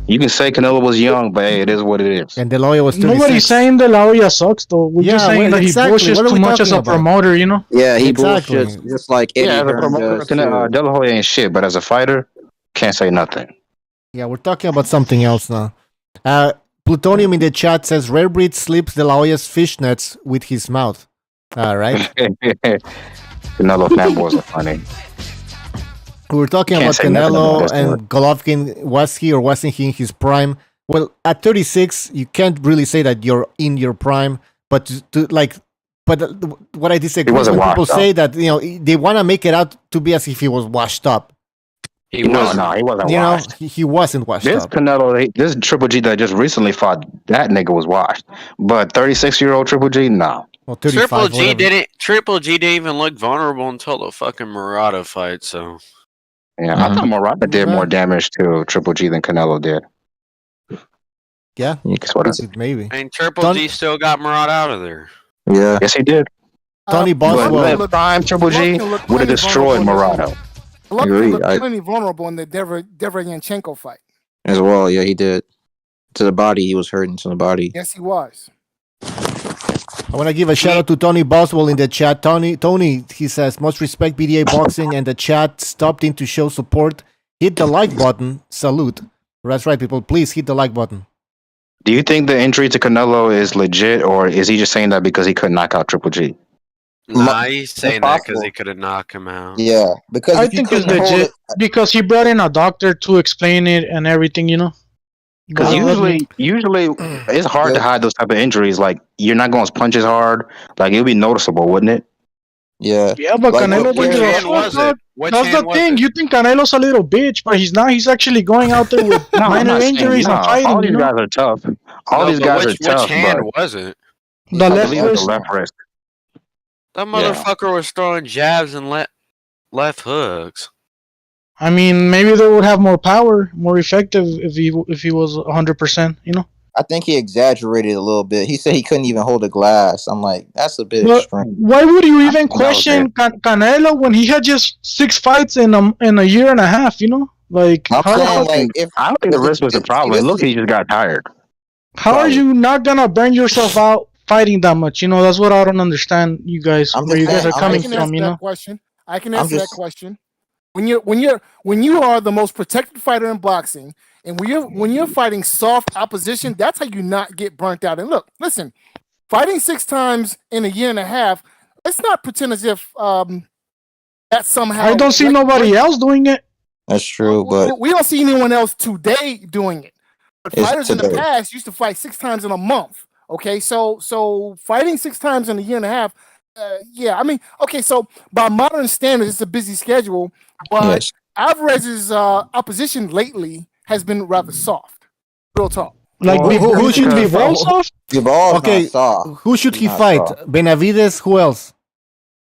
[SPEAKER 8] You can say Canelo was young, but hey, it is what it is.
[SPEAKER 4] And the lawyer was 36.
[SPEAKER 6] Nobody's saying De La Hoya sucks though. We're just
[SPEAKER 4] Yeah,
[SPEAKER 6] saying
[SPEAKER 4] well,
[SPEAKER 6] that
[SPEAKER 4] exactly.
[SPEAKER 6] he bullshits
[SPEAKER 4] What are we
[SPEAKER 6] too much as
[SPEAKER 4] talking
[SPEAKER 6] a
[SPEAKER 4] about?
[SPEAKER 6] promoter. You know.
[SPEAKER 12] Yeah, he
[SPEAKER 4] Exactly.
[SPEAKER 12] bullshits just like Eddie
[SPEAKER 8] Yeah, as a
[SPEAKER 12] Hearn
[SPEAKER 8] promoter,
[SPEAKER 12] does, too.
[SPEAKER 8] De La Hoya ain't shit, but as a fighter, can't say nothing.
[SPEAKER 4] Yeah, we're talking about something else now. Plutonium in the chat says Rare Breed slips De La Hoya's fishnets with his mouth. All right.
[SPEAKER 8] Canelo fanboys are funny.
[SPEAKER 4] We were talking
[SPEAKER 8] Can't
[SPEAKER 4] about
[SPEAKER 8] say nothing
[SPEAKER 4] Canelo
[SPEAKER 8] about this
[SPEAKER 4] and
[SPEAKER 8] one.
[SPEAKER 4] Golovkin. Was he or wasn't he in his prime? Well, at 36, you can't really say that you're in your prime. But what I disagree
[SPEAKER 8] He
[SPEAKER 4] is
[SPEAKER 8] wasn't
[SPEAKER 4] when people
[SPEAKER 8] washed up.
[SPEAKER 4] say that they want to make it out to be as if he was washed up.
[SPEAKER 10] He
[SPEAKER 8] No,
[SPEAKER 10] wasn't.
[SPEAKER 8] no, he wasn't
[SPEAKER 4] You know,
[SPEAKER 8] washed.
[SPEAKER 4] he wasn't washed
[SPEAKER 8] This
[SPEAKER 4] up.
[SPEAKER 8] Canelo, this Triple G that just recently fought, that nigga was washed. But 36-year-old Triple G, no.
[SPEAKER 4] Well, 35,
[SPEAKER 10] Triple G
[SPEAKER 4] whatever.
[SPEAKER 10] Triple G didn't even look vulnerable until the fucking Murata fight. So
[SPEAKER 8] Yeah, I thought Murata did more
[SPEAKER 4] Yeah.
[SPEAKER 8] damage to Triple G than Canelo did.
[SPEAKER 4] Yeah,
[SPEAKER 8] That's what
[SPEAKER 4] maybe.
[SPEAKER 10] and Triple
[SPEAKER 4] Don't-
[SPEAKER 10] G still got Murata out of there.
[SPEAKER 12] Yeah.
[SPEAKER 8] Yes, he did.
[SPEAKER 4] Tony
[SPEAKER 8] But
[SPEAKER 4] Boswell.
[SPEAKER 8] that prime Triple G
[SPEAKER 11] Golovkin looked
[SPEAKER 8] would have
[SPEAKER 11] plenty
[SPEAKER 8] destroyed
[SPEAKER 11] vulnerable.
[SPEAKER 8] Murata.
[SPEAKER 11] Golovkin
[SPEAKER 12] Agreed.
[SPEAKER 11] looked plenty vulnerable in the Deverenchenko fight.
[SPEAKER 12] As well, yeah, he did. To the body, he was hurting to the body.
[SPEAKER 11] Yes, he was.
[SPEAKER 4] I want to give a shout out to Tony Boswell in the chat. Tony, he says, most respect BDA boxing, and the chat stopped in to show support. Hit the like button. Salute. That's right, people. Please hit the like button.
[SPEAKER 8] Do you think the injury to Canelo is legit, or is he just saying that because he couldn't knock out Triple G?
[SPEAKER 10] Nah, he's saying that because
[SPEAKER 12] Impossible.
[SPEAKER 10] he could have knocked him out.
[SPEAKER 12] Yeah, because
[SPEAKER 6] I
[SPEAKER 12] if you
[SPEAKER 6] think it's
[SPEAKER 12] couldn't hold
[SPEAKER 6] legit
[SPEAKER 12] it-
[SPEAKER 6] because he brought in a doctor to explain it and everything. You know.
[SPEAKER 8] Because usually it's hard to hide those type of injuries. Like you're not going to punch as hard. Like it'll be noticeable, wouldn't it?
[SPEAKER 12] Yeah.
[SPEAKER 6] Yeah, but
[SPEAKER 12] Like,
[SPEAKER 6] Canelo
[SPEAKER 12] which
[SPEAKER 6] didn't give a
[SPEAKER 10] hand
[SPEAKER 6] fuck,
[SPEAKER 10] was
[SPEAKER 6] dog.
[SPEAKER 10] it? Which
[SPEAKER 6] That's the
[SPEAKER 10] hand was
[SPEAKER 6] thing.
[SPEAKER 10] it?
[SPEAKER 6] You think Canelo's a little bitch, but he's not. He's actually going out there with
[SPEAKER 8] No, I'm
[SPEAKER 6] minor
[SPEAKER 8] not saying-
[SPEAKER 6] injuries and
[SPEAKER 8] no,
[SPEAKER 6] fighting.
[SPEAKER 8] all
[SPEAKER 6] You
[SPEAKER 8] these
[SPEAKER 6] know?
[SPEAKER 8] guys are tough. All
[SPEAKER 10] No,
[SPEAKER 8] these
[SPEAKER 10] but
[SPEAKER 8] guys
[SPEAKER 10] which
[SPEAKER 8] are tough,
[SPEAKER 10] hand
[SPEAKER 8] but
[SPEAKER 10] was it?
[SPEAKER 6] The
[SPEAKER 8] I
[SPEAKER 6] left
[SPEAKER 8] believe it's
[SPEAKER 6] wrist.
[SPEAKER 8] the left wrist.
[SPEAKER 10] That motherfucker was throwing jabs and left hooks.
[SPEAKER 6] I mean, maybe they would have more power, more effective if he was 100%. You know.
[SPEAKER 12] I think he exaggerated a little bit. He said he couldn't even hold a glass. I'm like, that's a bit
[SPEAKER 6] But
[SPEAKER 12] extreme.
[SPEAKER 6] why would you even
[SPEAKER 8] No,
[SPEAKER 6] question Canelo when he had just 6 fights in a year and a half? You know, like
[SPEAKER 12] I'm
[SPEAKER 6] how the
[SPEAKER 12] saying,
[SPEAKER 6] fuck-
[SPEAKER 12] like, if
[SPEAKER 8] I don't think the wrist was the problem. Look, he just got tired.
[SPEAKER 6] how are you not gonna burn yourself out fighting that much? You know, that's what I don't understand. You guys,
[SPEAKER 12] I'm
[SPEAKER 6] where
[SPEAKER 12] just
[SPEAKER 6] you guys
[SPEAKER 12] saying,
[SPEAKER 6] are
[SPEAKER 12] I'm
[SPEAKER 6] coming
[SPEAKER 11] I can
[SPEAKER 6] from?
[SPEAKER 11] answer
[SPEAKER 6] You
[SPEAKER 11] that
[SPEAKER 6] know.
[SPEAKER 11] question. I can
[SPEAKER 12] I'm
[SPEAKER 11] answer
[SPEAKER 12] just-
[SPEAKER 11] that question. When you are the most protected fighter in boxing, and when you're fighting soft opposition, that's how you not get burnt out. And look, listen, fighting 6 times in a year and a half, let's not pretend as if that somehow.
[SPEAKER 6] I don't see nobody else doing it.
[SPEAKER 12] That's true, but
[SPEAKER 11] we don't see anyone else today doing it. But
[SPEAKER 12] It's
[SPEAKER 11] fighters in the
[SPEAKER 12] today.
[SPEAKER 11] past used to fight 6 times in a month. Okay, so fighting 6 times in a year and a half. Yeah, I mean, okay, so by modern standards, it's a busy schedule, but
[SPEAKER 12] yes.
[SPEAKER 11] Alvarez's opposition lately has been rather soft. Real talk.
[SPEAKER 6] Like
[SPEAKER 4] Well, who should
[SPEAKER 6] be
[SPEAKER 4] be
[SPEAKER 6] balls off?
[SPEAKER 12] Duval's
[SPEAKER 4] Okay,
[SPEAKER 12] not soft.
[SPEAKER 4] who should he
[SPEAKER 12] Not
[SPEAKER 4] fight?
[SPEAKER 12] soft.
[SPEAKER 4] Benavidez? Who else?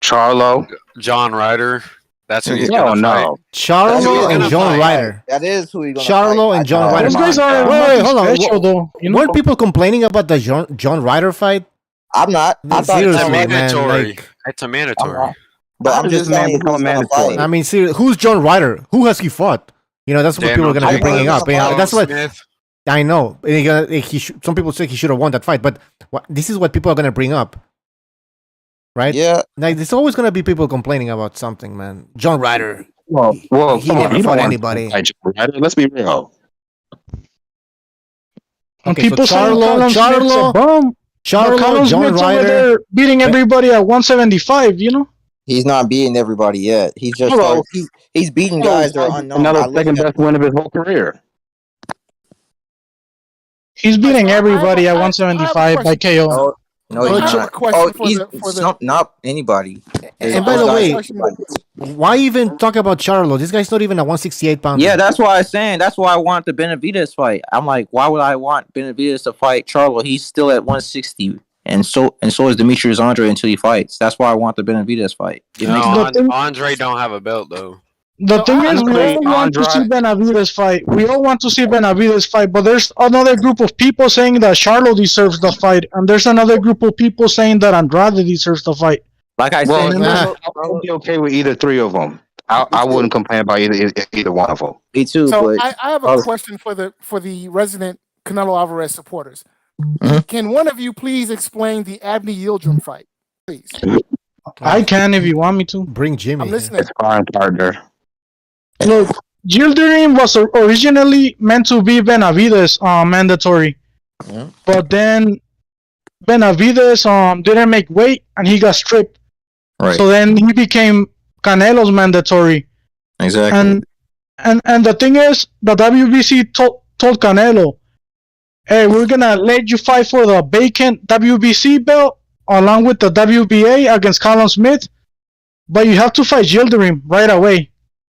[SPEAKER 8] Charlo.
[SPEAKER 10] John Ryder. That's who he's
[SPEAKER 8] No,
[SPEAKER 10] gonna fight.
[SPEAKER 8] no.
[SPEAKER 4] Charlo
[SPEAKER 10] He's
[SPEAKER 4] and
[SPEAKER 10] gonna
[SPEAKER 4] John
[SPEAKER 10] fight.
[SPEAKER 4] Ryder.
[SPEAKER 12] That is who he's gonna
[SPEAKER 4] Charlo
[SPEAKER 12] fight.
[SPEAKER 4] and John
[SPEAKER 12] I-
[SPEAKER 4] Ryder.
[SPEAKER 6] Those guys are
[SPEAKER 4] Wait,
[SPEAKER 6] nothing
[SPEAKER 4] hold on.
[SPEAKER 6] special, though. You know.
[SPEAKER 4] Weren't people complaining about the John Ryder fight?
[SPEAKER 12] I'm not. I thought
[SPEAKER 4] Seriously,
[SPEAKER 10] It's a
[SPEAKER 12] John Ryder-
[SPEAKER 4] man,
[SPEAKER 10] mandatory.
[SPEAKER 4] like-
[SPEAKER 10] It's a mandatory.
[SPEAKER 12] but
[SPEAKER 8] How
[SPEAKER 12] I'm
[SPEAKER 8] did
[SPEAKER 12] just
[SPEAKER 8] this man
[SPEAKER 12] saying
[SPEAKER 8] become
[SPEAKER 12] who's
[SPEAKER 8] a
[SPEAKER 12] gonna
[SPEAKER 8] mandatory?
[SPEAKER 12] fight.
[SPEAKER 4] I mean, seriously, who's John Ryder? Who has he fought? You know, that's what people are going to be bringing up. You know, that's what
[SPEAKER 10] Smith.
[SPEAKER 4] I know. Some people say he should have won that fight, but this is what people are going to bring up, right?
[SPEAKER 12] Yeah,
[SPEAKER 4] Like, there's always going to be people complaining about something, man. John Ryder.
[SPEAKER 8] Well,
[SPEAKER 4] He
[SPEAKER 8] come on.
[SPEAKER 4] never
[SPEAKER 8] You
[SPEAKER 4] fought
[SPEAKER 8] don't want
[SPEAKER 4] anybody.
[SPEAKER 8] to fight John Ryder. Let's be real.
[SPEAKER 6] And
[SPEAKER 4] Okay, so
[SPEAKER 6] people say
[SPEAKER 4] Charlo,
[SPEAKER 6] Callum Smith's a bum.
[SPEAKER 4] Charlo,
[SPEAKER 6] Callum
[SPEAKER 4] John
[SPEAKER 6] Smith's over
[SPEAKER 4] Ryder.
[SPEAKER 6] there beating everybody at 175. You know.
[SPEAKER 12] he's not beating everybody yet. He's just
[SPEAKER 8] Hello.
[SPEAKER 12] he's beating guys that are unknown. I
[SPEAKER 8] Another
[SPEAKER 12] look
[SPEAKER 8] second
[SPEAKER 12] at-
[SPEAKER 8] best win of his whole career.
[SPEAKER 6] He's beating everybody at
[SPEAKER 11] I have a
[SPEAKER 6] 175 by
[SPEAKER 11] question.
[SPEAKER 6] KO.
[SPEAKER 12] No,
[SPEAKER 11] I
[SPEAKER 12] he's
[SPEAKER 11] have a
[SPEAKER 12] not.
[SPEAKER 11] question
[SPEAKER 12] Oh, he's not anybody.
[SPEAKER 4] And by the way, why even talk about Charlo? This guy's not even a 168 pounder.
[SPEAKER 12] Yeah, that's why I'm saying. That's why I want the Benavidez fight. I'm like, why would I want Benavidez to fight Charlo? He's still at 160, and so is Demetrius Andre until he fights. That's why I want the Benavidez fight.
[SPEAKER 10] Andre don't have a belt though.
[SPEAKER 6] The thing is, we all want to see Benavidez fight. We all want to see Benavidez fight, but there's another group of people saying that Charlo deserves the fight, and there's another group of people saying that Andrade deserves the fight.
[SPEAKER 12] Like I
[SPEAKER 8] Well,
[SPEAKER 12] said,
[SPEAKER 8] I would be okay with either three of them. I wouldn't complain about either one of them.
[SPEAKER 12] Me too.
[SPEAKER 11] So
[SPEAKER 12] but
[SPEAKER 11] I have a question for the resident Canelo Alvarez supporters. Can one of you please explain the Avni Yildirim fight, please?
[SPEAKER 6] I can if you want me to.
[SPEAKER 4] Bring Jimmy.
[SPEAKER 11] I'm listening.
[SPEAKER 8] Fine, partner.
[SPEAKER 6] Look, Yildirim was originally meant to be Benavidez mandatory, but then Benavidez didn't make weight and he got stripped.
[SPEAKER 12] Right.
[SPEAKER 6] So then he became Canelo's mandatory.
[SPEAKER 12] Exactly.
[SPEAKER 6] And the thing is, the WBC told Canelo, hey, we're gonna let you fight for the vacant WBC belt along with the WBA against Callum Smith, but you have to fight Yildirim right away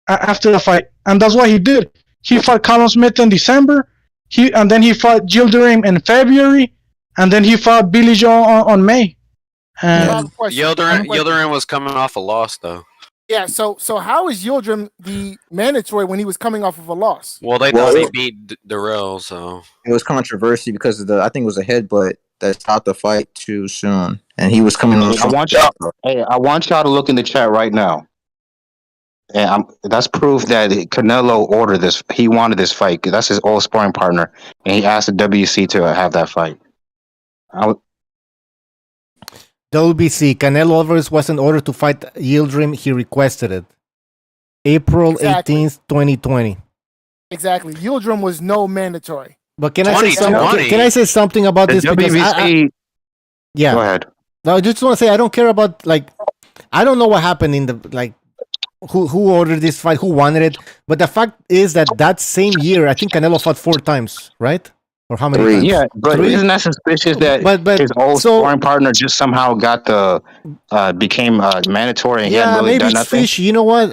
[SPEAKER 6] after the fight. And that's what he did. He fought Callum Smith in December, and then he fought Yildirim in February, and then he fought Billy Joe on May.
[SPEAKER 10] Yildirim was coming off a loss though.
[SPEAKER 11] Yeah, so how is Yildirim the mandatory when he was coming off of a loss?
[SPEAKER 10] Well, they thought he beat Darrell, so
[SPEAKER 12] it was controversy because of I think it was a headbutt that stopped the fight too soon, and he was coming on.
[SPEAKER 8] I want y'all to look in the chat right now, and that's proof that Canelo ordered this. He wanted this fight. That's his old sparring partner, and he asked the WC to have that fight.
[SPEAKER 4] WBC, Canelo Alvarez wasn't ordered to fight Yildirim. He requested it. April 18th, 2020.
[SPEAKER 11] Exactly. Yildirim was no mandatory.
[SPEAKER 4] But can I say something about
[SPEAKER 8] the
[SPEAKER 4] this?
[SPEAKER 8] WBC,
[SPEAKER 4] yeah.
[SPEAKER 8] Go ahead.
[SPEAKER 4] No, I just want to say I don't care about I don't know what happened in the who ordered this fight, who wanted it. But the fact is that same year, I think Canelo fought 4 times, right? Or how many times?
[SPEAKER 8] Yeah, but isn't that suspicious that his old sparring partner just somehow got became mandatory and he hadn't really
[SPEAKER 4] maybe
[SPEAKER 8] done
[SPEAKER 4] it's
[SPEAKER 8] nothing?
[SPEAKER 4] fish. You know what?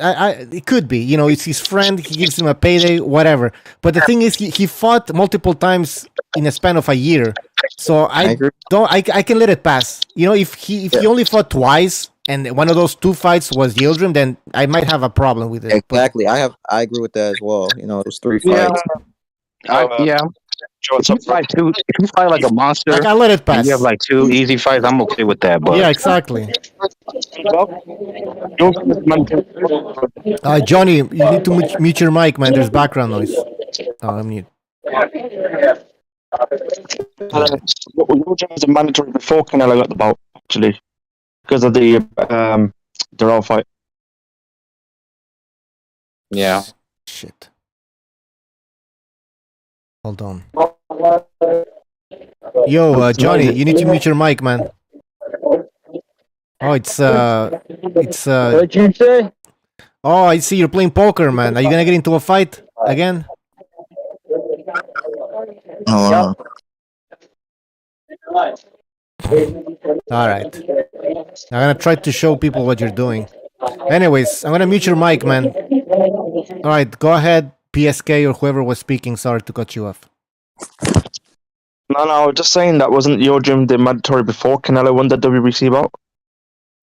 [SPEAKER 4] It could be. You know, it's his friend. He gives him a payday, whatever. But the thing is, he fought multiple times in a span of a year. So I can let it pass. You know, if he only fought twice and one of those 2 fights was Yildirim, then I might have a problem with it.
[SPEAKER 12] Exactly. I agree with that as well. You know, it was 3 fights.
[SPEAKER 8] If you fight like a monster,
[SPEAKER 4] I let it pass.
[SPEAKER 8] You have 2 easy fights. I'm okay with that. But
[SPEAKER 4] yeah, exactly. Johnny, you need to mute your mic, man. There's background noise. Oh, I'm mute.
[SPEAKER 13] Yildirim was a mandatory before Canelo got the belt, actually, because of the Darrell fight.
[SPEAKER 8] Yeah.
[SPEAKER 4] Shit. Hold on. Yo, Johnny, you need to mute your mic, man. Oh, it's
[SPEAKER 9] What you say?
[SPEAKER 4] Oh, I see you're playing poker, man. Are you gonna get into a fight again?
[SPEAKER 12] Oh.
[SPEAKER 4] All right. I'm gonna try to show people what you're doing. Anyways, I'm gonna mute your mic, man. All right, go ahead, PSK or whoever was speaking. Sorry to cut you off.
[SPEAKER 13] No, I was just saying that wasn't Yildirim the mandatory before Canelo won the WBC belt?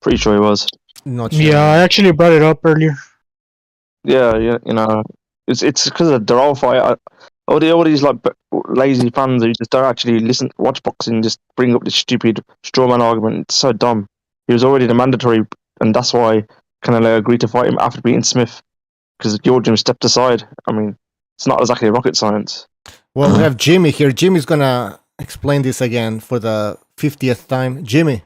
[SPEAKER 13] Pretty sure he was.
[SPEAKER 4] Not sure.
[SPEAKER 6] Yeah, I actually brought it up earlier.
[SPEAKER 13] Yeah, you know, it's because of the Darrell fight. All these lazy fans who just don't actually watch boxing, just bring up this stupid strawman argument. It's so dumb. He was already the mandatory, and that's why Canelo agreed to fight him after beating Smith, because Yildirim stepped aside. I mean, it's not exactly rocket science.
[SPEAKER 4] Well, we have Jimmy here. Jimmy's gonna explain this again for the 50th time. Jimmy.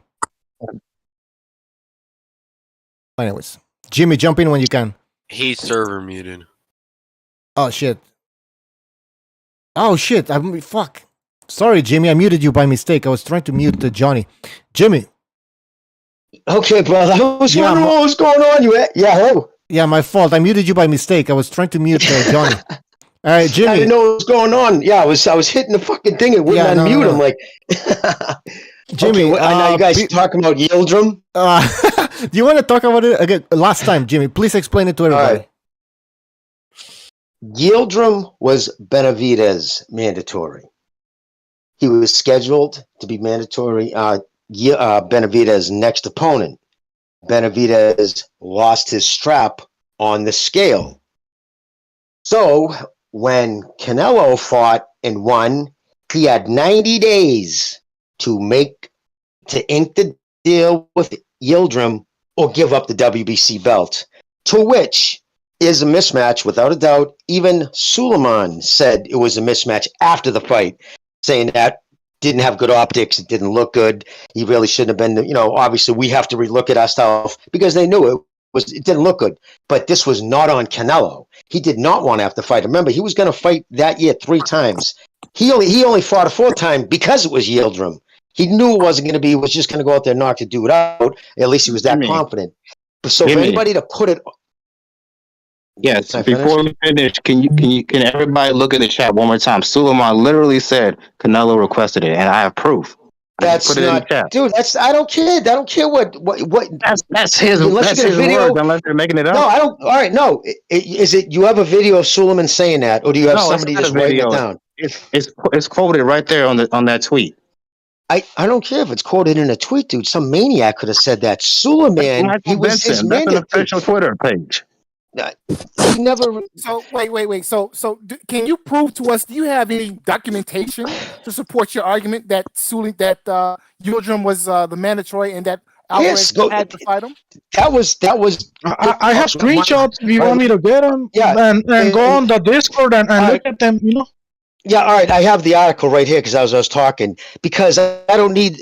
[SPEAKER 4] Anyways, Jimmy, jump in when you can.
[SPEAKER 10] He's server muted.
[SPEAKER 4] Oh shit. Fuck. Sorry, Jimmy. I muted you by mistake. I was trying to mute Johnny. Jimmy.
[SPEAKER 9] Okay, brother. I was wondering what was going on. Hello.
[SPEAKER 4] Yeah, my fault. I muted you by mistake. I was trying to mute Johnny. All right, Jimmy.
[SPEAKER 9] I didn't know what was going on. Yeah, I was hitting the fucking thing and wouldn't unmute him. Like,
[SPEAKER 4] Jimmy,
[SPEAKER 9] Okay, I know you guys talking about Yildirim.
[SPEAKER 4] Do you want to talk about it again? Last time, Jimmy. Please explain it to everybody.
[SPEAKER 9] Right. Yildirim was Benavidez mandatory. He was scheduled to be mandatory. Benavidez' next opponent. Benavidez lost his strap on the scale. So when Canelo fought and won, he had 90 days to ink the deal with Yildirim or give up the WBC belt, to which is a mismatch without a doubt. Even Suleiman said it was a mismatch after the fight, saying that didn't have good optics, it didn't look good. He really shouldn't have been. Obviously we have to relook at ourselves because they knew it didn't look good. But this was not on Canelo. He did not want to have to fight. Remember, he was going to fight that year 3 times. He only fought a 4th time because it was Yildirim. He knew it wasn't going to be. He was just going to go out there and knock the dude out. At least he was that confident. So for anybody to put it.
[SPEAKER 8] Yes. Before we finish, can everybody look at the chat one more time? Suleiman literally said Canelo requested it, and I have proof.
[SPEAKER 9] That's not, dude. I don't care. I don't care what.
[SPEAKER 8] That's his
[SPEAKER 9] video,
[SPEAKER 8] word. Unless they're making it up.
[SPEAKER 9] No, I don't. All right, no. Is it? You have a video of Suleiman saying that, or do you have somebody just writing it down?
[SPEAKER 8] It's quoted right there on that tweet.
[SPEAKER 9] I don't care if it's quoted in a tweet, dude. Some maniac could have said that. Suleiman, he was his
[SPEAKER 8] That's an official Twitter page.
[SPEAKER 9] He never.
[SPEAKER 11] So wait. So can you prove to us? Do you have any documentation to support your argument that Yildirim was the mandatory and that Alvarez had to fight him?
[SPEAKER 9] That was.
[SPEAKER 6] I have screenshots if you want me to get them.
[SPEAKER 9] Yeah,
[SPEAKER 6] and go on the Discord and look at them.
[SPEAKER 9] Yeah, all right. I have the article right here because I was talking, because I don't need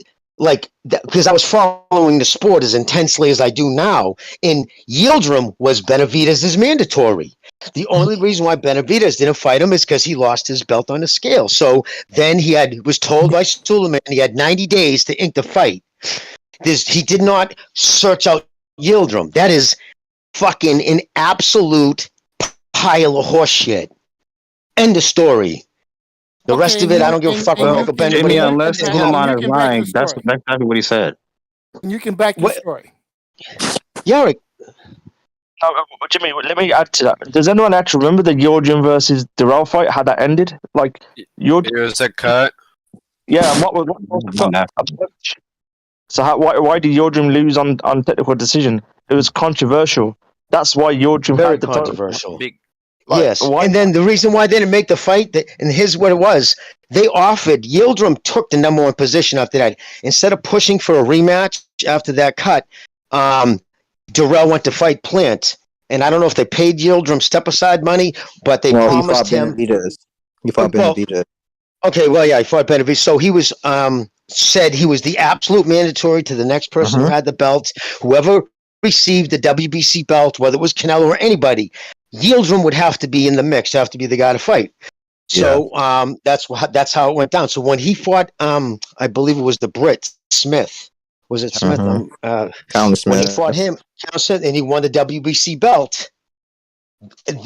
[SPEAKER 9] because I was following the sport as intensely as I do now. And Yildirim was Benavidez' mandatory. The only reason why Benavidez didn't fight him is because he lost his belt on the scale. So then he was told by Suleiman he had 90 days to ink the fight. He did not search out Yildirim. That is fucking an absolute pile of horse shit. End of story. The rest of it, I don't give a fuck what Michael Benn.
[SPEAKER 8] Jimmy, unless Suleiman is lying, that's exactly what he said.
[SPEAKER 11] You can back your story.
[SPEAKER 9] Yeah,
[SPEAKER 13] Jimmy, let me add to that. Does anyone actually remember the Yildirim versus Durrell fight? How that ended?
[SPEAKER 10] It was a cut.
[SPEAKER 13] Yeah, and what was the So why did Yildirim lose on technical decision? It was controversial. That's why Yildirim
[SPEAKER 9] very
[SPEAKER 13] had the
[SPEAKER 9] controversial. Yes, and then the reason why they didn't make the fight, and here's what it was. They offered, Yildirim took the number 1 position after that. Instead of pushing for a rematch after that cut, Durrell went to fight Plant. And I don't know if they paid Yildirim step-aside money, but they promised him.
[SPEAKER 12] He fought Benavidez.
[SPEAKER 9] Okay, well, yeah, he fought Benavidez. So he was said he was the absolute mandatory to the next person who had the belt. Whoever received the WBC belt, whether it was Canelo or anybody, Yildirim would have to be in the mix, have to be the guy to fight. So that's how it went down. So when he fought, I believe it was the Brit Smith. Was it Smith?
[SPEAKER 12] Counter Smith.
[SPEAKER 9] When he fought him, and he won the WBC belt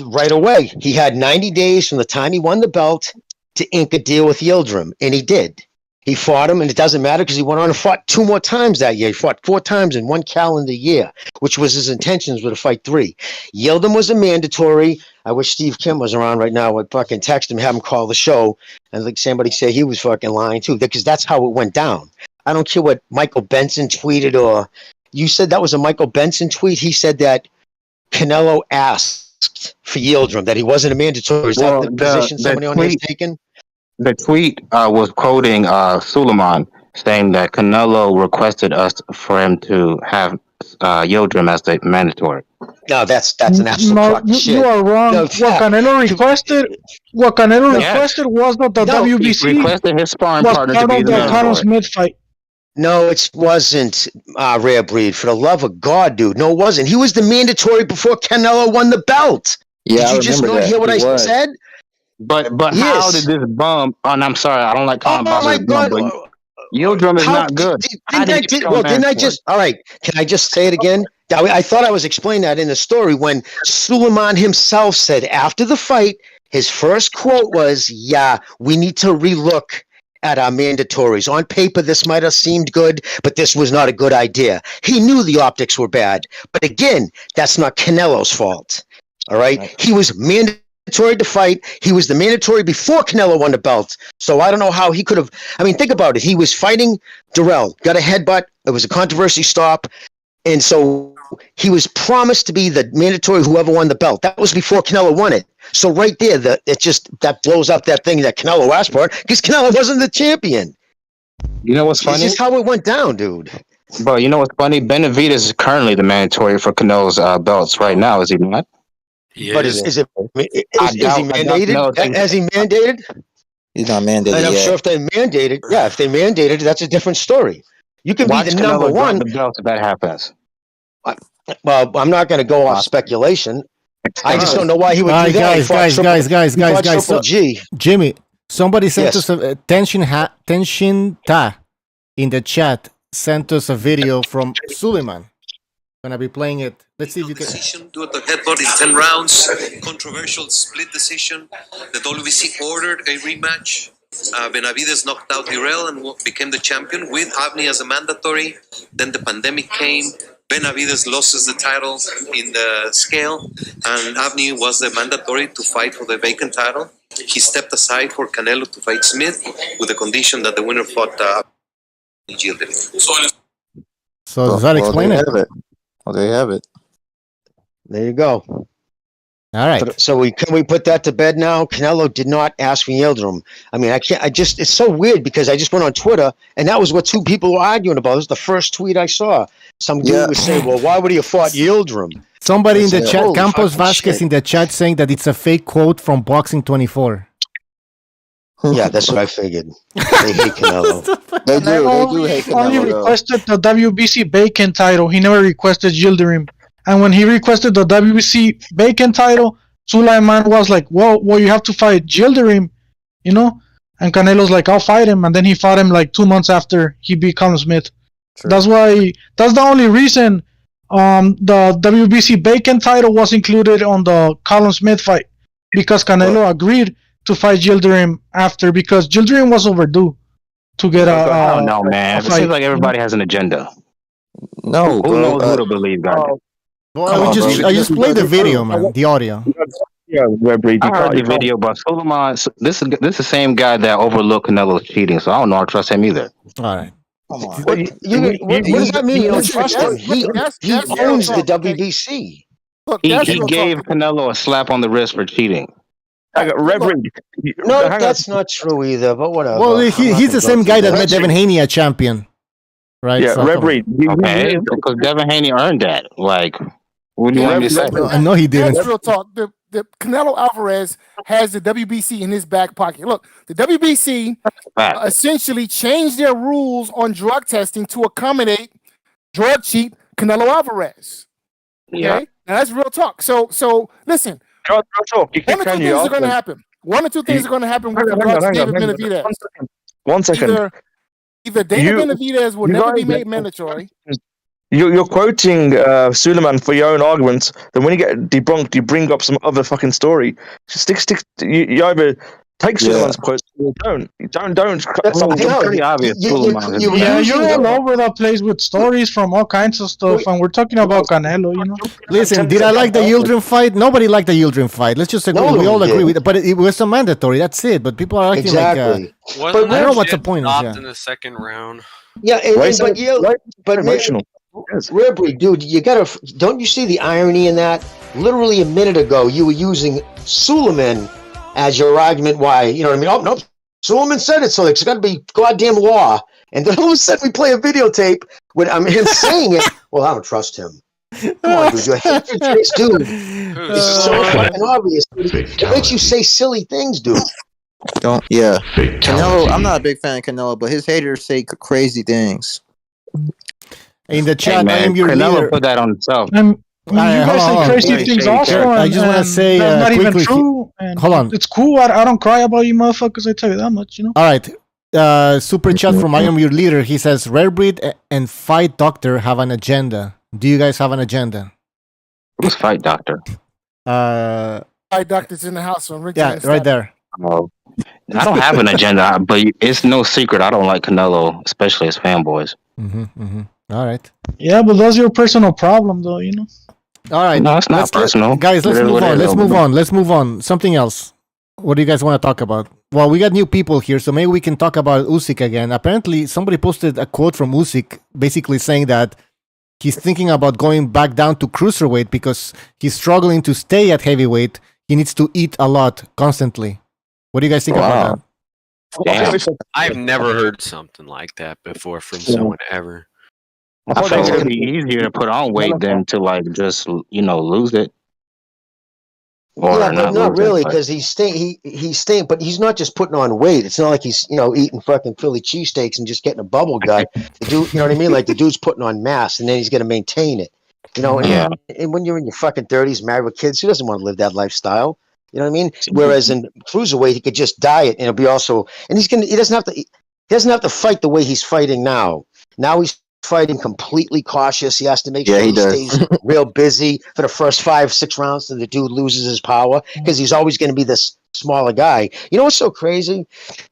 [SPEAKER 9] right away. He had 90 days from the time he won the belt to ink a deal with Yildirim, and he did. He fought him, and it doesn't matter because he went on and fought 2 more times that year. He fought 4 times in 1 calendar year, which was his intentions were to fight 3. Yildirim was a mandatory. I wish Steve Kim was around right now. I'd fucking text him, have him call the show, and like somebody say he was fucking lying too, because that's how it went down. I don't care what Michael Benson tweeted, or you said that was a Michael Benson tweet. He said that Canelo asked for Yildirim, that he wasn't a mandatory. Is that the position somebody on here has taken?
[SPEAKER 8] The tweet was quoting Suleiman, saying that Canelo requested us for him to have Yildirim as the mandatory.
[SPEAKER 9] No, that's an absolute crock of shit.
[SPEAKER 6] You are wrong. What Canelo requested was that the WBC
[SPEAKER 8] requested his sparring
[SPEAKER 6] was
[SPEAKER 8] partner
[SPEAKER 6] part
[SPEAKER 8] to be
[SPEAKER 6] of
[SPEAKER 8] the
[SPEAKER 6] the Conor
[SPEAKER 8] mandatory.
[SPEAKER 6] Smith fight.
[SPEAKER 9] No, it wasn't Rare Breed. For the love of God, dude. No, it wasn't. He was the mandatory before Canelo won the belt.
[SPEAKER 12] Yeah,
[SPEAKER 9] Did you just not hear what I said?
[SPEAKER 8] But how did this bum? And I'm sorry, I don't like talking about this bum, but Yildirim is not good.
[SPEAKER 9] Didn't I just? All right, can I just say it again? I thought I was explaining that in the story when Suleiman himself said after the fight, his first quote was, "Yeah, we need to relook at our mandatories. On paper, this might have seemed good, but this was not a good idea. He knew the optics were bad. But again, that's not Canelo's fault. All right? He was mandatory to fight. He was the mandatory before Canelo won the belt. So I don't know how he could have. I mean, think about it. He was fighting Durrell, got a headbutt. It was a controversy stop. And so he was promised to be the mandatory whoever won the belt. That was before Canelo won it. So right there, that blows up that thing that Canelo asked for because Canelo wasn't the champion.
[SPEAKER 8] You know what's funny?
[SPEAKER 9] It's just how it went down, dude.
[SPEAKER 8] Bro, you know what's funny? Benavidez is currently the mandatory for Canelo's belts right now, is he not?
[SPEAKER 12] Yeah.
[SPEAKER 9] But is he mandated? Has he mandated?
[SPEAKER 12] He's not mandated
[SPEAKER 9] And I'm
[SPEAKER 12] yet.
[SPEAKER 9] sure if they mandated, if they mandated, that's a different story. You can
[SPEAKER 8] Watch
[SPEAKER 9] be the
[SPEAKER 8] Canelo
[SPEAKER 9] number
[SPEAKER 8] drop
[SPEAKER 9] one.
[SPEAKER 8] the belt if that happens.
[SPEAKER 9] Well, I'm not going to go off speculation. I just don't know why he would do that.
[SPEAKER 4] Guys.
[SPEAKER 9] So, G.
[SPEAKER 4] Jimmy, somebody sent us a Tenshin Ta in the chat. Sent us a video from Suleiman. Gonna be playing it. Let's see if you can.
[SPEAKER 14] Decision to the headbutt in 10 rounds. Controversial split decision. The WBC ordered a rematch. Benavidez knocked out Durrell and became the champion with Avni as a mandatory. Then the pandemic came. Benavidez loses the title in the scale, and Avni was the mandatory to fight for the vacant title. He stepped aside for Canelo to fight Smith with the condition that the winner fought Yildirim.
[SPEAKER 4] So does that explain it?
[SPEAKER 12] Well, there you have it.
[SPEAKER 9] There you go.
[SPEAKER 4] All right.
[SPEAKER 9] So can we put that to bed now? Canelo did not ask for Yildirim. I mean, it's so weird because I just went on Twitter and that was what two people were arguing about. It was the first tweet I saw. Some dude was saying, well, why would he have fought Yildirim?
[SPEAKER 4] Somebody in the chat, Campos Vasquez in the chat saying that it's a fake quote from Boxing 24.
[SPEAKER 9] Yeah, that's what I figured. They hate Canelo.
[SPEAKER 12] They do hate Canelo.
[SPEAKER 6] Only requested the WBC Bacon title. He never requested Yildirim. And when he requested the WBC Bacon title, Suleiman was like, well, you have to fight Yildirim, you know? And Canelo's like, I'll fight him. And then he fought him like 2 months after he becomes Smith. True. That's the only reason the WBC Bacon title was included on the Colin Smith fight. Because Canelo agreed to fight Yildirim after, because Yildirim was overdue to get
[SPEAKER 8] I don't know, man. It seems like everybody has an agenda.
[SPEAKER 12] No,
[SPEAKER 8] who knows who to believe, guys?
[SPEAKER 4] Well, I just played the video, man. The audio.
[SPEAKER 13] Yeah,
[SPEAKER 8] I heard the video, but Suleiman, this is the same guy that overlooked Canelo's cheating, so I don't know. I trust him either.
[SPEAKER 4] All right.
[SPEAKER 9] Come on. What does that mean? You don't trust him? He owns the WBC.
[SPEAKER 8] He gave Canelo a slap on the wrist for cheating.
[SPEAKER 9] No, that's not true either, but whatever.
[SPEAKER 4] Well, he's the same guy that made Devin Haney a champion. Right?
[SPEAKER 13] Yeah, Reverie.
[SPEAKER 8] Okay, because Devin Haney earned that. Like, what do you want me to say?
[SPEAKER 4] I know he didn't.
[SPEAKER 11] That's real talk. The Canelo Alvarez has the WBC in his back pocket. Look, the WBC essentially changed their rules on drug testing to accommodate drug cheat Canelo Alvarez. Okay?
[SPEAKER 8] Yeah.
[SPEAKER 11] Now that's real talk. So listen. One or two things are going to happen. One or two things are going to happen with regards to David Benavidez.
[SPEAKER 13] One second.
[SPEAKER 11] Either David Benavidez will never be made mandatory.
[SPEAKER 13] You're quoting Suleiman for your own arguments. Then when you get debunked, you bring up some other fucking story. Stick. You either take Suleiman's quotes or don't. Don't.
[SPEAKER 8] It's pretty obvious.
[SPEAKER 6] You're all over the place with stories from all kinds of stuff, and we're talking about Canelo, you know.
[SPEAKER 4] Listen, did I like the Yildirim fight? Nobody liked the Yildirim fight. Let's just agree. We all agree with it. But it was a mandatory. That's it. But people are acting like. But I don't know what the point is.
[SPEAKER 10] In the second round.
[SPEAKER 9] Yeah, but Rebri, dude, don't you see the irony in that? Literally a minute ago, you were using Suleiman as your argument why, you know what I mean? Oh, no, Suleiman said it, so it's got to be goddamn law. And then all of a sudden we play a videotape with him saying it. Well, I don't trust him. Come on, dude, your hatred for this dude is so fucking obvious. It makes you say silly things, dude.
[SPEAKER 12] Canelo, I'm not a big fan of Canelo, but his haters say crazy things.
[SPEAKER 4] In the chat,
[SPEAKER 8] I am your Canelo
[SPEAKER 4] leader.
[SPEAKER 8] Put that on himself.
[SPEAKER 6] You guys say crazy things also.
[SPEAKER 4] I just want to say
[SPEAKER 6] that's not
[SPEAKER 4] quickly.
[SPEAKER 6] even true.
[SPEAKER 4] Hold on.
[SPEAKER 6] It's cool. I don't cry about you motherfuckers. I tell you that much, you know.
[SPEAKER 4] All right. Super chat from I am your leader. He says Rare Breed and Fight Doctor have an agenda. Do you guys have an agenda?
[SPEAKER 8] Who's Fight Doctor?
[SPEAKER 11] Fight Doctor's in the house. So
[SPEAKER 4] yeah, right there.
[SPEAKER 8] Oh. I don't have an agenda, but it's no secret I don't like Canelo, especially as fanboys.
[SPEAKER 4] All right.
[SPEAKER 6] Yeah, but that's your personal problem, though. You know.
[SPEAKER 4] All right.
[SPEAKER 8] No, it's not personal.
[SPEAKER 4] Guys, let's
[SPEAKER 8] It is
[SPEAKER 4] move
[SPEAKER 8] what
[SPEAKER 4] on.
[SPEAKER 8] it
[SPEAKER 4] Let's
[SPEAKER 8] is.
[SPEAKER 4] move on. Let's move on. Something else. What do you guys want to talk about? Well, we got new people here, so maybe we can talk about Usyk again. Apparently, somebody posted a quote from Usyk basically saying that he's thinking about going back down to cruiserweight because he's struggling to stay at heavyweight. He needs to eat a lot constantly. What do you guys think about that?
[SPEAKER 10] Damn, I've never heard something like that before from someone ever.
[SPEAKER 8] I think it would be easier to put on weight than to just lose it. Or
[SPEAKER 9] Yeah, but not
[SPEAKER 8] lose
[SPEAKER 9] really,
[SPEAKER 8] it, but-
[SPEAKER 9] because he's staying, but he's not just putting on weight. It's not like he's eating fucking Philly cheesesteaks and just getting a bubble gut. The dude, you know what I mean? Like the dude's putting on mass, and then he's going to maintain it. And when you're in your fucking 30s, married with kids, who doesn't want to live that lifestyle? You know what I mean? Whereas in cruiserweight, he could just diet, and it'll be also, and he doesn't have to fight the way he's fighting now. Now he's fighting completely cautious. He has to make sure he stays real busy for the first 5-6 rounds till the dude loses his power, because he's always going to be this smaller guy. You know what's so crazy?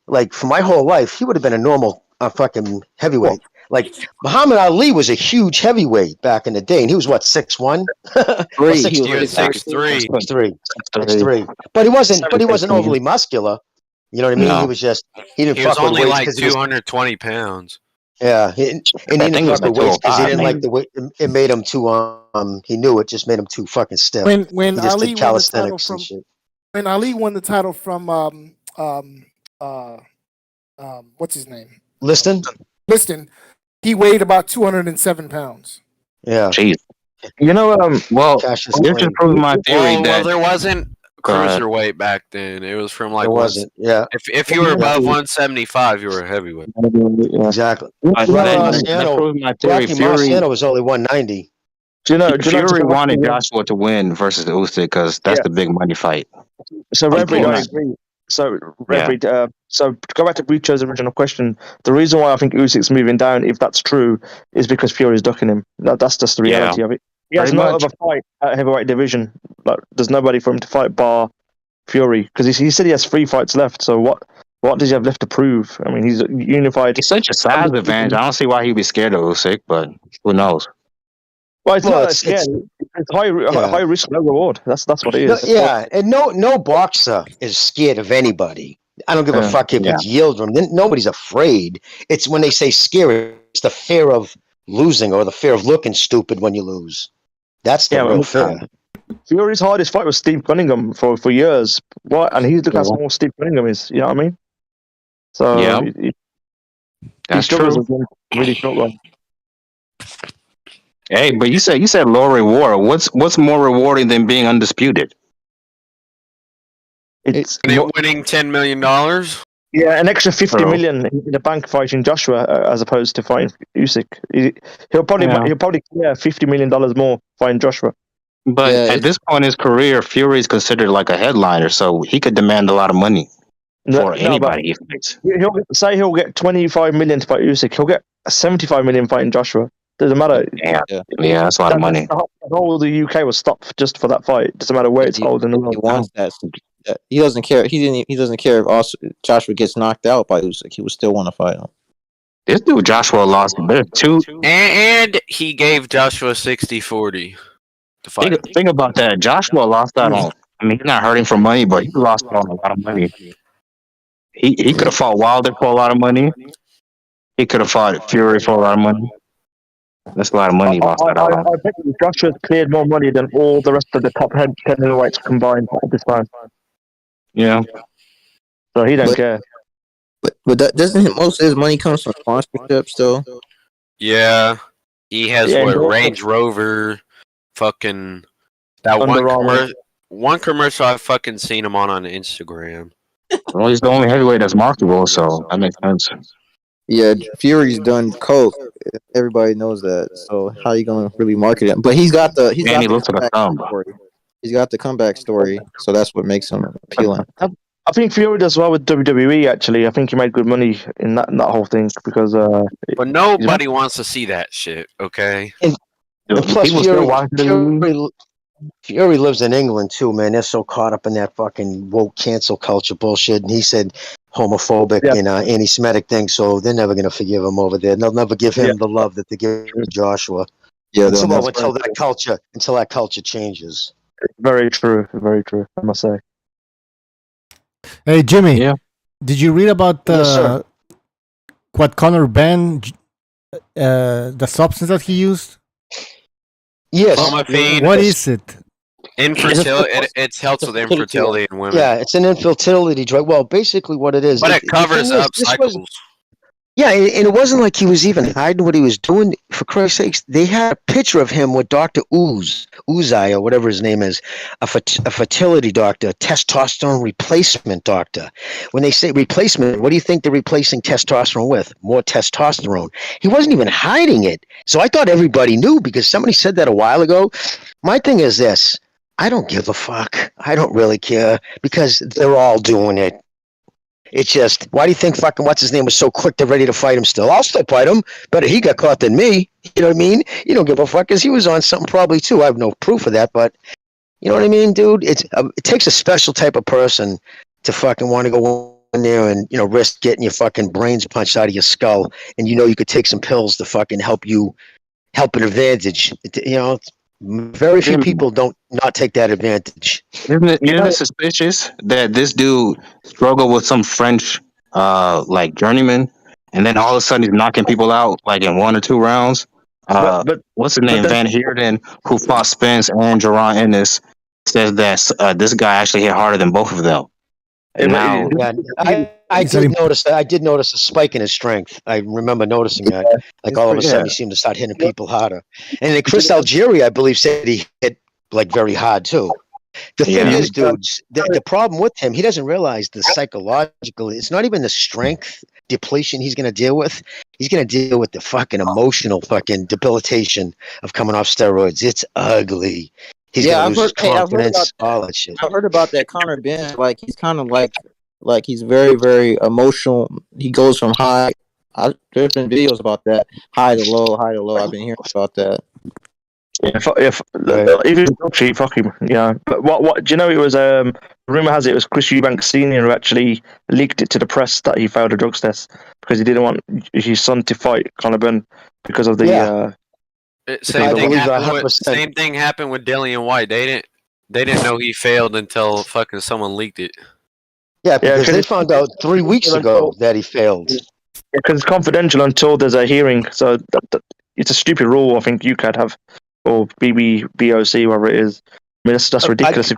[SPEAKER 9] Like, for my whole life, he would have been a normal fucking heavyweight. Like, Muhammad Ali was a huge heavyweight back in the day, and he was what, 6'1"? 6'3". But he wasn't overly muscular. You know what I mean?
[SPEAKER 10] No.
[SPEAKER 9] He was just he didn't
[SPEAKER 10] He
[SPEAKER 9] fuck
[SPEAKER 10] was
[SPEAKER 9] with
[SPEAKER 10] only
[SPEAKER 9] weights
[SPEAKER 10] like
[SPEAKER 9] 'cause he was-
[SPEAKER 10] 220 pounds.
[SPEAKER 9] Yeah, he didn't fuck with weights because he didn't like the weight. It made him too he knew it just made him too fucking stiff.
[SPEAKER 11] When
[SPEAKER 9] he just
[SPEAKER 11] Ali
[SPEAKER 9] did
[SPEAKER 11] won the title
[SPEAKER 9] calisthenics
[SPEAKER 11] from
[SPEAKER 9] and shit.
[SPEAKER 11] when Ali won the title from what's his name?
[SPEAKER 9] Liston?
[SPEAKER 11] Liston, he weighed about 207 pounds.
[SPEAKER 9] Yeah.
[SPEAKER 8] Jeez.
[SPEAKER 13] You know,
[SPEAKER 8] well, this just proves my theory
[SPEAKER 10] Well,
[SPEAKER 8] that
[SPEAKER 10] there wasn't
[SPEAKER 8] Go ahead.
[SPEAKER 10] cruiserweight back then. It was from like
[SPEAKER 9] There wasn't. Yeah.
[SPEAKER 10] If you were above 175, you were a heavyweight.
[SPEAKER 9] Exactly.
[SPEAKER 8] That proves my theory.
[SPEAKER 9] Rocky
[SPEAKER 8] Fury,
[SPEAKER 9] Marciano was only 190.
[SPEAKER 8] Fury wanted Joshua to win versus Usyk because that's the big money fight.
[SPEAKER 13] So Reverie, I agree. So Reverie, so to go back to Breacher's original question, the reason why I think Usyk's moving down, if that's true, is because Fury's ducking him. That's just the reality of it. He has no other fight at heavyweight division. Like, there's nobody for him to fight bar Fury, because he said he has 3 fights left. So what does he have left to prove? I mean, he's unified.
[SPEAKER 8] It's such a size advantage. I don't see why he'd be scared of Usyk, but who knows?
[SPEAKER 13] Well, it's not scared. It's high risk, low reward. That's what it is.
[SPEAKER 9] And no boxer is scared of anybody. I don't give a fuck if it's Yildirim. Nobody's afraid. It's when they say scary, it's the fear of losing or the fear of looking stupid when you lose. That's the real fear.
[SPEAKER 13] Fury's hardest fight was Steve Cunningham for years. What? And look how small Steve Cunningham is. You know what I mean? So
[SPEAKER 8] That's
[SPEAKER 13] struggles
[SPEAKER 8] true.
[SPEAKER 13] against really short run.
[SPEAKER 8] Hey, but you said low reward. What's more rewarding than being undisputed?
[SPEAKER 13] It's
[SPEAKER 10] winning $10 million.
[SPEAKER 13] Yeah, an extra 50 million in the bank fighting Joshua as opposed to fighting Usyk. He'll probably clear $50 million more fighting Joshua.
[SPEAKER 8] But at this point in his career, Fury's considered like a headliner, so he could demand a lot of money for anybody he fights.
[SPEAKER 13] He'll get 25 million to fight Usyk. He'll get 75 million fighting Joshua. Doesn't matter.
[SPEAKER 8] Yeah, that's a lot of money.
[SPEAKER 13] The whole of the UK was stopped just for that fight. Doesn't matter where it's held in the world.
[SPEAKER 12] He wants that. He doesn't care. He doesn't care if Joshua gets knocked out by Usyk. He would still want to fight him.
[SPEAKER 8] This dude Joshua lost. There's two.
[SPEAKER 10] And he gave Joshua 60-40 to fight.
[SPEAKER 8] Think about that. Joshua lost out on. I mean, he's not hurting for money, but he lost out on a lot of money. He could have fought Wilder for a lot of money. He could have fought Fury for a lot of money. That's a lot of money he lost out on.
[SPEAKER 13] I bet Joshua's cleared more money than all the rest of the top 10 heavyweights combined at this time.
[SPEAKER 8] Yeah.
[SPEAKER 13] So he don't care.
[SPEAKER 12] But doesn't most of his money comes from sponsorships though?
[SPEAKER 10] Yeah. He has Range Rover, fucking that one commercial I've fucking seen him on Instagram.
[SPEAKER 8] Well, he's the only heavyweight that's marketable, so that makes sense.
[SPEAKER 12] Yeah, Fury's done coke. Everybody knows that. So how you gonna really market it? But he's got the comeback story, so that's what makes him appealing.
[SPEAKER 13] I think Fury does well with WWE. Actually, I think he made good money in that whole thing because.
[SPEAKER 10] But nobody wants to see that shit. Okay.
[SPEAKER 9] And plus, Fury lives in England too, man. They're so caught up in that fucking woke cancel culture bullshit. And he said homophobic and anti-Semitic things, so they're never gonna forgive him over there. They'll never give him the love that they give Joshua.
[SPEAKER 13] Yeah,
[SPEAKER 9] until that culture changes.
[SPEAKER 13] Very true. Very true. I must say.
[SPEAKER 4] Hey, Jimmy.
[SPEAKER 8] Yeah.
[SPEAKER 4] Did you read about what Conor banned, the substance that he used?
[SPEAKER 9] Yes.
[SPEAKER 4] What is it?
[SPEAKER 10] Infertility. It's helps with infertility in women.
[SPEAKER 9] Yeah, it's an infertility drug. Well, basically what it is.
[SPEAKER 10] But it covers up cycles.
[SPEAKER 9] Yeah, and it wasn't like he was even hiding what he was doing. For Christ's sakes, they had a picture of him with Dr. Usyk, or whatever his name is, a fertility doctor, a testosterone replacement doctor. When they say replacement, what do you think they're replacing testosterone with? More testosterone. He wasn't even hiding it. So I thought everybody knew because somebody said that a while ago. My thing is this. I don't give a fuck. I don't really care because they're all doing it. It's just, why do you think fucking what's his name was so quick to ready to fight him still? I'll still fight him. Better he got caught than me. You know what I mean? You don't give a fuck because he was on something probably too. I have no proof of that, but you know what I mean, dude? It takes a special type of person to fucking want to go in there and, you know, risk getting your fucking brains punched out of your skull. And you know you could take some pills to fucking help an advantage. You know, very few people don't not take that advantage.
[SPEAKER 8] Isn't it suspicious that this dude struggled with some French like journeyman, and then all of a sudden he's knocking people out like in 1 or 2 rounds? But what's his name? Van Heerden, who fought Spence and Jaron Ennis, says that this guy actually hit harder than both of them. And now,
[SPEAKER 9] I did notice that. I did notice a spike in his strength. I remember noticing that. Like all of a sudden, he seemed to start hitting people harder. And then Chris Algieri, I believe, said he hit like very hard too. The thing is, dudes, the problem with him, he doesn't realize the psychological. It's not even the strength depletion he's going to deal with. He's going to deal with the fucking emotional fucking debilitation of coming off steroids. It's ugly. He's gonna lose his confidence, all that shit.
[SPEAKER 12] I've heard about that Conor Benn. Like he's kind of like he's very, very emotional. He goes from high. There's been videos about that, high to low, high to low. I've been hearing about that.
[SPEAKER 13] If he's a cheat, fuck him. Yeah. But what do you know? It was rumor has it was Chris Eubank Senior who actually leaked it to the press that he failed a drugs test because he didn't want his son to fight Conor Benn because of the.
[SPEAKER 10] Same thing happened with Dillian Whyte. They didn't know he failed until fucking someone leaked it.
[SPEAKER 9] Yeah, because they found out 3 weeks ago that he failed.
[SPEAKER 13] Because it's confidential until there's a hearing. So it's a stupid rule. I think UCAD have, or BOC, whatever it is. I mean, that's ridiculous.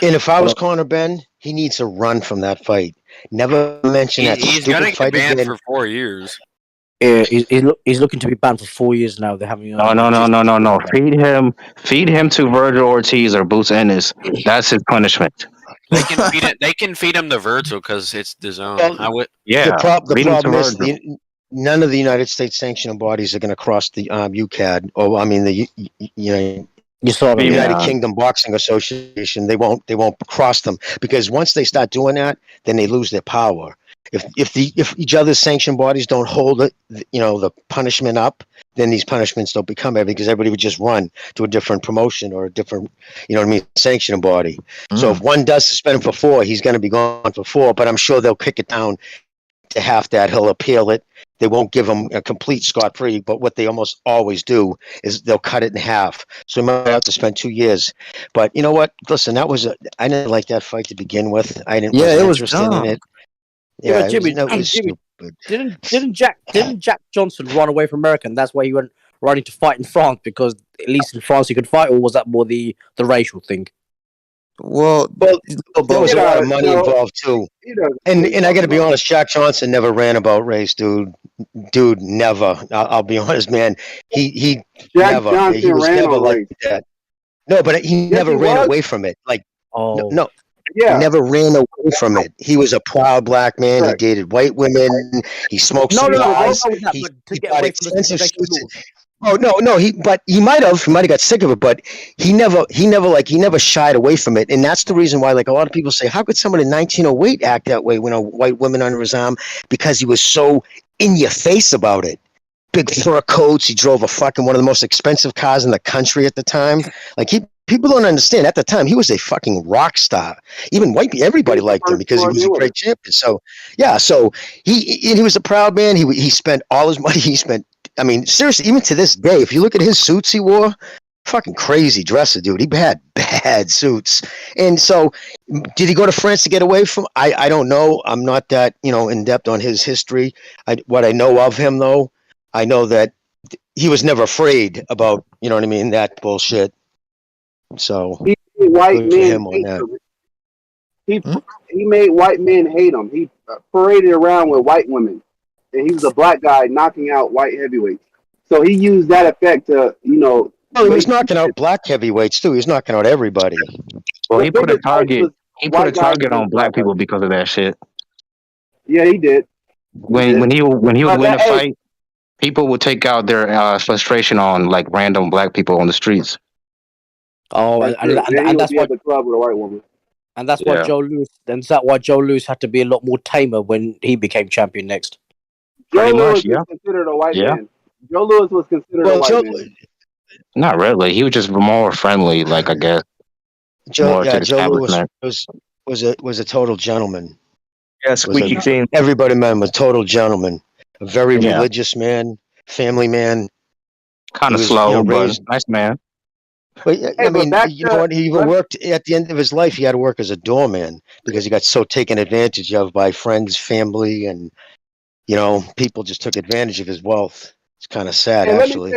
[SPEAKER 9] And if I was Conor Benn, he needs to run from that fight. Never mention that.
[SPEAKER 10] He's gonna get banned for 4 years.
[SPEAKER 15] Yeah, he's looking to be banned for 4 years now. They're having
[SPEAKER 8] no. Feed him to Virgil Ortiz or Boots Ennis. That's his punishment.
[SPEAKER 10] They can feed him the Virgil because it's the zone.
[SPEAKER 9] The problem is none of the United States sanctioning bodies are going to cross the UCAD, or I mean the United Kingdom Boxing Association. They won't cross them because once they start doing that, then they lose their power. If each other's sanctioned bodies don't hold it, the punishment up, then these punishments don't become heavy because everybody would just run to a different promotion or a different, sanctioning body. So if one does suspend him for 4, he's going to be gone for 4. But I'm sure they'll kick it down to half that. He'll appeal it. They won't give him a complete scot-free. But what they almost always do is they'll cut it in half. So he might have to spend 2 years. But you know what? Listen, I didn't like that fight to begin with. I didn't.
[SPEAKER 15] Yeah, it was
[SPEAKER 9] interested in it.
[SPEAKER 15] Yeah, Jimmy, didn't Jack Johnson run away from America, and that's why he went running to fight in France, because at least in France he could fight, or was that more the racial thing?
[SPEAKER 9] Well, there was a lot of money involved too. And I got to be honest, Jack Johnson never ran about race, dude. Dude, never. I'll be honest, man. He never.
[SPEAKER 5] Johnson
[SPEAKER 9] he was
[SPEAKER 5] ran
[SPEAKER 9] never
[SPEAKER 5] like
[SPEAKER 9] race. That. No, but he never ran away from it. Like, no.
[SPEAKER 5] Yeah.
[SPEAKER 9] He never ran away from it. He was a proud black man. He dated white women. He smoked cigars. He got extensive suits. Oh no. He might have got sick of it, but he never shied away from it. And that's the reason why, like, a lot of people say, how could someone in 1908 act that way when a white woman under his arm? Because he was so in your face about it. big fur coats. He drove one of the most expensive cars in the country at the time. Like people don't understand. At the time, he was a fucking rock star. Even white people, everybody liked him because he was a great champion. So yeah, so he was a proud man. He spent all his money. I mean, seriously, even to this day, if you look at his suits he wore, fucking crazy dresser, dude. He had bad suits. And so, did he go to France to get away from? I don't know. I'm not that in depth on his history. What I know of him, though, I know that he was never afraid about that bullshit. So
[SPEAKER 5] he made white
[SPEAKER 9] good for
[SPEAKER 5] men
[SPEAKER 9] him on
[SPEAKER 5] hate
[SPEAKER 9] that.
[SPEAKER 5] him. He made white men hate him. He paraded around with white women, and he was a black guy knocking out white heavyweights. So he used that effect to
[SPEAKER 9] Oh, he was knocking out black heavyweights too. He was knocking out everybody.
[SPEAKER 8] Well, he put a target. He put a target on black people because of that shit.
[SPEAKER 5] Yeah, he did.
[SPEAKER 8] When he would win a fight, people would take out their frustration on like random black people on the streets.
[SPEAKER 15] Oh, and that's why
[SPEAKER 5] the club with a white woman.
[SPEAKER 15] And that's why Joe Louis. And that's why Joe Louis had to be a lot more tamer when he became champion next.
[SPEAKER 5] Joe Louis was considered a white man. Joe Louis was considered a white man.
[SPEAKER 8] Not really. He was just more friendly, like I guess.
[SPEAKER 9] Joe Louis was a total gentleman.
[SPEAKER 13] Yeah, squeaky clean.
[SPEAKER 9] Everybody man was a total gentleman. A very religious man, family man.
[SPEAKER 8] Kind of slow, but nice man.
[SPEAKER 9] But I mean, what? He even worked at the end of his life. He had to work as a doorman because he got so taken advantage of by friends, family, and people just took advantage of his wealth. It's kind of sad, actually.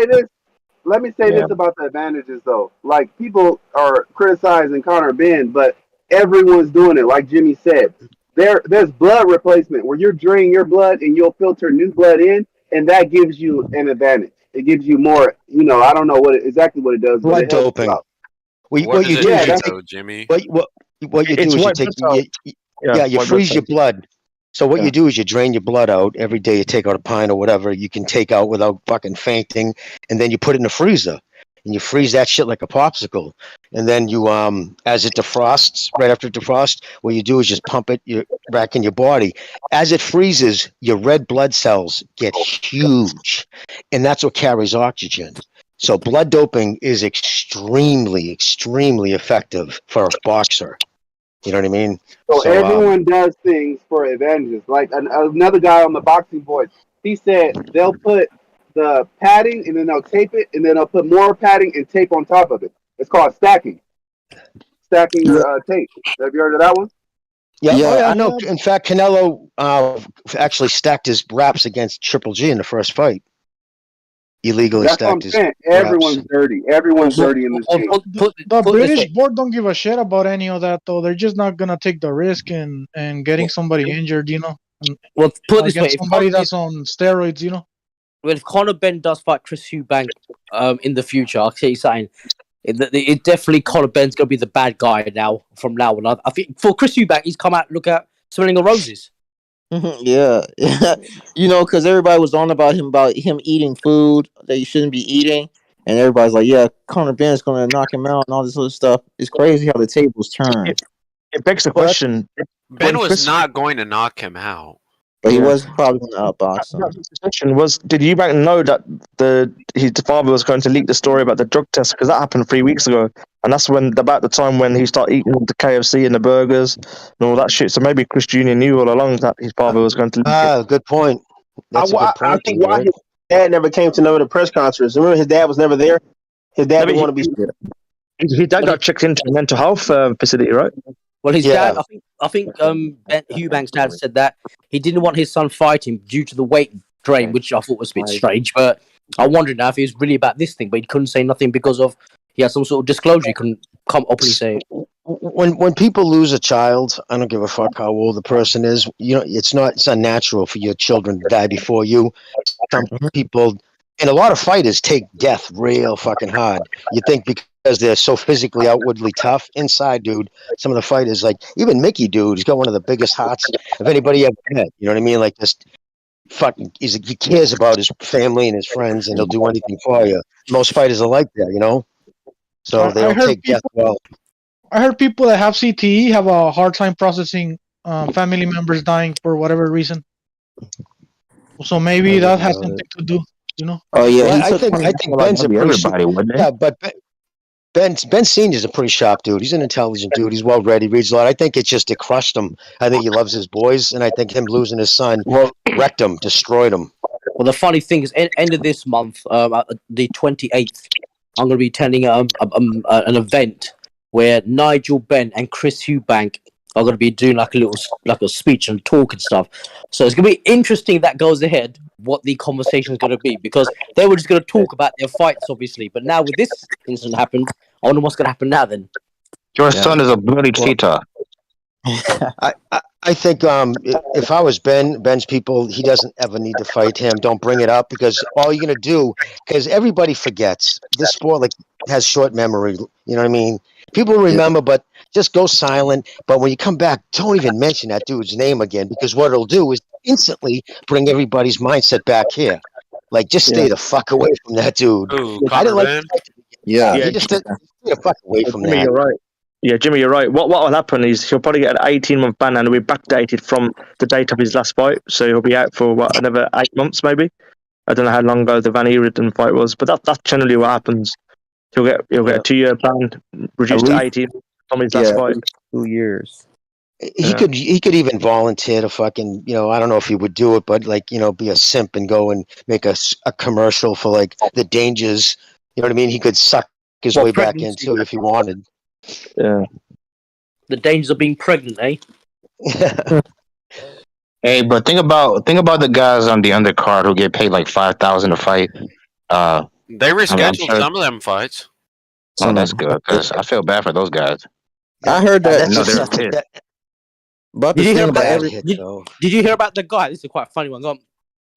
[SPEAKER 5] Let me say this about the advantages, though. Like, people are criticizing Conor Benn, but everyone's doing it. Like Jimmy said, there's blood replacement where you're draining your blood and you'll filter new blood in, and that gives you an advantage. It gives you more. I don't know exactly what it does.
[SPEAKER 9] Blood doping. What you do is
[SPEAKER 10] Jimmy.
[SPEAKER 9] What you do is you freeze your blood. So what you do is you drain your blood out every day. You take out a pint or whatever you can take out without fucking fainting, and then you put it in the freezer, and you freeze that shit like a popsicle. And then you, as it defrosts, right after it defrosts, what you do is just pump it back in your body. As it freezes, your red blood cells get huge, and that's what carries oxygen. So blood doping is extremely, extremely effective for a boxer. You know what I mean?
[SPEAKER 5] So everyone does things for advantages. Like another guy on the Boxing Voice, he said they'll put the padding and then they'll tape it and then they'll put more padding and tape on top of it. It's called stacking. Stacking your tape. Have you heard of that one?
[SPEAKER 9] Yeah. No. In fact, Canelo actually stacked his wraps against Triple G in the first fight. Illegally stacked his wraps.
[SPEAKER 5] Everyone's dirty. Everyone's dirty in this game.
[SPEAKER 6] The British board don't give a shit about any of that, though. They're just not gonna take the risk and getting somebody injured,
[SPEAKER 15] Well, put this way:
[SPEAKER 6] somebody that's on steroids,
[SPEAKER 15] Well, if Conor Benn does fight Chris Eubank in the future, I'll tell you something. It definitely Conor Benn's gonna be the bad guy from now on. I think for Chris Eubank, he's come out look at smelling of roses.
[SPEAKER 12] Yeah, because everybody was on about him eating food that you shouldn't be eating, and everybody's like, "Yeah, Conor Benn is going to knock him out," and all this other stuff. It's crazy how the tables turn.
[SPEAKER 13] It begs the question:
[SPEAKER 10] Ben was not going to knock him out,
[SPEAKER 12] but he was probably going to outbox him.
[SPEAKER 13] The question was: did Eubank know that his father was going to leak the story about the drug test? Because that happened 3 weeks ago, and that's about the time when he started eating the KFC and the burgers and all that shit. So maybe Chris Jr. knew all along that his father was going to leak it.
[SPEAKER 9] Good point. That's a good point.
[SPEAKER 16] I think why his dad never came to none of the press conferences. Remember, his dad was never there. His dad didn't want to be.
[SPEAKER 13] His dad got checked into a mental health facility, right?
[SPEAKER 15] Well, his dad, I think Eubank's dad said that he didn't want his son fighting due to the weight drain, which I thought was a bit strange. But I wondered now if he was really about this thing, but he couldn't say nothing because of he had some sort of disclosure. He couldn't come openly say it.
[SPEAKER 9] When people lose a child, I don't give a fuck how old the person is. It's unnatural for your children to die before you. Some people, and a lot of fighters take death real fucking hard. You think because they're so physically outwardly tough inside, dude. Some of the fighters, like even Mickey, dude, he's got one of the biggest hearts of anybody ever met. You know what I mean? Like this. Fucking, he cares about his family and his friends, and he'll do anything for you. Most fighters are like that, So they don't take death well.
[SPEAKER 6] I heard people that have CTE have a hard time processing family members dying for whatever reason. So maybe that has something to do. you know.
[SPEAKER 12] Oh yeah,
[SPEAKER 9] Well,
[SPEAKER 12] he
[SPEAKER 9] I
[SPEAKER 12] took
[SPEAKER 9] think Ben's a pretty
[SPEAKER 8] everybody, wouldn't it?
[SPEAKER 9] yeah, but Ben Senior's a pretty sharp dude. He's an intelligent dude. He's well read. He reads a lot. I think it's just it crushed him. I think he loves his boys, and I think him losing his son wrecked him, destroyed him.
[SPEAKER 15] Well, the funny thing is, end of this month, the 28th, I'm going to be attending an event where Nigel Benn and Chris Eubank are going to be doing like a speech and talk and stuff. So it's going to be interesting that goes ahead, what the conversation is going to be, because they were just going to talk about their fights, obviously. But now with this incident happened, I wonder what's going to happen now then.
[SPEAKER 8] Your son is a bloody cheetah.
[SPEAKER 9] I think if I was Ben's people, he doesn't ever need to fight him. Don't bring it up because all you're gonna do, because everybody forgets. This sport like has short memory. You know what I mean? People remember, but just go silent. But when you come back, don't even mention that dude's name again because what it'll do is instantly bring everybody's mindset back here. Like just stay the fuck away from that dude.
[SPEAKER 10] Ooh,
[SPEAKER 9] I didn't like.
[SPEAKER 10] Conor
[SPEAKER 9] You just stay the fuck away from
[SPEAKER 13] Jimmy,
[SPEAKER 9] that.
[SPEAKER 13] you're right. Yeah, Jimmy, you're right. What will happen is he'll probably get an 18-month ban and he'll be backdated from the date of his last fight. So he'll be out for another 8 months maybe. I don't know how long ago the Van Eerden fight was, but that's generally what happens. He'll get a 2-year ban, reduced to 18 from his last fight.
[SPEAKER 12] 2 years.
[SPEAKER 9] He could even volunteer to fucking, I don't know if he would do it, but like, be a simp and go and make a commercial for like the dangers. You know what I mean? He could suck his way back into if he wanted.
[SPEAKER 13] Yeah.
[SPEAKER 15] The dangers of being pregnant, eh?
[SPEAKER 8] Hey, but think about the guys on the undercard who get paid like $5,000 to fight.
[SPEAKER 10] They rescheduled some of them fights.
[SPEAKER 8] Oh, that's good because I feel bad for those guys.
[SPEAKER 12] I heard that.
[SPEAKER 8] No, they're pissed.
[SPEAKER 12] But
[SPEAKER 15] Did you hear about the guy? This is quite a funny one.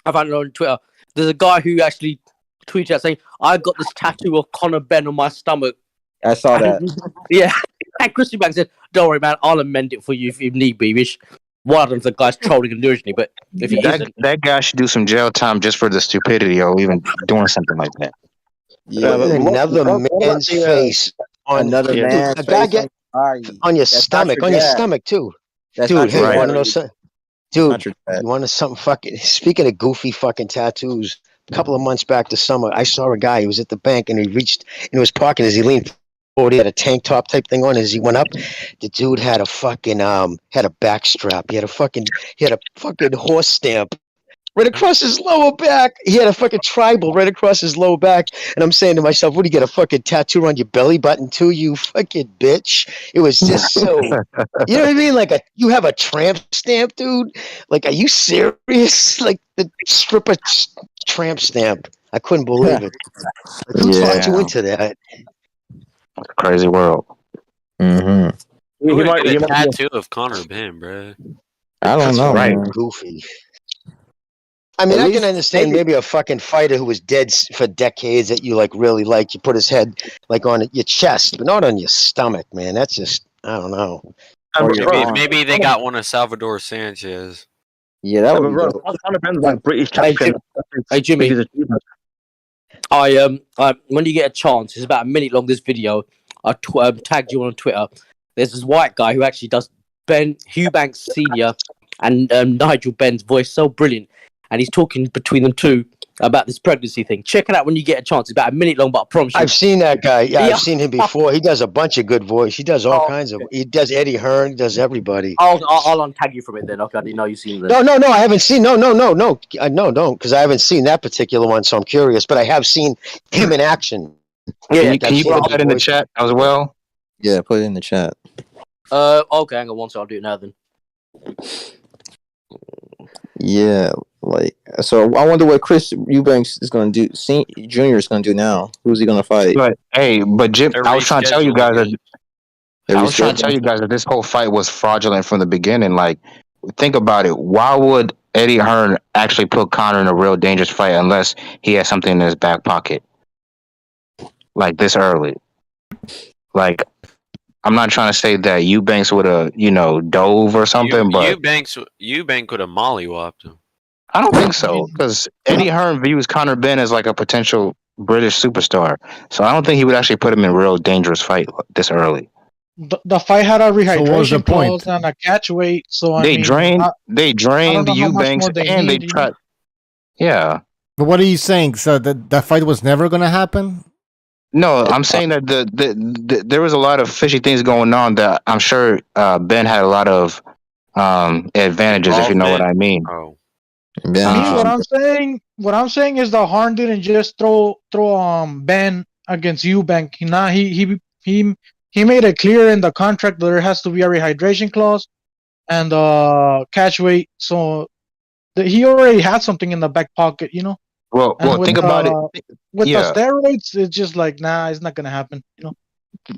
[SPEAKER 15] I found it on Twitter. There's a guy who actually tweeted out saying, "I got this tattoo of Conor Benn on my stomach."
[SPEAKER 12] I saw that.
[SPEAKER 15] Yeah. And Chris Eubank said, "Don't worry, man. I'll amend it for you if need be." Which one of them the guy's trolling him originally, but if he isn't,
[SPEAKER 8] that guy should do some jail time just for the stupidity or even doing something like that.
[SPEAKER 9] Yeah, another man's face on
[SPEAKER 12] another man's
[SPEAKER 9] a guy
[SPEAKER 12] face
[SPEAKER 9] on your stomach, too.
[SPEAKER 12] That's
[SPEAKER 9] dude, hey,
[SPEAKER 12] right.
[SPEAKER 9] you want to know something? Dude, you want to something fucking? Speaking of goofy fucking tattoos, a couple of months back this summer, I saw a guy. He was at the bank and he reached in his pocket as he leaned forward. He had a tank top type thing on. As he went up, the dude had a fucking had a back strap. He had a fucking horse stamp right across his lower back. He had a fucking tribal right across his lower back. And I'm saying to myself, what do you get a fucking tattoo on your belly button too, you fucking bitch? It was just so, you know what I mean? Like you have a tramp stamp, dude? Like, are you serious? Like the stripper tramp stamp. I couldn't believe it. Like, who taught you into that?
[SPEAKER 8] Crazy world.
[SPEAKER 10] Who would get a tattoo of Conor Benn, bro?
[SPEAKER 12] I don't know.
[SPEAKER 9] Right,
[SPEAKER 12] man.
[SPEAKER 9] goofy. I mean, I can understand maybe a fucking fighter who was dead for decades that you like really like. You put his head like on your chest, but not on your stomach, man. That's just, I don't know.
[SPEAKER 10] Maybe they got one of Salvador Sanchez.
[SPEAKER 12] Yeah, that would be dope.
[SPEAKER 13] Conor Benn's like British champion.
[SPEAKER 15] Hey Jimmy, when you get a chance, it's about a minute long. This video, I tagged you on Twitter. There's this white guy who actually does Ben Eubank Senior and Nigel Benn's voice so brilliant. And he's talking between them two about this pregnancy thing. Check it out when you get a chance. It's about a minute long, but I promise you.
[SPEAKER 9] I've seen that guy. Yeah, I've seen him before. He does a bunch of good voice. He does all kinds of. He does Eddie Hearn. He does everybody.
[SPEAKER 15] I'll untag you from it then. Okay, I didn't know you've seen that.
[SPEAKER 9] No. I haven't seen. No, because I haven't seen that particular one. So I'm curious, but I have seen him in action.
[SPEAKER 8] Yeah, can you put that in the chat as well?
[SPEAKER 12] Yeah, put it in the chat.
[SPEAKER 15] Okay, hang on one second. I'll do it now then.
[SPEAKER 12] Yeah, like so. I wonder what Chris Eubanks is going to do. Junior is going to do now. Who's he going to fight?
[SPEAKER 8] But hey, Jim, I was trying to tell you guys that this whole fight was fraudulent from the beginning. Like, think about it. Why would Eddie Hearn actually put Conor in a real dangerous fight unless he has something in his back pocket, like this early? Like, I'm not trying to say that Eubanks would have, dove or something, but
[SPEAKER 10] Eubank could have mollywopped him.
[SPEAKER 8] I don't think so, because Eddie Hearn views Conor Benn as like a potential British superstar. So I don't think he would actually put him in a real dangerous fight this early.
[SPEAKER 6] The fight had a rehydration clause and a catch weight, so
[SPEAKER 8] They drained Eubanks and they tried. Yeah.
[SPEAKER 4] But what are you saying? So that fight was never going to happen?
[SPEAKER 8] No, I'm saying that there was a lot of fishy things going on that I'm sure Ben had a lot of advantages, if you know what I mean.
[SPEAKER 10] Oh.
[SPEAKER 6] Me, what I'm saying is the Harn didn't just throw Ben against Eubank. He made it clear in the contract that there has to be a rehydration clause and catch weight. So he already had something in the back pocket, you know.
[SPEAKER 8] Well, think about it.
[SPEAKER 6] With the steroids, it's just like, nah, it's not gonna happen, you know.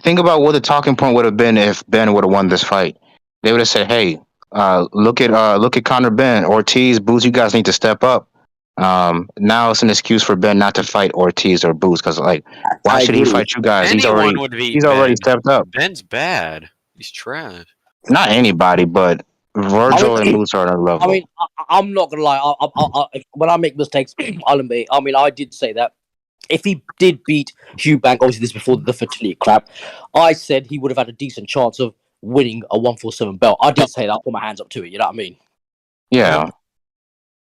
[SPEAKER 8] Think about what the talking point would have been if Ben would have won this fight. They would have said, "Hey, look at Conor, Ben, Ortiz, Boots. You guys need to step up." Now it's an excuse for Ben not to fight Ortiz or Boots because, like, why should he fight you guys? He's already stepped up.
[SPEAKER 10] Ben's bad. He's trash.
[SPEAKER 8] Not anybody, but Virgil and Boots are on a level.
[SPEAKER 15] I mean, I'm not gonna lie. When I make mistakes, I'll admit. I mean, I did say that if he did beat Eubank, obviously this is before the fertility crap, I said he would have had a decent chance of winning a 147 belt. I did say that. I put my hands up to it. You know what I mean?
[SPEAKER 8] Yeah.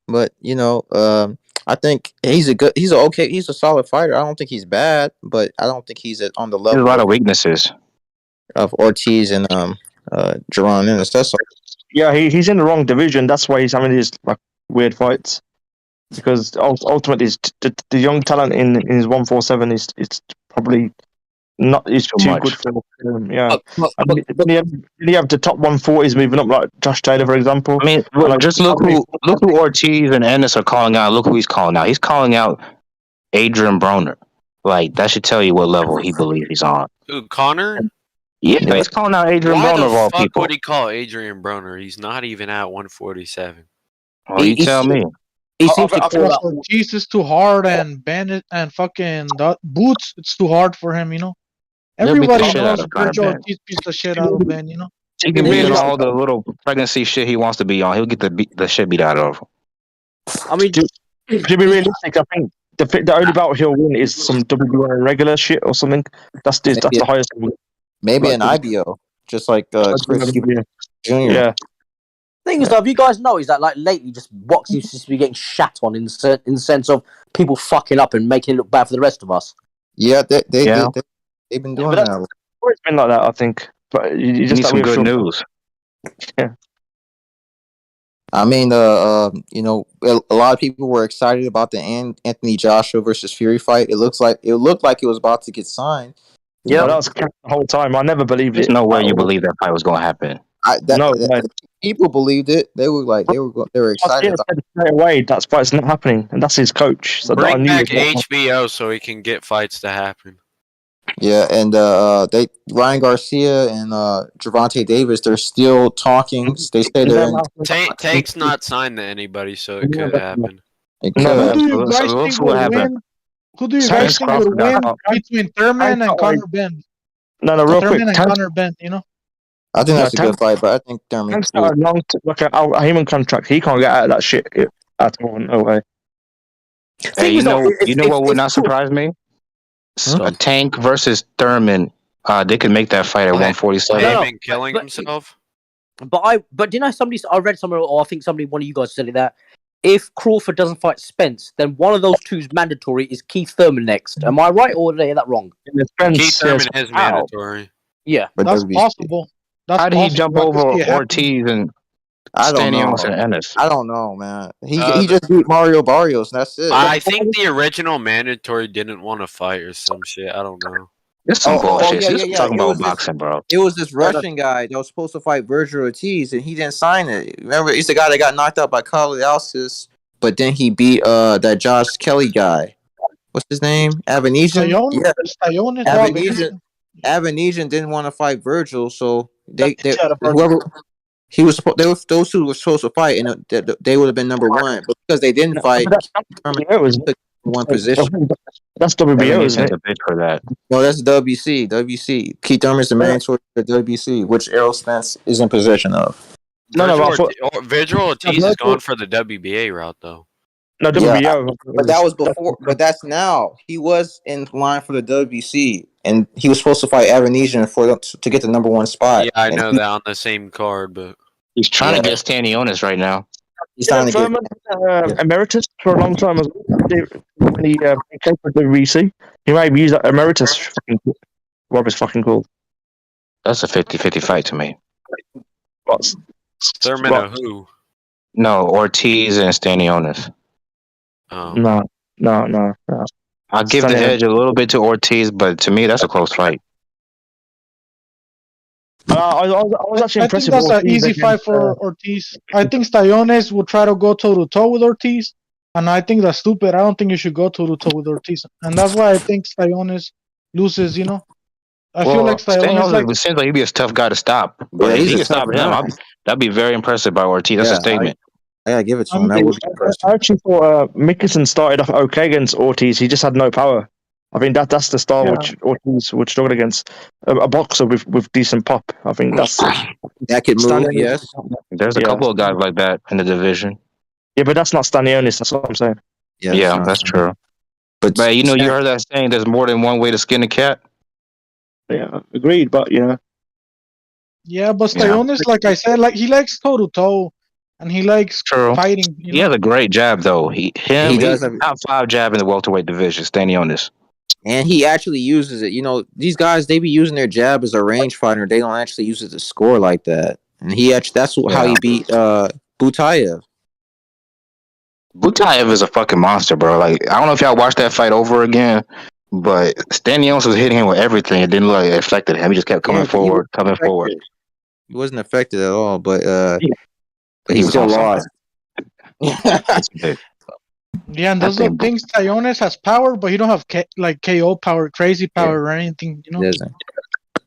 [SPEAKER 12] But you know, I think he's a solid fighter. I don't think he's bad, but I don't think he's on the level.
[SPEAKER 8] There's a lot of weaknesses
[SPEAKER 12] of Ortiz and Jerron Ennis. That's all.
[SPEAKER 13] Yeah, he's in the wrong division. That's why he's having these like weird fights. Because ultimately, the young talent in his 147 is probably not is too good for him. Yeah, then you have the top 140s moving up, like Josh Taylor, for example.
[SPEAKER 8] I mean, just look who Ortiz and Ennis are calling out. Look who he's calling out. He's calling out Adrian Broner. Like, that should tell you what level he believes he's on.
[SPEAKER 10] Who, Conor?
[SPEAKER 8] Yeah, he's calling out Adrian Broner of all people.
[SPEAKER 10] Why the fuck would he call Adrian Broner? He's not even at 147.
[SPEAKER 8] Oh, you tell me.
[SPEAKER 6] He seems to call out Ortiz is too hard, and Bennett and fucking Boots, it's too hard for him, you know. Everybody knows Virgil Ortiz beats the shit out of Ben, you know.
[SPEAKER 8] He can be in all the little pregnancy shit he wants to be on. He'll get the shit beat out of him.
[SPEAKER 15] I mean,
[SPEAKER 13] to be realistic, I think the only battle he'll win is some WBO regular shit or something. That's the highest.
[SPEAKER 12] Maybe an IBO, just like Chris Jr.
[SPEAKER 13] Yeah.
[SPEAKER 15] Thing is, though, if you guys know, is that like lately, just boxing seems to be getting shat on in the sense of people fucking up and making it look bad for the rest of us.
[SPEAKER 12] Yeah, they've been doing that.
[SPEAKER 13] It's been like that, I think. But you just
[SPEAKER 8] need some good news.
[SPEAKER 13] Yeah.
[SPEAKER 12] I mean, you know, a lot of people were excited about the Anthony Joshua versus Fury fight. It looked like it was about to get signed.
[SPEAKER 13] Yeah, that was the whole time. I never believed
[SPEAKER 8] There's
[SPEAKER 13] it.
[SPEAKER 8] no way you believe that fight was going to happen.
[SPEAKER 12] People believed it. They were excited.
[SPEAKER 13] Said straight away that's why it's not happening, and that's his coach. So
[SPEAKER 10] bring back HBO so he can get fights to happen.
[SPEAKER 12] Yeah, and Ryan Garcia and Gervonta Davis, they're still talking. They say they're
[SPEAKER 10] Tank's not signed to anybody, so it could happen.
[SPEAKER 12] It could.
[SPEAKER 6] Who do you guys think would win between Thurman and Conor Benn?
[SPEAKER 13] No, real quick.
[SPEAKER 6] Thurman and Conor Benn, you know?
[SPEAKER 12] I think that's a good fight, but I think Thurman.
[SPEAKER 13] Tank's got a long, like a Haymon contract. He can't get out of that shit at all. No way.
[SPEAKER 8] Hey, you know what would not surprise me? A Tank versus Thurman. They could make that fight at 147.
[SPEAKER 10] Haymon killing himself.
[SPEAKER 15] But you know, I read somewhere, or I think one of you guys said it, that if Crawford doesn't fight Spence, then one of those two is mandatory. Is Keith Thurman next? Am I right, or did I hear that wrong?
[SPEAKER 10] Keith Thurman is mandatory.
[SPEAKER 15] Yeah,
[SPEAKER 6] that's possible.
[SPEAKER 8] How did he jump over Ortiz and
[SPEAKER 12] Stanios
[SPEAKER 8] and Ennis?
[SPEAKER 12] I don't know, man. He just beat Mario Barrios, and that's it.
[SPEAKER 10] I think the original mandatory didn't want to fight or some shit. I don't know.
[SPEAKER 8] This some bullshit. This is talking about boxing, bro.
[SPEAKER 12] It was this Russian guy that was supposed to fight Virgil Ortiz, and he didn't sign it. Remember, he's the guy that got knocked out by Kalialsis, but then he beat that Josh Kelly guy. What's his name? Avanesian? Avanesian didn't want to fight Virgil, so those two were supposed to fight, and they would have been number one. But because they didn't fight, it was one position.
[SPEAKER 13] That's WBO, isn't it?
[SPEAKER 8] A bid for that.
[SPEAKER 12] No, that's WBC. Keith Thurman's the mandatory for WBC, which Errol Spence is in possession of.
[SPEAKER 10] Virgil Ortiz is going for the WBA route, though.
[SPEAKER 13] No, WBO.
[SPEAKER 12] But that was before. But that's now. He was in line for the WBC, and he was supposed to fight Avanesian to get the number one spot.
[SPEAKER 10] Yeah, I know that on the same card, but
[SPEAKER 8] he's trying to get Stanionis right now.
[SPEAKER 12] He's starting to
[SPEAKER 13] Furman, emeritus for a long time as well. When he came for the WBC, he might use that emeritus. What is fucking called?
[SPEAKER 8] That's a 50-50 fight to me.
[SPEAKER 13] What's
[SPEAKER 10] Thurman or who?
[SPEAKER 8] No, Ortiz and Stanionis.
[SPEAKER 10] Oh.
[SPEAKER 13] No.
[SPEAKER 8] I'll give the edge a little bit to Ortiz, but to me, that's a close fight.
[SPEAKER 13] I was actually
[SPEAKER 6] I
[SPEAKER 13] impressed.
[SPEAKER 6] think that's an easy fight for Ortiz. I think Styles will try to go toe to toe with Ortiz, and I think that's stupid. I don't think you should go toe to toe with Ortiz, and that's why I think Styles loses. I feel like Styles
[SPEAKER 8] it seems like he'd be a tough guy to stop. But if he can stop him, that'd be very impressive by Ortiz. That's a statement.
[SPEAKER 12] I gotta give it to him. That would be
[SPEAKER 13] I actually thought Mickelson started off okay against Ortiz. He just had no power. I think that's the style which Ortiz would struggle against. A boxer with decent pop. I think that's
[SPEAKER 12] that could move. Yes,
[SPEAKER 8] there's a couple of guys like that in the division.
[SPEAKER 13] Yeah, but that's not Stanionis. That's what I'm saying.
[SPEAKER 8] Yeah, that's true. But you heard that saying: "There's more than one way to skin a cat."
[SPEAKER 13] Yeah, agreed. But
[SPEAKER 6] yeah, but Styles, like I said, he likes toe to toe, and he likes fighting.
[SPEAKER 8] He has a great jab, though. He's top 5 jab in the welterweight division. Stanionis.
[SPEAKER 12] And he actually uses it. These guys, they be using their jab as a range fighter. They don't actually use it to score like that. And that's how he beat Butayev.
[SPEAKER 8] Butayev is a fucking monster, bro. Like, I don't know if y'all watched that fight over again, but Stanionis was hitting him with everything. It didn't look like it affected him. He just kept coming forward.
[SPEAKER 12] He wasn't affected at all, but he still lost.
[SPEAKER 6] Yeah, and those are the things. Styles has power, but he don't have KO power, crazy power, or anything.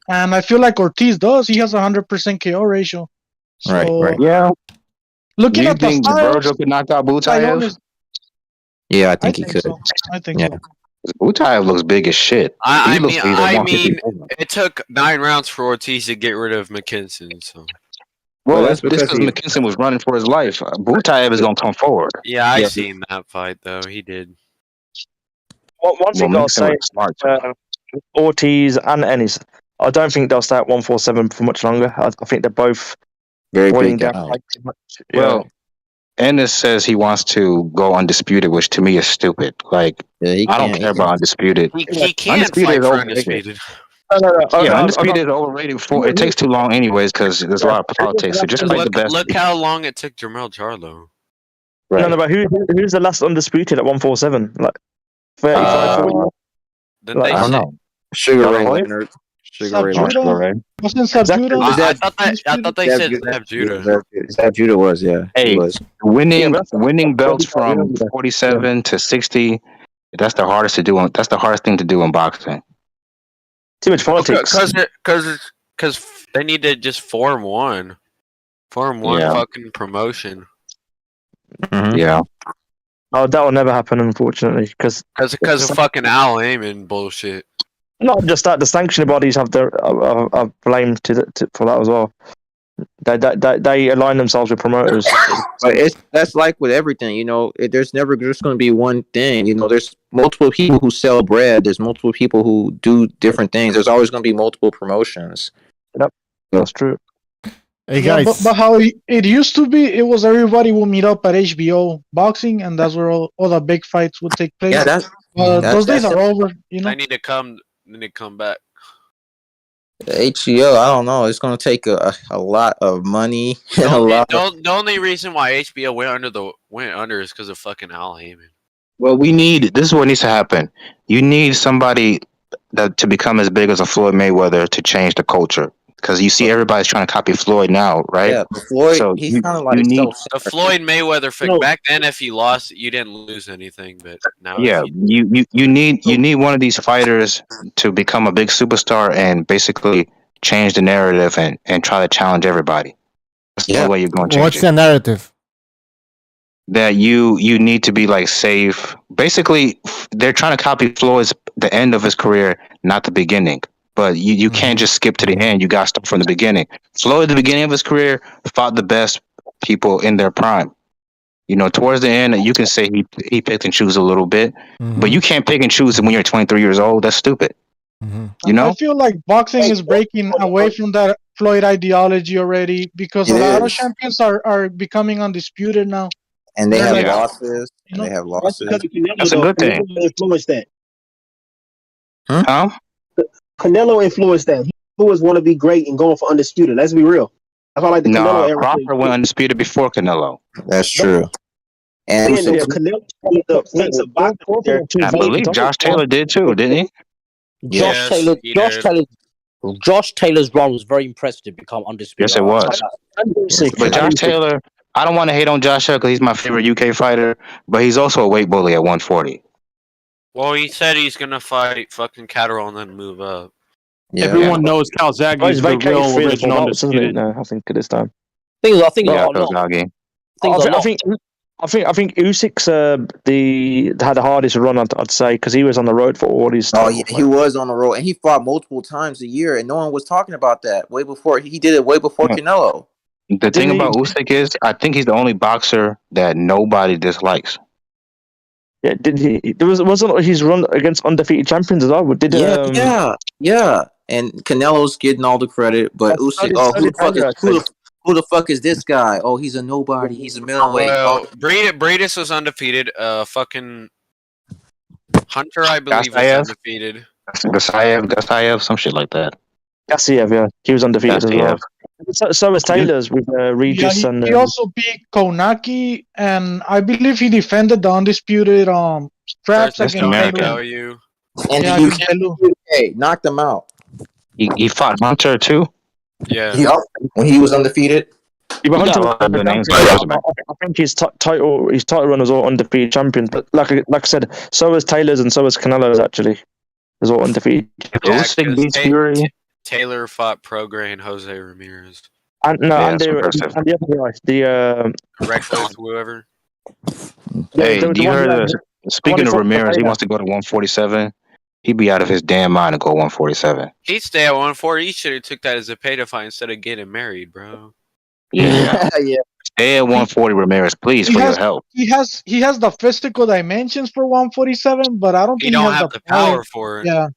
[SPEAKER 6] And I feel like Ortiz does. He has 100% KO ratio. So,
[SPEAKER 12] right.
[SPEAKER 8] Yeah.
[SPEAKER 6] Looking at the styles,
[SPEAKER 8] Virgil could knock out Butayev.
[SPEAKER 12] Yeah, I think he could.
[SPEAKER 6] So. I think so.
[SPEAKER 8] Butayev looks big as shit.
[SPEAKER 10] I mean, it took 9 rounds for Ortiz to get rid of McKinson. So.
[SPEAKER 8] Well, that's because McKinson was running for his life. Butayev is going to come forward.
[SPEAKER 10] Yeah, I seen that fight, though. He did.
[SPEAKER 13] One thing I'll say, Ortiz and Ennis, I don't think they'll stay at 147 for much longer. I think they're both
[SPEAKER 12] very big down.
[SPEAKER 8] Well, Ennis says he wants to go undisputed, which to me is stupid. Like, I don't care about undisputed.
[SPEAKER 10] He can't fight for undisputed.
[SPEAKER 8] Undisputed is overrated. It takes too long, anyways, because there's a lot of politics. So just fight the best.
[SPEAKER 10] Look how long it took Jermell Charlo.
[SPEAKER 8] Right.
[SPEAKER 13] No, but who's the last undisputed at 147? Like 35, 40?
[SPEAKER 10] I
[SPEAKER 12] don't know. Sugar Ray Leonard. Sugar Ray Leonard.
[SPEAKER 6] Wasn't Judah?
[SPEAKER 10] I thought they said Zab Judah.
[SPEAKER 12] Zab Judah was, yeah.
[SPEAKER 8] Hey, winning belts from 47 to 60. That's the hardest to do. That's the hardest thing to do in boxing.
[SPEAKER 13] Too much politics.
[SPEAKER 10] Because they need to just form one fucking promotion.
[SPEAKER 12] Mm-hmm.
[SPEAKER 8] Yeah.
[SPEAKER 13] Oh, that will never happen, unfortunately, because
[SPEAKER 10] of fucking Al Haymon bullshit.
[SPEAKER 13] Not just that, the sanctioning bodies have their blame for that as well. They align themselves with promoters.
[SPEAKER 12] But that's like with everything, there's never just going to be one thing. There's multiple people who sell bread. There's multiple people who do different things. There's always going to be multiple promotions.
[SPEAKER 13] Yep, that's true.
[SPEAKER 4] Hey guys,
[SPEAKER 6] but how it used to be, it was everybody will meet up at HBO boxing, and that's where all the big fights would take place.
[SPEAKER 12] Yeah,
[SPEAKER 6] those days are over.
[SPEAKER 10] They need to come back.
[SPEAKER 12] The HBO, I don't know. It's going to take a lot of money.
[SPEAKER 10] The only reason why HBO went under is because of fucking Al Haymon.
[SPEAKER 8] Well, this is what needs to happen. You need somebody to become as big as a Floyd Mayweather to change the culture. Because you see everybody's trying to copy Floyd now, right?
[SPEAKER 12] Yeah, Floyd, so he's kind of like
[SPEAKER 10] the Floyd Mayweather thing. Back then, if you lost, you didn't lose anything. But now,
[SPEAKER 8] you need one of these fighters to become a big superstar and basically change the narrative and try to challenge everybody. That's the way you're going to change
[SPEAKER 4] What's the narrative?
[SPEAKER 8] That you need to be like safe. Basically, they're trying to copy Floyd's the end of his career, not the beginning. But you can't just skip to the end. You got to start from the beginning. Floyd, at the beginning of his career, fought the best people in their prime. Towards the end, you can say he picked and choose a little bit, but you can't pick and choose when you're 23 years old. That's stupid.
[SPEAKER 6] I feel like boxing is breaking away from that Floyd ideology already because
[SPEAKER 12] It
[SPEAKER 6] a lot of
[SPEAKER 12] is.
[SPEAKER 6] champions are becoming undisputed now.
[SPEAKER 12] And they
[SPEAKER 6] They're
[SPEAKER 12] have
[SPEAKER 6] like,
[SPEAKER 12] losses.
[SPEAKER 6] you
[SPEAKER 12] And
[SPEAKER 6] know,
[SPEAKER 12] they have
[SPEAKER 16] That's because
[SPEAKER 12] losses.
[SPEAKER 16] of Canelo,
[SPEAKER 8] That's a
[SPEAKER 16] though.
[SPEAKER 8] good thing.
[SPEAKER 16] Canelo influenced that.
[SPEAKER 8] Huh?
[SPEAKER 16] Canelo influenced that. He always want to be great and going for undisputed. Let's be real. That's why I like the Canelo
[SPEAKER 8] No,
[SPEAKER 16] era.
[SPEAKER 8] Crawford went undisputed before Canelo.
[SPEAKER 12] That's true. And
[SPEAKER 16] Again, though, Canelo was the face of boxing there.
[SPEAKER 8] I believe Josh Taylor did too, didn't he?
[SPEAKER 15] Josh
[SPEAKER 10] Yes, he did.
[SPEAKER 15] Josh Taylor's run was very impressive to become undisputed.
[SPEAKER 8] Yes, it was. But Josh Taylor, I don't want to hate on Josh Taylor because he's my favorite UK fighter, but he's also a weight bully at 140.
[SPEAKER 10] Well, he said he's gonna fight fucking Catterall and then move up.
[SPEAKER 17] Everyone knows Calzaghe is the real original undisputed.
[SPEAKER 13] No, I think at this time.
[SPEAKER 15] I think
[SPEAKER 8] Yeah,
[SPEAKER 15] a lot.
[SPEAKER 8] Calzaghe.
[SPEAKER 13] I think Usyk's had the hardest run. I'd say because he was on the road for all these.
[SPEAKER 12] Oh yeah, he was on the road, and he fought multiple times a year, and no one was talking about that way before. He did it way before Canelo.
[SPEAKER 8] The thing about Usyk is, I think he's the only boxer that nobody dislikes.
[SPEAKER 13] Yeah, did he? There wasn't his run against undefeated champions as well.
[SPEAKER 12] Yeah. And Canelo's getting all the credit, but Usyk, who the fuck is this guy? Oh, he's a nobody. He's a middleweight.
[SPEAKER 10] Well, Breidis was undefeated. Fucking Hunter, I believe, was undefeated.
[SPEAKER 8] Gasayev, some shit like that.
[SPEAKER 13] Gassiev, yeah, he was undefeated as well. So was Taylor's with Regis and.
[SPEAKER 6] He also beat Konaki, and I believe he defended the undisputed straps against
[SPEAKER 10] Helu.
[SPEAKER 12] And he knocked him out.
[SPEAKER 8] He fought Hunter too.
[SPEAKER 10] Yeah.
[SPEAKER 12] When he was undefeated.
[SPEAKER 13] I think his title run was all undefeated champion. But like I said, so was Taylor's and so was Canelo's actually. Was all undefeated.
[SPEAKER 8] Usyk beats Fury.
[SPEAKER 10] Taylor fought Prograis and Jose Ramirez.
[SPEAKER 13] And the other guy,
[SPEAKER 10] Reckless, whoever.
[SPEAKER 8] Hey, do you heard? Speaking of Ramirez, he wants to go to 147. He'd be out of his damn mind to go 147.
[SPEAKER 10] He'd stay at 140. He should have took that as a pay to fight instead of getting married, bro.
[SPEAKER 8] Yeah. Stay at 140, Ramirez, please, for your help.
[SPEAKER 6] He has the physical dimensions for 147, but I don't think
[SPEAKER 10] He don't
[SPEAKER 6] he has
[SPEAKER 10] have the power for it.
[SPEAKER 6] Yeah.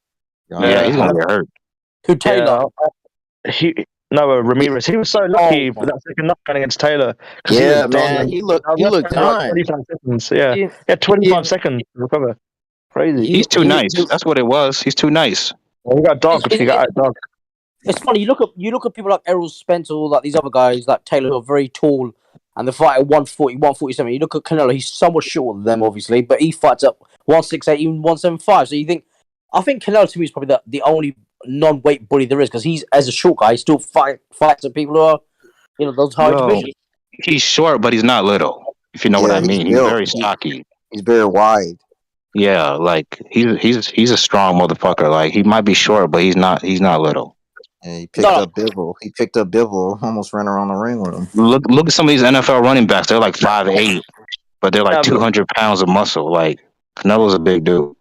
[SPEAKER 8] Yeah, he's gonna get hurt.
[SPEAKER 15] Who Taylor?
[SPEAKER 13] Ramirez. He was so lucky for that second knockdown against Taylor.
[SPEAKER 12] Yeah, man, he looked done.
[SPEAKER 13] 25 seconds. Yeah, 25 seconds to recover. Crazy.
[SPEAKER 8] He's too nice. That's what it was. He's too nice.
[SPEAKER 13] Well, he got dogged. He got out dogged.
[SPEAKER 15] It's funny. You look at people like Errol Spence, all like these other guys like Taylor, who are very tall, and they fight at 140, 147. You look at Canelo; he's somewhat shorter than them, obviously, but he fights at 168, even 175. So you think? I think Canelo to me is probably the only non-weight bully there is because he's as a short guy, he still fights at people who are, those high divisions.
[SPEAKER 8] He's short, but he's not little. If you know what I mean, he's very stocky.
[SPEAKER 12] He's very wide.
[SPEAKER 8] Yeah, like he's a strong motherfucker. Like he might be short, but he's not little.
[SPEAKER 12] And he picked up Bivol. Almost ran around the ring with him.
[SPEAKER 8] Look at some of these NFL running backs. They're like 5'8", but they're like 200 pounds of muscle. Like Canelo's a big dude.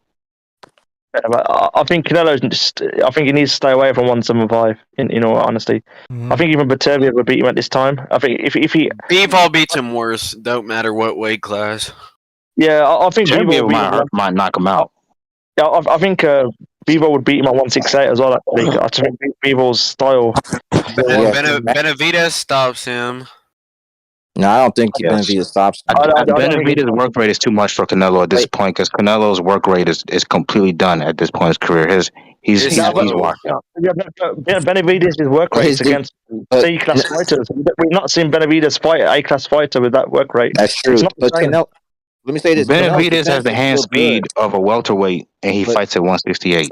[SPEAKER 13] Yeah, but I think I think he needs to stay away from 175. In all honesty, I think even Batavia would beat him at this time. I think if he
[SPEAKER 10] Bivol beats him worse. Don't matter what weight class.
[SPEAKER 13] Yeah, I think
[SPEAKER 8] Bivol might knock him out.
[SPEAKER 13] Yeah, I think Bivol would beat him at 168 as well. I think Bivol's style.
[SPEAKER 10] Benavidez stops him.
[SPEAKER 12] No, I don't think Benavidez stops him.
[SPEAKER 8] Benavidez's work rate is too much for Canelo at this point because Canelo's work rate is completely done at this point in his career. He's washed out.
[SPEAKER 13] Benavidez's work rate is against A-class fighters. We've not seen Benavidez fight an A-class fighter with that work rate.
[SPEAKER 12] That's true. But Canelo, let me say this:
[SPEAKER 8] Benavidez has the hand speed of a welterweight, and he fights at 168.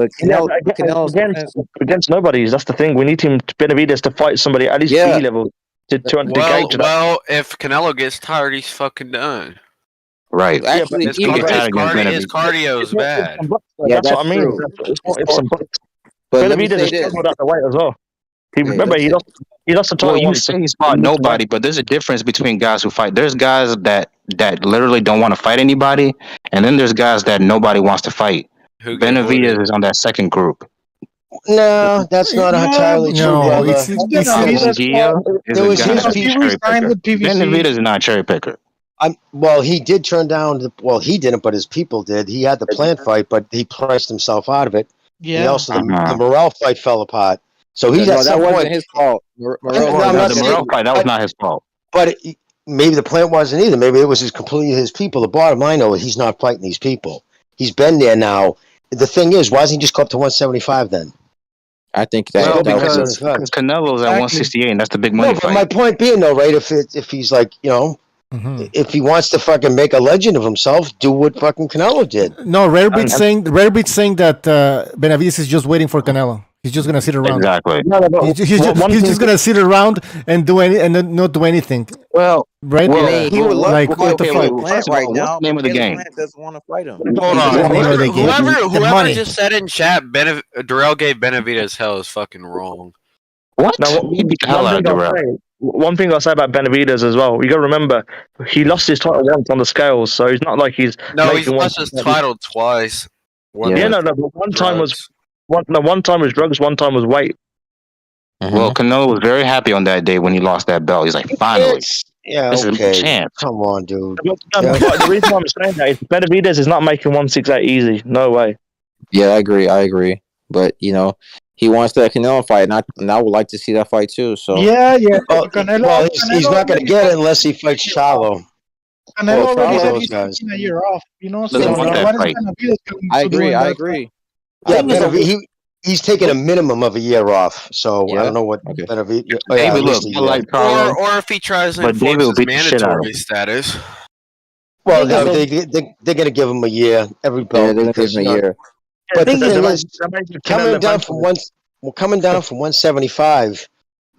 [SPEAKER 13] Against nobody. That's the thing. We need Benavidez to fight somebody at least B level to gauge that.
[SPEAKER 10] Well, if Canelo gets tired, he's fucking done.
[SPEAKER 8] Right.
[SPEAKER 12] Actually,
[SPEAKER 10] his cardio is bad.
[SPEAKER 13] That's what I mean.
[SPEAKER 12] But
[SPEAKER 13] Benavidez struggled out the weight as well. He lost the title.
[SPEAKER 8] Well, you say he's fought nobody, but there's a difference between guys who fight. There's guys that literally don't want to fight anybody, and then there's guys that nobody wants to fight. Benavidez is on that second group.
[SPEAKER 9] No, that's not entirely true.
[SPEAKER 8] Benavidez is not a cherry picker.
[SPEAKER 9] Well, he did turn down. He didn't, but his people did. He had the planned fight, but he priced himself out of it.
[SPEAKER 6] Yeah.
[SPEAKER 9] And also, the Morrell fight fell apart. So he's at some
[SPEAKER 12] that wasn't
[SPEAKER 9] point.
[SPEAKER 12] his fault.
[SPEAKER 8] The Morrell fight, that was not his fault.
[SPEAKER 9] But maybe the plan wasn't either. Maybe it was completely his people. The bottom line, though, he's not fighting these people. He's been there now. The thing is, why doesn't he just go up to 175 then?
[SPEAKER 12] I think that
[SPEAKER 8] because Canelo's at 168, and that's the big money fight.
[SPEAKER 9] But my point being, though, right? If he's like, if he wants to fucking make a legend of himself, do what fucking Canelo did.
[SPEAKER 4] No, Rarebit's saying that Benavidez is just waiting for Canelo. He's just gonna sit around.
[SPEAKER 8] Exactly.
[SPEAKER 4] He's just gonna sit around and not do anything.
[SPEAKER 8] Well,
[SPEAKER 4] right?
[SPEAKER 12] He would love
[SPEAKER 4] what the fuck?
[SPEAKER 12] What's the
[SPEAKER 8] name of the game?
[SPEAKER 12] Doesn't want to fight him.
[SPEAKER 10] Hold on. Whoever
[SPEAKER 4] money.
[SPEAKER 10] just said in chat, Durrell gave Benavidez hell is fucking wrong.
[SPEAKER 8] What?
[SPEAKER 13] Now, one thing I'll say about Benavidez as well, you got to remember, he lost his title once on the scales, so it's not like he's...
[SPEAKER 10] No, he's lost his title twice.
[SPEAKER 13] But one time was drugs, one time was weight.
[SPEAKER 8] Well, Canelo was very happy on that day when he lost that belt. He's like, finally.
[SPEAKER 9] Yeah,
[SPEAKER 8] this
[SPEAKER 9] okay.
[SPEAKER 8] is a chance.
[SPEAKER 9] Come on, dude.
[SPEAKER 13] But the reason I'm saying that is Benavidez is not making 168 easy. No way.
[SPEAKER 12] Yeah, I agree. But, he wants that Canelo fight, and I would like to see that fight too. So
[SPEAKER 9] Canelo, he's not going to get it unless he fights Charlo.
[SPEAKER 6] Canelo already said he's taking a year off.
[SPEAKER 12] I agree.
[SPEAKER 9] Yeah, he's taking a minimum of a year off. So I don't know what Benavidez.
[SPEAKER 10] Or if he tries to enforce his mandatory status.
[SPEAKER 9] Well, they're going to give him a year. Every belt.
[SPEAKER 12] Yeah, they're going to give him a year.
[SPEAKER 9] But the thing is, coming down from 175,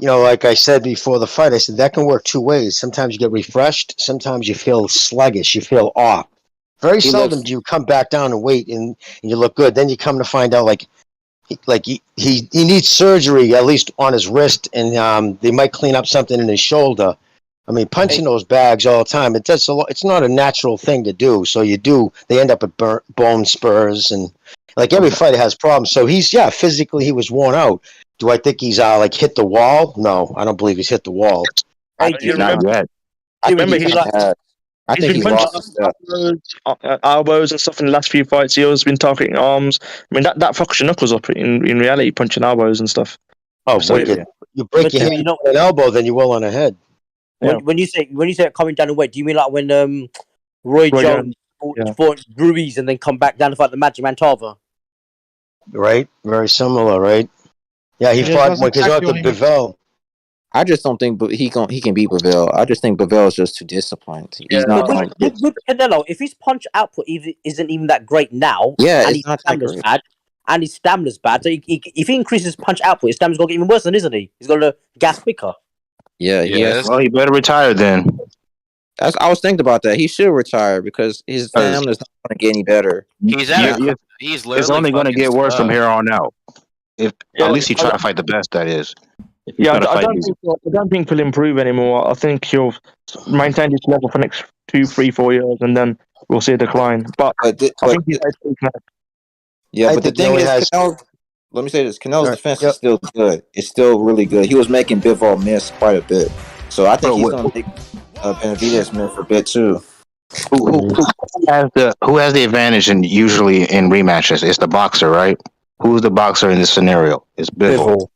[SPEAKER 9] like I said before the fight, I said that can work two ways. Sometimes you get refreshed. Sometimes you feel sluggish. You feel off. Very seldom do you come back down and weight and you look good. Then you come to find out he needs surgery, at least on his wrist, and they might clean up something in his shoulder. I mean, punching those bags all the time, it's not a natural thing to do. So they end up at bone spurs, and like every fighter has problems. So physically he was worn out. Do I think he's hit the wall? No, I don't believe he's hit the wall.
[SPEAKER 8] Not yet.
[SPEAKER 13] I remember he's been punching elbows and stuff in the last few fights. He's always been targeting arms. I mean, that fucks your knuckles up in reality, punching elbows and stuff.
[SPEAKER 9] Oh, so you break your hand on an elbow than you will on a head.
[SPEAKER 15] When you say coming down in weight, do you mean like when Roy Jones fought Ruiz and then come back down to fight the Magic Man Tarver?
[SPEAKER 9] Right, very similar, right? Yeah, he fought because Arthur Bivol.
[SPEAKER 12] I just don't think he can beat Bivol. I just think Bivol is just too disciplined. He's not
[SPEAKER 15] with Canelo, if his punch output isn't even that great now, and his stamina's bad, and his stamina's bad, so if he increases punch output, his stamina's gonna get even worse, then isn't he? He's gonna gas quicker.
[SPEAKER 12] Yeah, yes.
[SPEAKER 8] Well, he better retire then.
[SPEAKER 12] I was thinking about that. He should retire because his stamina's not going to get any better.
[SPEAKER 10] He's
[SPEAKER 8] it's only going to get worse from here on out. At least he try to fight the best. That is.
[SPEAKER 13] Yeah, I don't think he'll improve anymore. I think he'll maintain his level for the next 2, 3, 4 years, and then we'll see a decline. But I think he's
[SPEAKER 12] but the thing is, let me say this: Canelo's defense is still good. It's still really good. He was making Bivol miss quite a bit, so I think he's going to make Benavidez miss a bit too.
[SPEAKER 8] Who has the advantage usually in rematches? It's the boxer, right? Who's the boxer in this scenario? It's Bivol.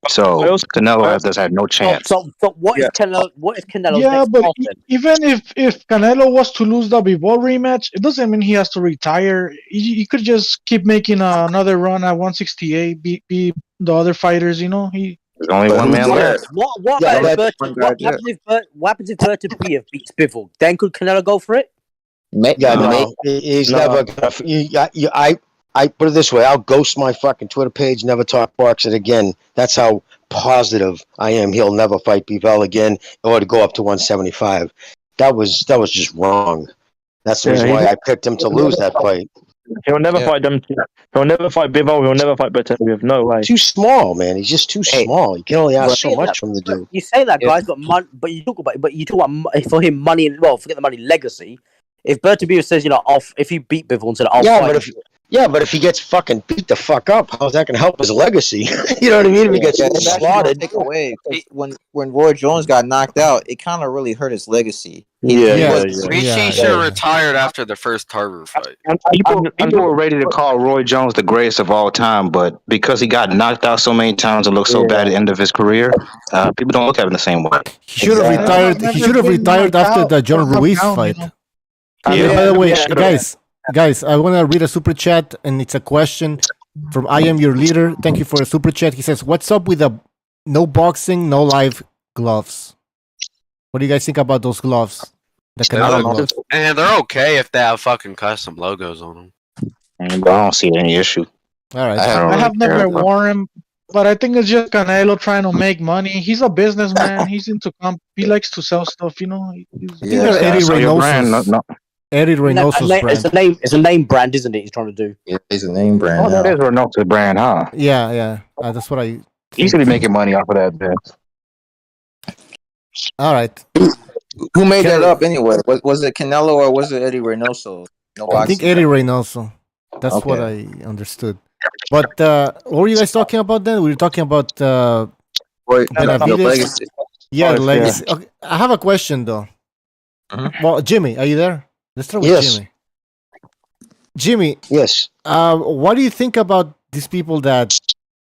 [SPEAKER 8] So Canelo does have no chance.
[SPEAKER 15] So what is Canelo? What is Canelo?
[SPEAKER 6] Yeah, but even if Canelo was to lose the Bivol rematch, it doesn't mean he has to retire. He could just keep making another run at 168, beat the other fighters. There's
[SPEAKER 8] only one man left.
[SPEAKER 15] What happens if Berto beats Bivol? Then could Canelo go for it?
[SPEAKER 9] He's never gonna. I put it this way: I'll ghost my fucking Twitter page, never talk boxing again. That's how positive I am. He'll never fight Bivol again, or to go up to 175. That was just wrong. That's the reason why I picked him to lose that fight.
[SPEAKER 13] He'll never fight them. He'll never fight Bivol. He'll never fight Benavidez. No way.
[SPEAKER 9] Too small, man. He's just too small. You can only ask so much from the dude.
[SPEAKER 15] You say that, guys, but you talk about for him money and forget the money, legacy. If Berto says if he beat Bivol and said I'll fight.
[SPEAKER 9] But if he gets fucking beat the fuck up, how's that going to help his legacy? You know what I mean? If he gets slaughtered.
[SPEAKER 12] Take away. When Roy Jones got knocked out, it kind of really hurt his legacy.
[SPEAKER 10] Richie should have retired after the first Tarver fight.
[SPEAKER 8] People were ready to call Roy Jones the greatest of all time, but because he got knocked out so many times and looked so bad at the end of his career, people don't look at him the same way.
[SPEAKER 4] He should have retired. He should have retired after the John Ruiz fight. By the way, guys, I want to read a super chat, and it's a question from I Am Your Leader. Thank you for a super chat. He says, "What's up with the no boxing, no live gloves? What do you guys think about those gloves? The Canelo gloves."
[SPEAKER 10] And they're okay if they have fucking custom logos on them.
[SPEAKER 8] I don't see any issue.
[SPEAKER 4] All right.
[SPEAKER 6] I have never worn them, but I think it's just Canelo trying to make money. He's a businessman. He's into he likes to sell stuff, you know.
[SPEAKER 4] Eddie Reynoso's. Eddie Reynoso's brand.
[SPEAKER 15] It's a name brand, isn't it? He's trying to do.
[SPEAKER 12] Yeah, it's a name brand.
[SPEAKER 8] Oh, that is Reynoso's brand, huh?
[SPEAKER 4] Yeah. That's what I.
[SPEAKER 8] He should be making money off of that, man.
[SPEAKER 4] All right.
[SPEAKER 12] Who made that up anyway? Was it Canelo or was it Eddie Reynoso?
[SPEAKER 4] I think Eddie Reynoso. That's what I understood. But what were you guys talking about then? We were talking about Benavidez. Yeah, legacy. Okay, I have a question though. Well, Jimmy, are you there? Let's start with Jimmy. Jimmy.
[SPEAKER 9] Yes.
[SPEAKER 4] What do you think about these people that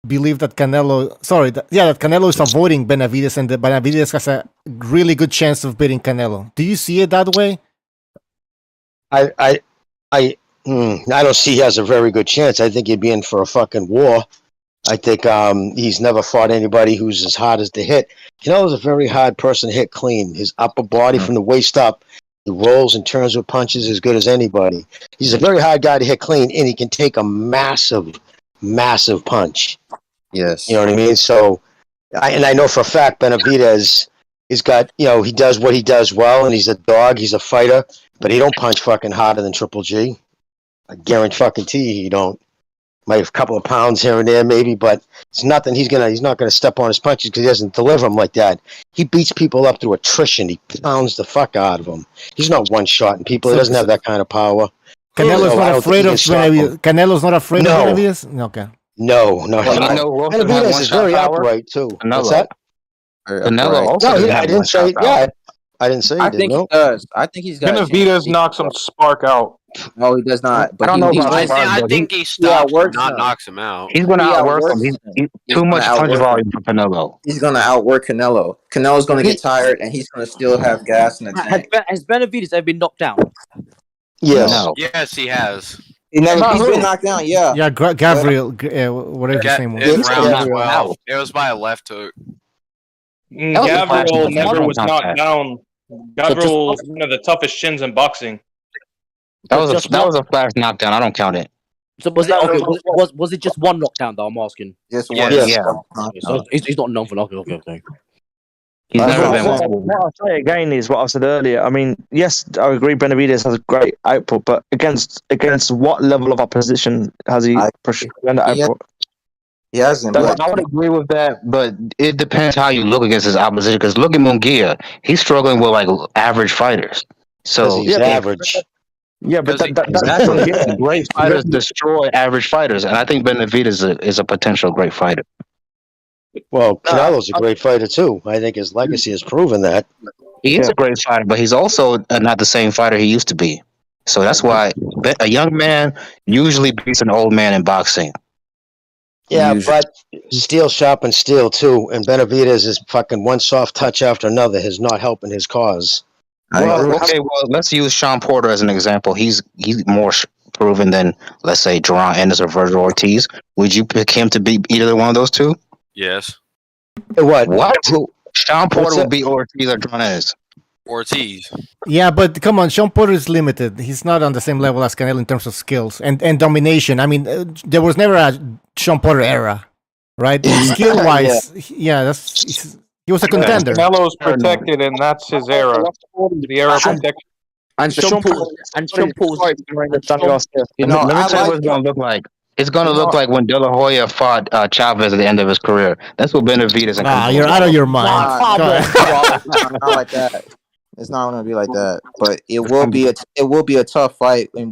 [SPEAKER 4] believe that Canelo? that Canelo is avoiding Benavidez, and that Benavidez has a really good chance of beating Canelo. Do you see it that way?
[SPEAKER 9] I don't see he has a very good chance. I think he'd be in for a fucking war. I think he's never fought anybody who's as hard as to hit. Canelo's a very hard person to hit clean. His upper body from the waist up, he rolls and turns with punches as good as anybody. He's a very hard guy to hit clean, and he can take a massive punch.
[SPEAKER 12] Yes.
[SPEAKER 9] You know what I mean? So, I know for a fact Benavidez has got, he does what he does well, and he's a dog, he's a fighter, but he don't punch fucking harder than Triple G. I guarantee you he don't. Might have a couple of pounds here and there maybe, but it's nothing. He's not gonna step on his punches because he doesn't deliver them like that. He beats people up through attrition. He pounds the fuck out of them. He's not one-shotting people. He doesn't have that kind of power.
[SPEAKER 4] Canelo's not afraid of Benavidez. Canelo's not afraid of Benavidez? Okay.
[SPEAKER 9] No. Benavidez is very upright too. What's that?
[SPEAKER 8] Canelo also
[SPEAKER 9] I didn't say. Yeah, I didn't say.
[SPEAKER 12] I think he does. I think he's got.
[SPEAKER 17] Benavidez knocks some spark out.
[SPEAKER 12] No, he does not. But
[SPEAKER 8] I don't know about
[SPEAKER 10] I think he stops him, not knocks him out.
[SPEAKER 8] He's going to outwork him. He's too much punch volume for Canelo.
[SPEAKER 12] He's going to outwork Canelo. Canelo's going to get tired, and he's going to still have gas in the tank.
[SPEAKER 15] Has Benavidez ever been knocked down?
[SPEAKER 9] Yes.
[SPEAKER 10] No. Yes, he has.
[SPEAKER 12] He's been knocked down, yeah.
[SPEAKER 4] Yeah, Gabriel, whatever his name was.
[SPEAKER 10] It was by a left hook.
[SPEAKER 17] Gabriel never was knocked down. Gabriel was one of the toughest shins in boxing.
[SPEAKER 8] That was a flash knockdown. I don't count it.
[SPEAKER 15] So was it okay? Was it just one knockdown though? I'm asking.
[SPEAKER 12] Yes,
[SPEAKER 8] yeah.
[SPEAKER 15] So he's not known for knocking. Okay.
[SPEAKER 13] What I'll say again is what I said earlier. I mean, yes, I agree. Benavidez has a great output, but against what level of opposition has he pushed the output?
[SPEAKER 12] He hasn't.
[SPEAKER 8] I would agree with that, but it depends how you look against his opposition. Because look at Munguia, he's struggling with like average fighters. So
[SPEAKER 9] he's average.
[SPEAKER 13] Yeah, but
[SPEAKER 8] that's great fighters destroy average fighters, and I think Benavidez is a potential great fighter.
[SPEAKER 9] Well, Canelo's a great fighter too. I think his legacy has proven that.
[SPEAKER 8] He is a great fighter, but he's also not the same fighter he used to be. So that's why a young man usually beats an old man in boxing.
[SPEAKER 9] Yeah, but steel sharpens steel too, and Benavidez is fucking one soft touch after another is not helping his cause.
[SPEAKER 8] Well, let's use Sean Porter as an example. He's more proven than, let's say, Duran Ennis or Virgil Ortiz. Would you pick him to beat either one of those two?
[SPEAKER 10] Yes.
[SPEAKER 9] What?
[SPEAKER 8] Sean Porter will beat Ortiz or Duran Ennis.
[SPEAKER 10] Ortiz.
[SPEAKER 4] Yeah, but come on, Sean Porter is limited. He's not on the same level as Canelo in terms of skills and domination. I mean, there was never a Sean Porter era, right? Skill-wise, he was a contender.
[SPEAKER 17] Canelo's protected, and that's his era. The era of protection.
[SPEAKER 15] And Sean Paul.
[SPEAKER 8] Let me tell you what it's going to look like. It's going to look like when De La Hoya fought Chavez at the end of his career. That's what Benavidez and
[SPEAKER 4] you're out of your mind.
[SPEAKER 12] Not like that. It's not going to be like that, but it will be a tough fight.
[SPEAKER 6] I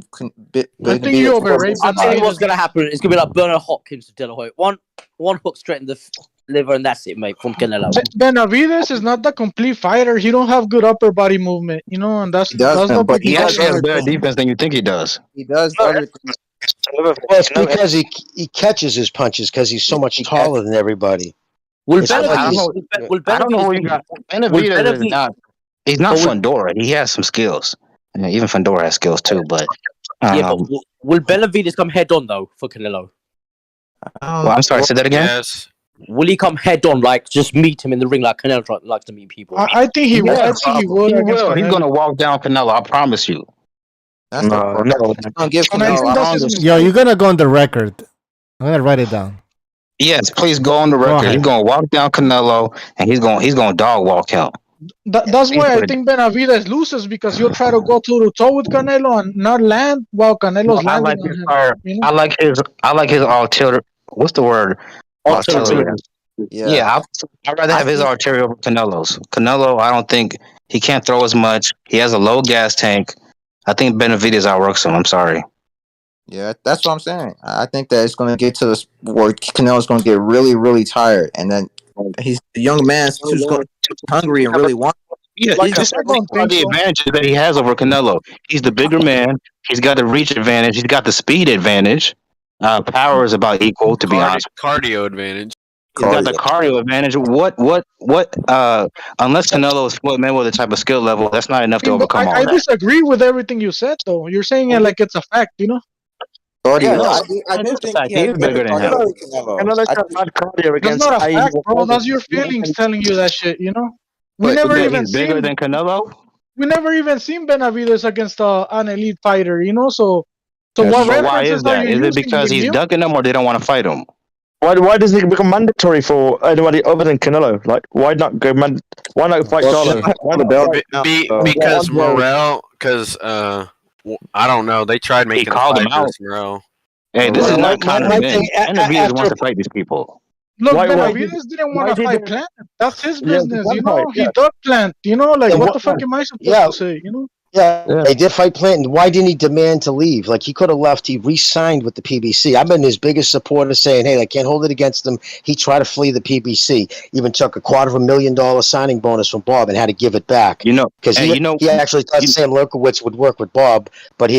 [SPEAKER 6] think you overrate.
[SPEAKER 15] I'll tell you what's going to happen. It's going to be like Bernard Hopkins to De La Hoya. One hook straight in the liver, and that's it, mate. From Canelo.
[SPEAKER 6] Benavidez is not the complete fighter. He don't have good upper body movement, you know, and that's the big
[SPEAKER 8] He actually has
[SPEAKER 6] problem.
[SPEAKER 8] better defense than you think he does.
[SPEAKER 12] He does
[SPEAKER 9] No,
[SPEAKER 12] everything.
[SPEAKER 9] Well, it's because he catches his punches because he's so much taller than everybody.
[SPEAKER 15] Will
[SPEAKER 9] It's not like
[SPEAKER 8] I
[SPEAKER 9] he's-
[SPEAKER 8] don't know who you got. Benavidez is not. He's not Fundora. He has some skills. Yeah, even Fundora has skills too, but.
[SPEAKER 15] Yeah, but will Benavidez come head on though for Canelo?
[SPEAKER 8] Well, I'm sorry. Say that again.
[SPEAKER 10] Yes.
[SPEAKER 15] Will he come head on, like just meet him in the ring like Canelo likes to meet people?
[SPEAKER 6] I think he will. I think he will.
[SPEAKER 8] He
[SPEAKER 6] against
[SPEAKER 8] will. He's
[SPEAKER 6] Canelo.
[SPEAKER 8] gonna walk down Canelo. I promise you.
[SPEAKER 12] That's
[SPEAKER 13] No.
[SPEAKER 12] gonna give
[SPEAKER 6] And I think
[SPEAKER 12] Canelo.
[SPEAKER 6] that's his
[SPEAKER 4] Yo, you're gonna go on the record. I'm gonna write it down.
[SPEAKER 8] Yes, please go on the
[SPEAKER 4] Go
[SPEAKER 8] record.
[SPEAKER 4] ahead.
[SPEAKER 8] He's gonna walk down Canelo, and he's gonna dog walk him.
[SPEAKER 6] That's why I think Benavidez loses, because he'll try to go toe to toe with Canelo and not land while Canelo's
[SPEAKER 8] I
[SPEAKER 6] landing
[SPEAKER 8] like
[SPEAKER 6] on
[SPEAKER 8] his
[SPEAKER 6] him.
[SPEAKER 8] fire.
[SPEAKER 6] You know?
[SPEAKER 8] I like his artillery. What's the word? Artillery. Yeah, I'd rather have his artillery over Canelo's. Canelo, I don't think he can't throw as much. He has a low gas tank. I think Benavidez outworks him. I'm sorry.
[SPEAKER 12] Yeah, that's what I'm saying. I think that it's going to get to this where Canelo's going to get really, really tired, and then he's the young man who's going to be hungry and really want.
[SPEAKER 8] Yeah,
[SPEAKER 6] Like,
[SPEAKER 8] he's
[SPEAKER 6] I don't think
[SPEAKER 8] the
[SPEAKER 6] so.
[SPEAKER 8] advantages that he has over Canelo. He's the bigger man. He's got the reach advantage. He's got the speed advantage. Power is about equal, to be honest.
[SPEAKER 10] Cardio advantage.
[SPEAKER 8] He's got the cardio advantage. What? Unless Canelo is Floyd Mayweather type of skill level, that's not enough to overcome all
[SPEAKER 6] I
[SPEAKER 8] that.
[SPEAKER 6] disagree with everything you said, though. You're saying it like it's a fact, you know?
[SPEAKER 12] Cardio.
[SPEAKER 8] I do think he is bigger than him.
[SPEAKER 13] Canelo got bad cardio
[SPEAKER 6] That's
[SPEAKER 13] against
[SPEAKER 6] not a fact, bro.
[SPEAKER 13] Ayman.
[SPEAKER 6] That's your feelings telling you that shit, you know? We
[SPEAKER 8] But
[SPEAKER 6] never
[SPEAKER 8] he's
[SPEAKER 6] even
[SPEAKER 8] bigger
[SPEAKER 6] seen
[SPEAKER 8] than Canelo.
[SPEAKER 6] we never even seen Benavidez against an elite fighter, you know? So
[SPEAKER 8] But
[SPEAKER 6] what
[SPEAKER 8] why
[SPEAKER 6] references
[SPEAKER 8] is
[SPEAKER 6] are
[SPEAKER 8] that?
[SPEAKER 6] you
[SPEAKER 8] Is it
[SPEAKER 6] using?
[SPEAKER 8] because he's
[SPEAKER 6] Lemieux?
[SPEAKER 8] ducking them, or they don't want to fight him?
[SPEAKER 13] Why doesn't it become mandatory for anybody other than Canelo? Like, why not go why not fight Charlo? Why not fight,
[SPEAKER 10] Because
[SPEAKER 13] why-
[SPEAKER 10] Morel, because I don't know. They tried making
[SPEAKER 8] called
[SPEAKER 10] a
[SPEAKER 8] him
[SPEAKER 10] fight
[SPEAKER 8] out.
[SPEAKER 10] versus Morel.
[SPEAKER 8] Hey, this is
[SPEAKER 9] Well,
[SPEAKER 8] not Conor
[SPEAKER 9] I
[SPEAKER 8] Benn.
[SPEAKER 9] think
[SPEAKER 8] Benavidez wants
[SPEAKER 9] after-
[SPEAKER 8] to fight these people.
[SPEAKER 6] Look,
[SPEAKER 13] Why
[SPEAKER 6] Benavidez didn't want to
[SPEAKER 13] did
[SPEAKER 6] fight
[SPEAKER 13] they-
[SPEAKER 6] Plant. That's his
[SPEAKER 13] Yeah,
[SPEAKER 6] business,
[SPEAKER 13] one
[SPEAKER 6] you know?
[SPEAKER 13] fight,
[SPEAKER 6] He
[SPEAKER 13] yeah.
[SPEAKER 6] duck Plant, you know? Like,
[SPEAKER 9] And
[SPEAKER 6] what
[SPEAKER 9] what-
[SPEAKER 6] the fuck am I supposed
[SPEAKER 9] Yeah.
[SPEAKER 6] to say, you know?
[SPEAKER 9] Yeah,
[SPEAKER 13] Yeah.
[SPEAKER 9] they did fight Clinton. Why didn't he demand to leave? Like, he could have left. He re-signed with the PBC. I've been his biggest supporter, saying, "Hey, I can't hold it against him." He tried to flee the PBC. Even took a $250,000 signing bonus from Bob and had to give it back.
[SPEAKER 8] You know,
[SPEAKER 9] Because
[SPEAKER 8] hey,
[SPEAKER 9] he actually thought Sam Lukowitz would work with Bob, but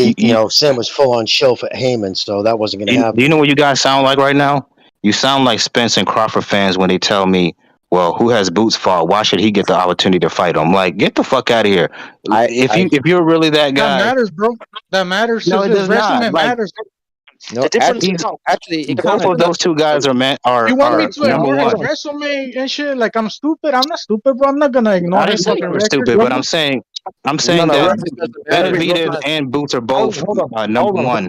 [SPEAKER 9] Sam was full on show for Haymon, so that wasn't going to happen.
[SPEAKER 8] Do you know what you guys sound like right now? You sound like Spence and Crawford fans when they tell me, well, who has Boots fought? Why should he get the opportunity to fight him? Like, get the fuck out of here. If you're really that guy,
[SPEAKER 6] That matters, bro. That matters.
[SPEAKER 8] No, it
[SPEAKER 6] His
[SPEAKER 8] does not.
[SPEAKER 6] resume
[SPEAKER 8] Like,
[SPEAKER 6] matters.
[SPEAKER 12] No,
[SPEAKER 13] The difference
[SPEAKER 12] actually, it
[SPEAKER 8] both
[SPEAKER 12] kinda
[SPEAKER 8] of those two guys are
[SPEAKER 6] You want me to
[SPEAKER 8] number
[SPEAKER 6] ignore his
[SPEAKER 8] one.
[SPEAKER 6] resume and shit? Like, I'm stupid? I'm not stupid, bro. I'm not gonna ignore
[SPEAKER 8] I didn't
[SPEAKER 6] his
[SPEAKER 8] say
[SPEAKER 6] fucking
[SPEAKER 8] you were
[SPEAKER 6] record.
[SPEAKER 8] stupid, but I'm saying that Benavidez and Boots are both number one.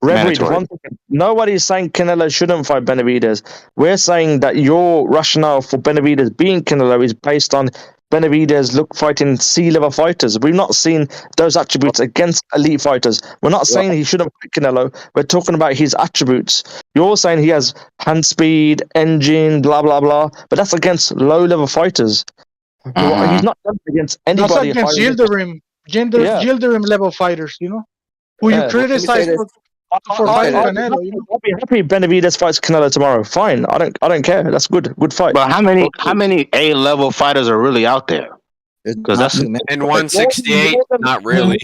[SPEAKER 13] Reverie,
[SPEAKER 8] mandatory.
[SPEAKER 13] one second. Nobody's saying Canelo shouldn't fight Benavidez. We're saying that your rationale for Benavidez being Canelo is based on Benavidez fighting C-level fighters. We've not seen those attributes against elite fighters. We're not saying he shouldn't fight Canelo. We're talking about his attributes. You're saying he has hand speed, engine, blah, blah, blah. But that's against low-level fighters. He's not done against
[SPEAKER 6] That's
[SPEAKER 13] anybody.
[SPEAKER 6] against
[SPEAKER 13] fighting-
[SPEAKER 6] Yildirim level fighters, you know? Who you
[SPEAKER 13] Yeah.
[SPEAKER 6] criticize for fighting Canelo, you know?
[SPEAKER 13] I'll be happy if Benavidez fights Canelo tomorrow. Fine. I don't care. That's good. Good fight.
[SPEAKER 8] But how many A-level fighters are really out there? Because that's
[SPEAKER 10] And 168, not really.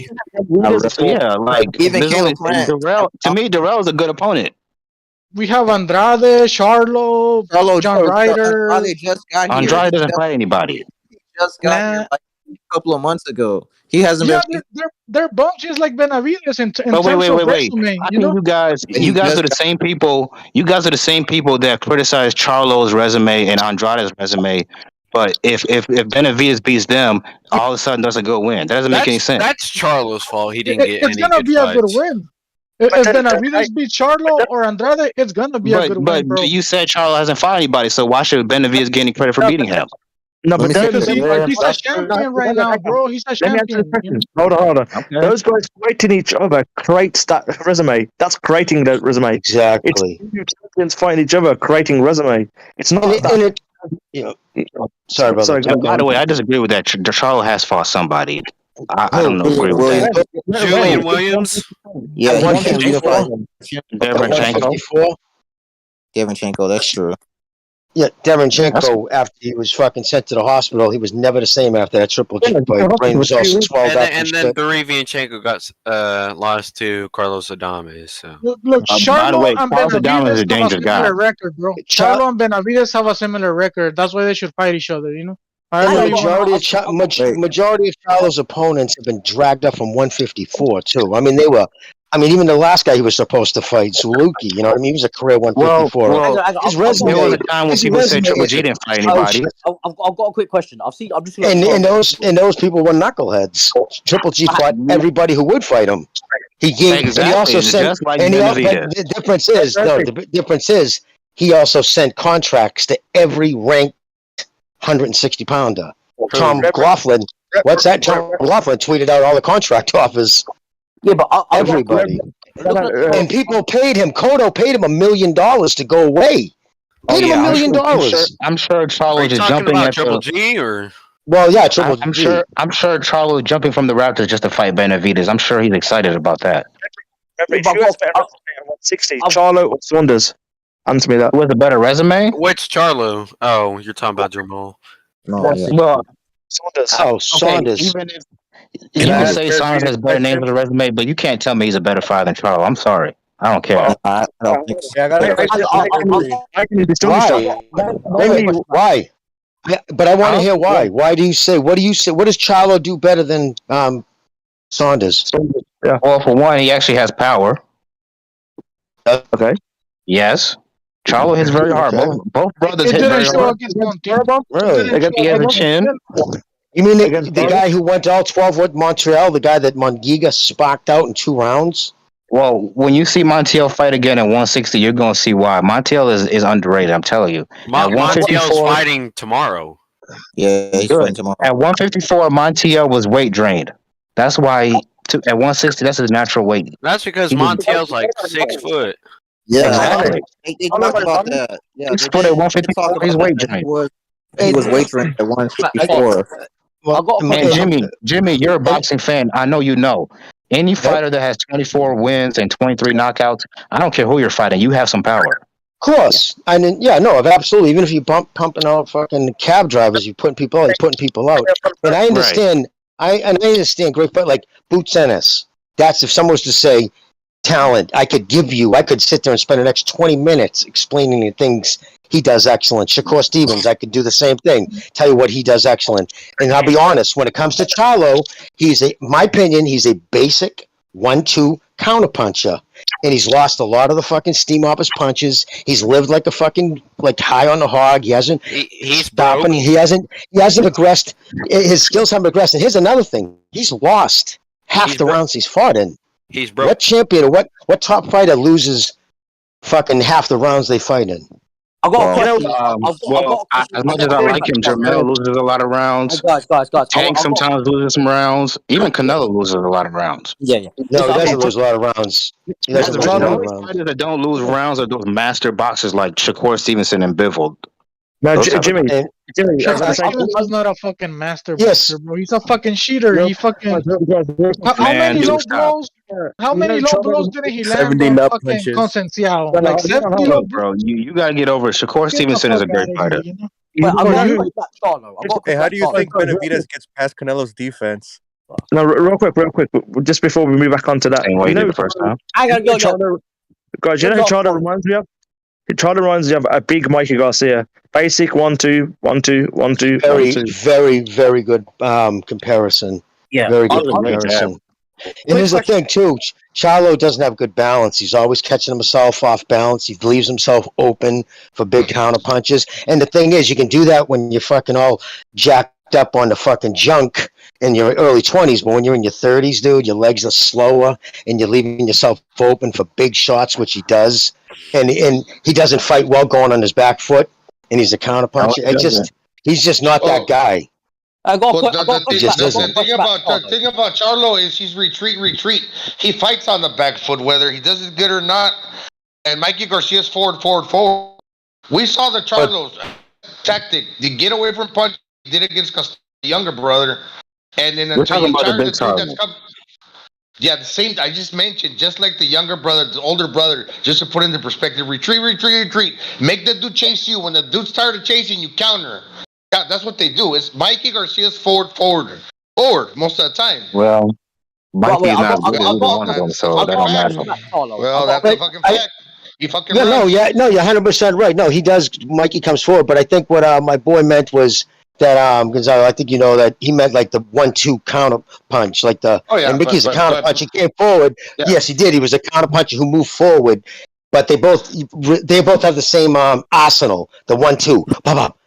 [SPEAKER 8] Yeah, like
[SPEAKER 12] Even
[SPEAKER 8] there's
[SPEAKER 12] Caleb
[SPEAKER 8] only
[SPEAKER 12] Plant.
[SPEAKER 8] Durrell. To me, Durrell's a good opponent.
[SPEAKER 6] We have Andrade, Charlo, John Ryder.
[SPEAKER 12] Andrade just got here.
[SPEAKER 8] Andrade doesn't fight anybody.
[SPEAKER 12] He just got here like a couple of months ago. He hasn't
[SPEAKER 6] Yeah,
[SPEAKER 12] been.
[SPEAKER 6] they're bunches like Benavidez in
[SPEAKER 8] But
[SPEAKER 6] terms
[SPEAKER 8] wait.
[SPEAKER 6] of
[SPEAKER 8] I
[SPEAKER 6] resume,
[SPEAKER 8] think
[SPEAKER 6] you know?
[SPEAKER 8] you guys are the same people. You guys are the same people that criticize Charlo's resume and Andrade's resume. But if Benavidez beats them, all of a sudden doesn't go win. That doesn't make any sense.
[SPEAKER 10] That's Charlo's fault. He didn't get
[SPEAKER 6] It's
[SPEAKER 10] any
[SPEAKER 6] gonna
[SPEAKER 10] good
[SPEAKER 6] be a good
[SPEAKER 10] fights.
[SPEAKER 6] win. If Benavidez beats Charlo or Andrade, it's gonna be a good win, bro.
[SPEAKER 8] But you said Charlo hasn't fought anybody, so why should Benavidez get any credit for beating him?
[SPEAKER 13] No, but
[SPEAKER 6] Because he's a champion right now, bro. He's a
[SPEAKER 13] Let me answer the
[SPEAKER 6] champion. You know?
[SPEAKER 13] question. Hold on. Those guys fighting each other creates that resume. That's creating the resume.
[SPEAKER 9] Exactly.
[SPEAKER 13] It's two champions fighting each other creating resume. It's not that.
[SPEAKER 9] Sorry, brother.
[SPEAKER 8] And by the way, I disagree with that. Charlo has fought somebody. I don't agree with that.
[SPEAKER 10] Julian Williams.
[SPEAKER 12] Yeah,
[SPEAKER 8] Derevanchenko.
[SPEAKER 12] Derevanchenko, that's true.
[SPEAKER 9] Yeah, Derenchenko, after he was fucking sent to the hospital, he was never the same after that Triple G fight. Brain was all swelled up
[SPEAKER 10] And then Benavidez got lost to Carlos Adames. So.
[SPEAKER 6] Look,
[SPEAKER 8] By the
[SPEAKER 6] Charlo
[SPEAKER 8] way,
[SPEAKER 6] and
[SPEAKER 8] Carlos Adames is
[SPEAKER 6] Benavidez
[SPEAKER 8] a
[SPEAKER 6] have a
[SPEAKER 8] dangerous guy.
[SPEAKER 6] similar record, bro. Charlo and Benavidez have a similar record. That's why they should fight each other, you know?
[SPEAKER 9] Majority of Charlo's opponents have been dragged up from 154 too. I mean, even the last guy he was supposed to fight, Suluki, you know what I mean? He was a career 154. His resume.
[SPEAKER 8] There was a time when people said Triple G didn't fight anybody.
[SPEAKER 15] I've got a quick question. I'm just
[SPEAKER 9] And those people were knuckleheads. Triple G fought everybody who would fight him. He also sent. The difference is he also sent contracts to every ranked 160 pounder. Tom Laughlin. What's that? Tom Laughlin tweeted out all the contract offers.
[SPEAKER 15] Yeah, but
[SPEAKER 9] everybody. And people paid him. Cotto paid him $1 million to go away. Paid him $1 million.
[SPEAKER 8] I'm sure Charlo is jumping at
[SPEAKER 10] Triple G or.
[SPEAKER 9] Well, yeah, Triple G.
[SPEAKER 8] I'm sure Charlo is jumping from the Raptors just to fight Benavidez. I'm sure he's excited about that.
[SPEAKER 13] Remember, if you was better at 160, Charlo or Saunders? Answer me that.
[SPEAKER 8] Who has a better resume?
[SPEAKER 10] Which Charlo? Oh, you're talking about Jamal.
[SPEAKER 13] Well, Saunders.
[SPEAKER 9] Oh, Saunders.
[SPEAKER 8] Even if you can say Saunders has better names on the resume, but you can't tell me he's a better fighter than Charlo. I'm sorry. I don't care.
[SPEAKER 12] I don't think so.
[SPEAKER 9] Why? Yeah, but I want to hear why. Why do you say? What do you say? What does Charlo do better than Saunders?
[SPEAKER 8] Yeah. Well, for one, he actually has power.
[SPEAKER 9] Okay.
[SPEAKER 8] Yes. Charlo hits very hard. Both brothers hit very hard.
[SPEAKER 9] Really?
[SPEAKER 8] He has a chin.
[SPEAKER 9] You mean the guy who went all 12 with Montreal, the guy that Mongiga sparked out in 2 rounds?
[SPEAKER 8] Well, when you see Montiel fight again at 160, you're going to see why. Montiel is underrated, I'm telling you.
[SPEAKER 10] Montiel's fighting tomorrow.
[SPEAKER 12] Yeah, he's fighting tomorrow.
[SPEAKER 8] At 154, Montiel was weight drained. That's why at 160, that's his natural weight.
[SPEAKER 10] That's because Montiel's like 6 foot.
[SPEAKER 12] Yeah,
[SPEAKER 8] exactly.
[SPEAKER 12] They talked about that. Yeah,
[SPEAKER 8] 6 foot at 154, he's weight drained.
[SPEAKER 12] He was weight drained at 154.
[SPEAKER 8] Man, Jimmy, you're a boxing fan. I know you know. Any fighter that has 24 wins and 23 knockouts, I don't care who you're fighting, you have some power.
[SPEAKER 9] Of course. I mean, absolutely. Even if you're pumping out fucking cab drivers, you're putting people out, And I understand, I understand great fight like Boots Ennis. That's if someone was to say talent, I could sit there and spend the next 20 minutes explaining the things he does excellent. Shakur Stevens, I could do the same thing. Tell you what he does excellent. And I'll be honest, when it comes to Charlo, my opinion, he's a basic 1-2 counterpuncher. And he's lost a lot of the fucking steam off his punches. He's lived like a fucking high on the hog. He hasn't stopping. He hasn't progressed. His skills haven't progressed. And here's another thing. He's lost half the rounds he's fought in.
[SPEAKER 10] He's broke.
[SPEAKER 9] What champion or what top fighter loses fucking half the rounds they fight in?
[SPEAKER 15] I've got a question.
[SPEAKER 8] As much as I like him, Jermell loses a lot of rounds.
[SPEAKER 15] Guys.
[SPEAKER 8] Tank sometimes loses some rounds. Even Canelo loses a lot of rounds.
[SPEAKER 15] Yeah.
[SPEAKER 9] No, he doesn't lose a lot of rounds.
[SPEAKER 8] The fighters that don't lose rounds are those master boxers like Shakur Stevenson and Bivol.
[SPEAKER 13] No, Jimmy,
[SPEAKER 6] Shakur's not a fucking master boxer, bro. He's a fucking cheater. He fucking how many low blows didn't he land from fucking Concenciao? Like 70 low blows.
[SPEAKER 8] Bro, you gotta get over it. Shakur Stevenson is a great fighter.
[SPEAKER 18] Hey, how do you think Benavidez gets past Canelo's defense?
[SPEAKER 13] No, real quick, just before we move back onto that.
[SPEAKER 8] You know, the first time.
[SPEAKER 15] I gotta go.
[SPEAKER 13] Guys, you know who Charlo reminds me of? Charlo reminds me of a big Mikey Garcia. Basic 1-2, 1-2, 1-2.
[SPEAKER 9] Very, very good comparison.
[SPEAKER 15] Yeah,
[SPEAKER 9] very good comparison. And here's the thing too, Charlo doesn't have good balance. He's always catching himself off balance. He leaves himself open for big counter punches. And the thing is, you can do that when you're fucking all jacked up on the fucking junk in your early 20s, but when you're in your 30s, dude, your legs are slower and you're leaving yourself open for big shots, which he does. And he doesn't fight well going on his back foot, and he's a counter puncher. He's just not that guy.
[SPEAKER 19] The thing about Charlo is he's retreat. He fights on the back foot, whether he does it good or not. And Mikey Garcia's forward. We saw the Charlo's tactic to get away from punch. He did it against the younger brother, and then until you turn the dude that's coming. Yeah, the same. I just mentioned, just like the younger brother, the older brother, just to put into perspective, retreat. Make the dude chase you. When the dude's tired of chasing, you counter. That's what they do. It's Mikey Garcia's forward most of the time.
[SPEAKER 8] Well, Mikey's
[SPEAKER 15] I've
[SPEAKER 8] not
[SPEAKER 15] got-
[SPEAKER 8] good
[SPEAKER 15] I've
[SPEAKER 8] at either
[SPEAKER 15] got-
[SPEAKER 8] one of them, so
[SPEAKER 15] I've
[SPEAKER 8] that
[SPEAKER 15] got
[SPEAKER 8] don't
[SPEAKER 15] a
[SPEAKER 8] matter.
[SPEAKER 15] question about Charlo.
[SPEAKER 19] Well, that's a fucking fact. He fucking
[SPEAKER 16] Yeah,
[SPEAKER 19] runs.
[SPEAKER 16] no, you're 100% right. No, he does. Mikey comes forward, but I think what my boy meant was that Gonzalo, I think you know that he meant like the 1-2 counter punch, like the.
[SPEAKER 19] Oh, yeah,
[SPEAKER 16] and Mickey's
[SPEAKER 19] but-
[SPEAKER 16] a counter punch. He came forward.
[SPEAKER 19] Yeah.
[SPEAKER 16] Yes, he did. He was a counter puncher who moved forward, but they both have the same arsenal. The 1-2, bop.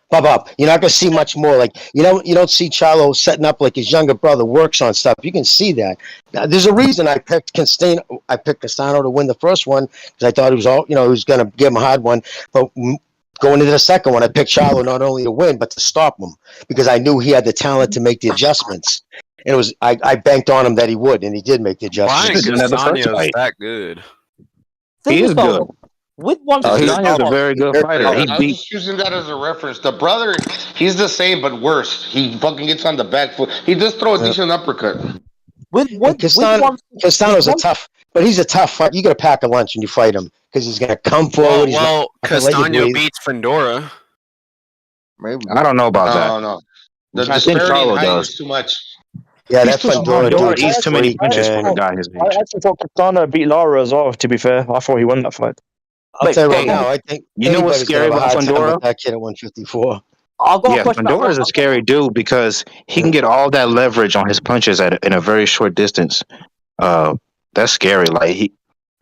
[SPEAKER 16] You're not gonna see much more. Like you don't see Charlo setting up like his younger brother works on stuff. You can see that. Now, there's a reason I picked Castano. I picked Castano to win the first one because I thought he was gonna give him a hard one. But going into the second one, I picked Charlo not only to win but to stop him because I knew he had the talent to make the adjustments. And it was I banked on him that he would, and he did make the adjustments.
[SPEAKER 10] Brian Castaneo's that good.
[SPEAKER 8] He is good.
[SPEAKER 15] With one,
[SPEAKER 8] Castaneo's a very good fighter. He
[SPEAKER 19] I was
[SPEAKER 8] beat.
[SPEAKER 19] just using that as a reference. The brother, he's the same but worse. He fucking gets on the back foot. He does throw a decent uppercut.
[SPEAKER 16] Castano's a tough, but he's a tough fight. You got to pack a lunch when you fight him because he's going to come forward.
[SPEAKER 10] Well, Castano beats Fundora.
[SPEAKER 16] Maybe.
[SPEAKER 8] I don't know about that.
[SPEAKER 19] No. The
[SPEAKER 8] I think
[SPEAKER 19] disparity in
[SPEAKER 8] Charlo
[SPEAKER 19] height
[SPEAKER 8] does.
[SPEAKER 19] is too much.
[SPEAKER 16] Yeah,
[SPEAKER 13] He's
[SPEAKER 16] that
[SPEAKER 13] too
[SPEAKER 16] Fundora
[SPEAKER 13] smart.
[SPEAKER 16] dude.
[SPEAKER 8] He's too many punches for a guy his age.
[SPEAKER 13] I actually thought Castano beat Lara as well. To be fair, I thought he won that fight.
[SPEAKER 16] I'll tell you right now, I think
[SPEAKER 8] You know what's
[SPEAKER 16] anybody's
[SPEAKER 8] scary
[SPEAKER 16] gonna have a
[SPEAKER 8] about
[SPEAKER 16] hard time
[SPEAKER 8] Fundora?
[SPEAKER 16] with that kid at 154.
[SPEAKER 15] I've got
[SPEAKER 8] Yeah,
[SPEAKER 15] a question.
[SPEAKER 8] Fundora is a scary dude because he can get all that leverage on his punches in a very short distance. That's scary. Like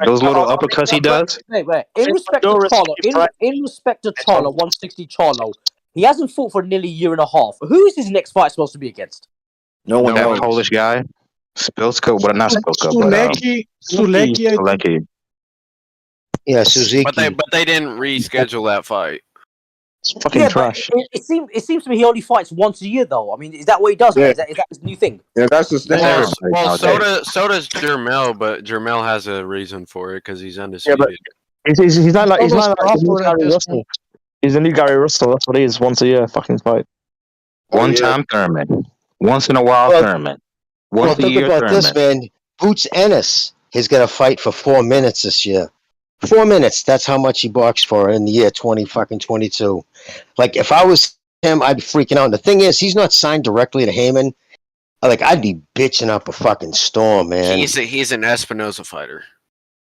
[SPEAKER 8] those little uppercuts he does.
[SPEAKER 15] Wait. In respect to Charlo, in respect to Charlo, 160 Charlo, he hasn't fought for nearly a year and a half. Who is his next fight supposed to be against?
[SPEAKER 8] No one. That Polish guy, Spilska. Well, not Spilska, but Sulecki.
[SPEAKER 16] Yeah, Suzuki.
[SPEAKER 10] But they didn't reschedule that fight.
[SPEAKER 13] It's fucking trash.
[SPEAKER 15] It seems to me he only fights once a year, though. I mean, is that what he does?
[SPEAKER 7] Yeah.
[SPEAKER 15] Is that his new thing?
[SPEAKER 7] Yeah, that's just
[SPEAKER 10] Well, so does Jermel, but Jermel has a reason for it because he's undisputed.
[SPEAKER 13] Yeah, but he's not like Gary Russell. He's a new Gary Russell. That's what he is. Once a year, fucking fight.
[SPEAKER 8] One-time Thurman. Once in a while Thurman. Once a
[SPEAKER 16] think
[SPEAKER 8] year
[SPEAKER 16] about
[SPEAKER 8] Thurman.
[SPEAKER 16] this, man. Boots Ennis is going to fight for 4 minutes this year. 4 minutes. That's how much he boxed for in the year 2022. Like, if I was him, I'd be freaking out. And the thing is, he's not signed directly to Haymon. Like, I'd be bitching up a fucking storm, man.
[SPEAKER 10] He's an Espinosa fighter.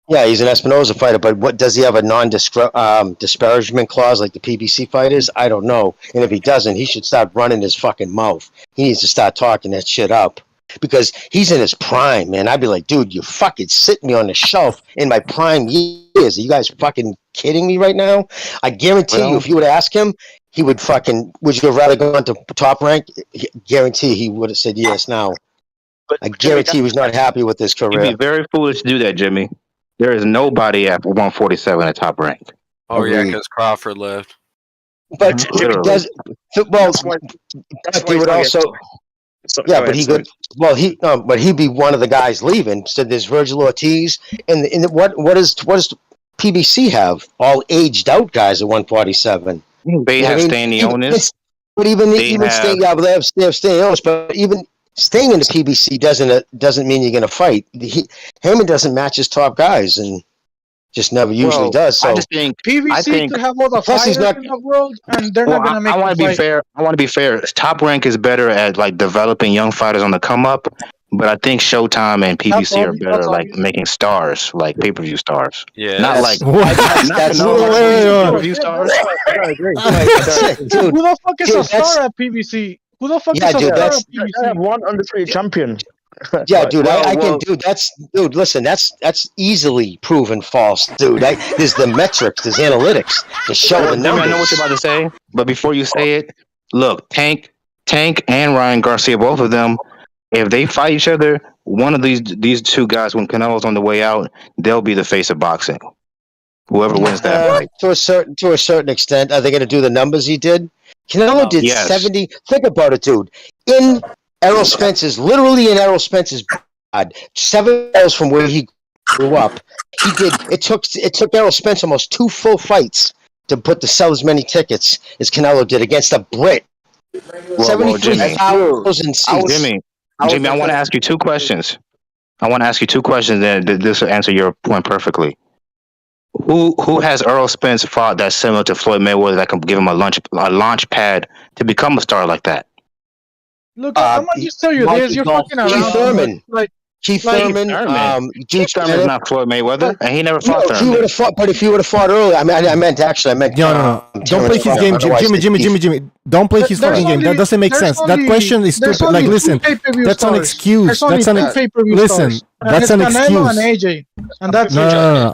[SPEAKER 16] Yeah, he's an Espinosa fighter, but what does he have a non-disparagement clause like the PBC fighters? I don't know. And if he doesn't, he should start running his fucking mouth. He needs to start talking that shit up because he's in his prime, man. I'd be like, dude, you fucking sit me on the shelf in my prime years. Are you guys fucking kidding me right now? I guarantee you, if you would ask him, he would fucking, would you rather go on to top rank? Guarantee he would have said yes now. But I guarantee he was not happy with his career.
[SPEAKER 8] You'd be very foolish to do that, Jimmy. There is nobody at 147 at top rank.
[SPEAKER 10] Oh yeah, because Crawford left.
[SPEAKER 16] But does well, he would also. Yeah, but he could. Well, but he'd be one of the guys leaving. So there's Virgil Ortiz, and what does PBC have? All aged out guys at 147.
[SPEAKER 8] They have Stanionis.
[SPEAKER 16] But even staying, yeah, but they have Stanionis. But even staying in the PBC doesn't mean you're going to fight. Haymon doesn't match his top guys, and just never usually does. So
[SPEAKER 8] I just think
[SPEAKER 6] PBC could have all the fighters in the world, and they're not going to make.
[SPEAKER 8] I want to be fair. I want to be fair. Top Rank is better at like developing young fighters on the come up, but I think Showtime and PBC are better at like making stars, like pay-per-view stars.
[SPEAKER 10] Yeah,
[SPEAKER 8] not like
[SPEAKER 6] That's
[SPEAKER 8] pay-per-view stars.
[SPEAKER 6] I agree. Dude, who the fuck is a star at PBC? Who the fuck is a star at PBC?
[SPEAKER 13] They have one undefeated champion.
[SPEAKER 16] Yeah, dude, listen, that's easily proven false, dude. There's the metrics, there's analytics to show the numbers.
[SPEAKER 8] I know what you're about to say, but before you say it, look, Tank and Ryan Garcia, both of them, if they fight each other, one of these two guys, when Canelo's on the way out, they'll be the face of boxing. Whoever wins that fight.
[SPEAKER 16] To a certain extent, are they going to do the numbers he did? Canelo did 70. Think about it, dude. In Errol Spence's, literally in Errol Spence's, 7 miles from where he grew up, he did. It took Errol Spence almost 2 full fights to sell as many tickets as Canelo did against a Brit. 73,000 seats.
[SPEAKER 8] Jimmy, I want to ask you 2 questions. I want to ask you two questions, and this will answer your point perfectly. Who has Errol Spence fought that's similar to Floyd Mayweather that can give him a launch pad to become a star like that?
[SPEAKER 6] Look, I'm gonna just tell you this: you're fucking around.
[SPEAKER 16] Keith Thurman. Keith Thurman.
[SPEAKER 8] Keith Thurman is not Floyd Mayweather, and he never fought Thurman.
[SPEAKER 16] He would have fought, but if he would have fought earlier, I meant.
[SPEAKER 4] No. Don't play his game, Jimmy. Don't play his fucking game. That doesn't make sense. That question is stupid. Like, listen, that's an excuse. That's an listen. That's an excuse.
[SPEAKER 6] And AJ, and that's
[SPEAKER 4] no.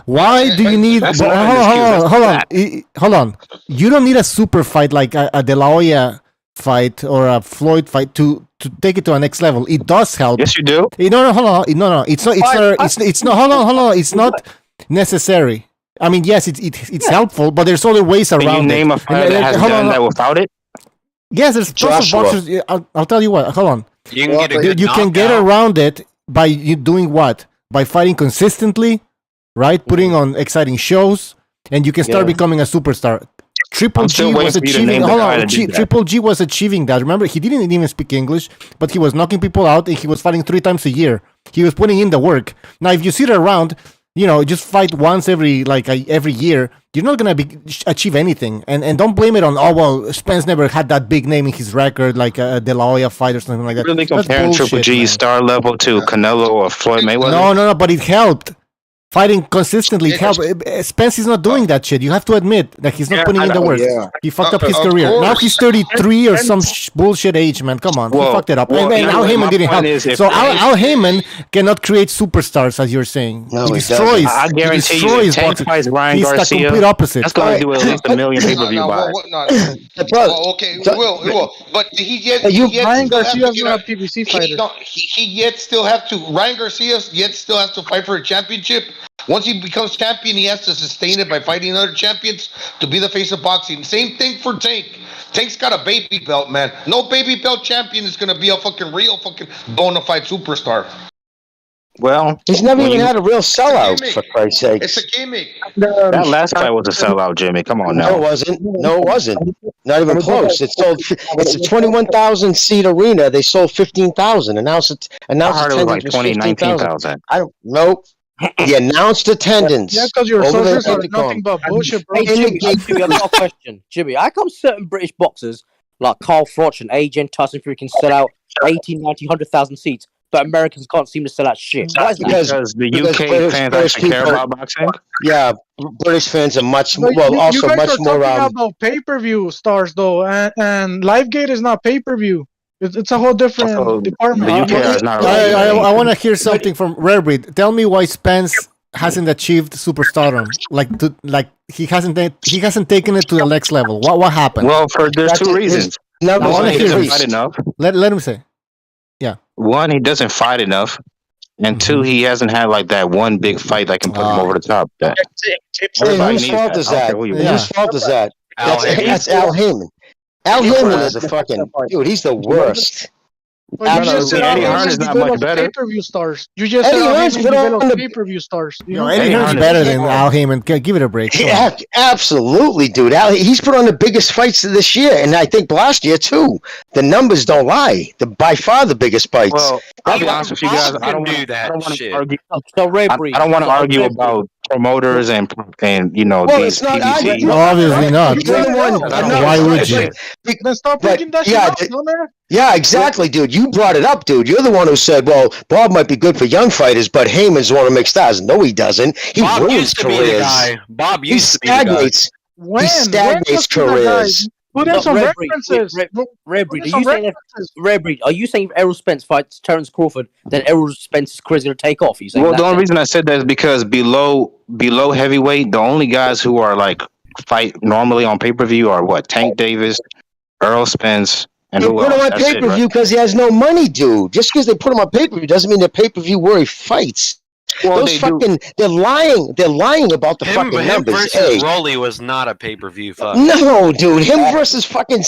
[SPEAKER 4] Why do you need? Hold on. You don't need a super fight like a De La Hoya fight or a Floyd fight to take it to a next level. It does help.
[SPEAKER 8] Yes, you do.
[SPEAKER 4] No, hold on. No. It's not. It's not. Hold on. It's not necessary. I mean, yes, it's helpful, but there's other ways around it.
[SPEAKER 8] Can you name a fighter that has done that without it?
[SPEAKER 4] Yes, there's tons of boxers. I'll tell you what. Hold on.
[SPEAKER 10] You can
[SPEAKER 4] get around it by you doing what? By fighting consistently, right? Putting on exciting shows, and you can start becoming a superstar. Triple G was achieving. Triple G was achieving that. Remember, he didn't even speak English, but he was knocking people out, and he was fighting 3 times a year. He was putting in the work. Now, if you sit around, just fight once every year, you're not gonna achieve anything. And don't blame it on Spence never had that big name in his record, like a De La Hoya fight or something like that.
[SPEAKER 8] Really comparing Triple G's star level to Canelo or Floyd Mayweather?
[SPEAKER 4] No, but it helped. Fighting consistently help. Spence is not doing that shit. You have to admit that he's not putting in the work. He fucked up his career. Now he's 33 or some bullshit age, man. Come on, he fucked it up. And Al Haymon didn't help. So Al Haymon cannot create superstars, as you're saying.
[SPEAKER 16] No,
[SPEAKER 4] he destroys.
[SPEAKER 8] I guarantee you, if Tank fights Ryan
[SPEAKER 4] He's
[SPEAKER 8] Garcia,
[SPEAKER 4] the complete opposite.
[SPEAKER 8] that's going to do at least 1 million pay-per-view buys.
[SPEAKER 19] Okay, we will. But
[SPEAKER 6] Ryan Garcia's not a PBC fighter.
[SPEAKER 19] Ryan Garcia still has to fight for a championship. Once he becomes champion, he has to sustain it by fighting other champions to be the face of boxing. Same thing for Tank. Tank's got a baby belt, man. No baby belt champion is going to be a fucking real fucking bona fide superstar.
[SPEAKER 8] Well,
[SPEAKER 16] he's never even had a real sellout, for Christ's sake.
[SPEAKER 19] It's a gimmick.
[SPEAKER 8] That last fight was a sellout, Jimmy. Come on now.
[SPEAKER 16] No, it wasn't. Not even close. It's a 21,000 seat arena. They sold 15,000. Announced attendance
[SPEAKER 8] was like 19,000.
[SPEAKER 16] I don't know. The announced attendance.
[SPEAKER 6] Yeah, because your socials are nothing but bullshit, bro.
[SPEAKER 15] Jimmy, I've got a question. Jimmy, how come certain British boxers like Carl Froch and AJ Tyson Fury can sell out 80, 90, 100,000 seats, but Americans can't seem to sell out shit? Why is that?
[SPEAKER 8] Because the UK fans actually care about boxing.
[SPEAKER 16] Yeah, British fans are much more.
[SPEAKER 6] You guys
[SPEAKER 16] much
[SPEAKER 6] are
[SPEAKER 16] more.
[SPEAKER 6] Talking about pay-per-view stars though, and Livegate is not pay-per-view. It's a whole different department.
[SPEAKER 4] I want to hear something from Rarebreed. Tell me why Spence hasn't achieved superstardom. He hasn't taken it to the next level. What happened?
[SPEAKER 8] Well, there's 2 reasons.
[SPEAKER 4] He doesn't fight enough. Let him say. Yeah.
[SPEAKER 8] 1, he doesn't fight enough, and 2, he hasn't had like that one big fight that can put him over the top.
[SPEAKER 16] Whose fault is that? Whose fault is that? That's Al Haymon. Al Haymon is a fucking dude. He's the worst.
[SPEAKER 6] Well, you just said
[SPEAKER 8] Eddie Hearn is not much better.
[SPEAKER 6] Pay-per-view stars. You just said Al Haymon developed pay-per-view stars.
[SPEAKER 4] Eddie Hearn's better than Al Haymon. Give it a break.
[SPEAKER 16] Yeah, absolutely, dude. He's put on the biggest fights of this year, and I think last year too. The numbers don't lie. By far the biggest fights.
[SPEAKER 8] Well, I'll be honest with you guys. I don't want to argue.
[SPEAKER 15] So
[SPEAKER 8] I don't want to argue about promoters and these PBC.
[SPEAKER 4] Obviously not. Why would you?
[SPEAKER 6] Then stop breaking that shit up, man.
[SPEAKER 16] Yeah, exactly, dude. You brought it up, dude. You're the one who said, well, Bob might be good for young fighters, but Heyman's one to make stars. No, he doesn't. He ruins careers.
[SPEAKER 10] Bob used to be the guy.
[SPEAKER 16] He stagnates careers.
[SPEAKER 6] Put in some references.
[SPEAKER 15] Redbreed, are you saying if Errol Spence fights Terence Crawford, then Errol Spence's career is going to take off?
[SPEAKER 8] Well, the only reason I said that is because below heavyweight, the only guys who are like fight normally on pay-per-view are what? Tank Davis, Errol Spence, and who else?
[SPEAKER 16] They put him on pay-per-view because he has no money, dude. Just because they put him on pay-per-view doesn't mean they're pay-per-view where he fights.
[SPEAKER 8] Well,
[SPEAKER 16] they're lying. They're lying about the fucking numbers.
[SPEAKER 10] Versus Rolly was not a pay-per-view fight.
[SPEAKER 16] No, dude. Him versus fucking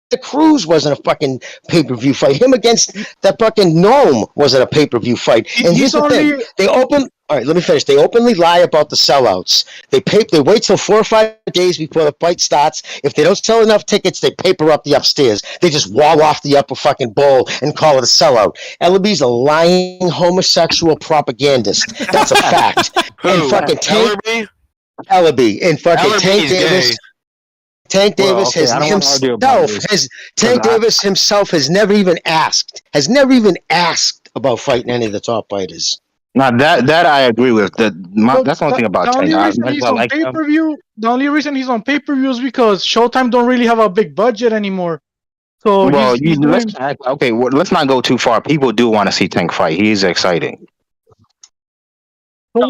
[SPEAKER 16] the Cruz wasn't a fucking pay-per-view fight. Him against that fucking Gnome wasn't a pay-per-view fight. And here's the thing: they open. All right, let me finish. They openly lie about the sellouts. They wait till 4 or 5 days before the fight starts. If they don't sell enough tickets, they paper up the upstairs. They just wall off the upper fucking bowl and call it a sellout. Ellaby's a lying homosexual propagandist. That's a fact. And fucking Ellaby and fucking Tank Davis. Tank Davis Davis himself has never even asked about fighting any of the top fighters.
[SPEAKER 8] Now that I agree with. That's the only thing about Tank.
[SPEAKER 6] The only reason he's on pay-per-view is because Showtime don't really have a big budget anymore. So
[SPEAKER 8] let's not go too far. People do want to see Tank fight. He's exciting.
[SPEAKER 16] He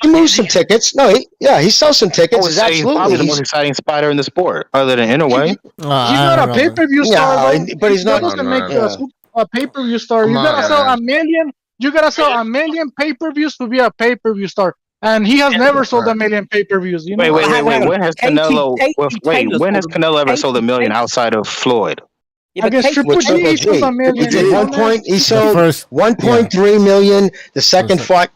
[SPEAKER 16] moves some tickets. No, he sells some tickets.
[SPEAKER 8] He's probably the most exciting spider in the sport, other than Inouye.
[SPEAKER 6] He's not a pay-per-view star,
[SPEAKER 16] but he's not.
[SPEAKER 6] Doesn't make a pay-per-view star. You gotta sell a million. You gotta sell a million pay-per-views to be a pay-per-view star, and he has never sold a million pay-per-views.
[SPEAKER 8] Wait. When has Canelo? When has Canelo ever sold a million outsld of Floyd?
[SPEAKER 6] Against Triple G, he sold a million.
[SPEAKER 16] He did 1 He sold 1.3 million. The second fight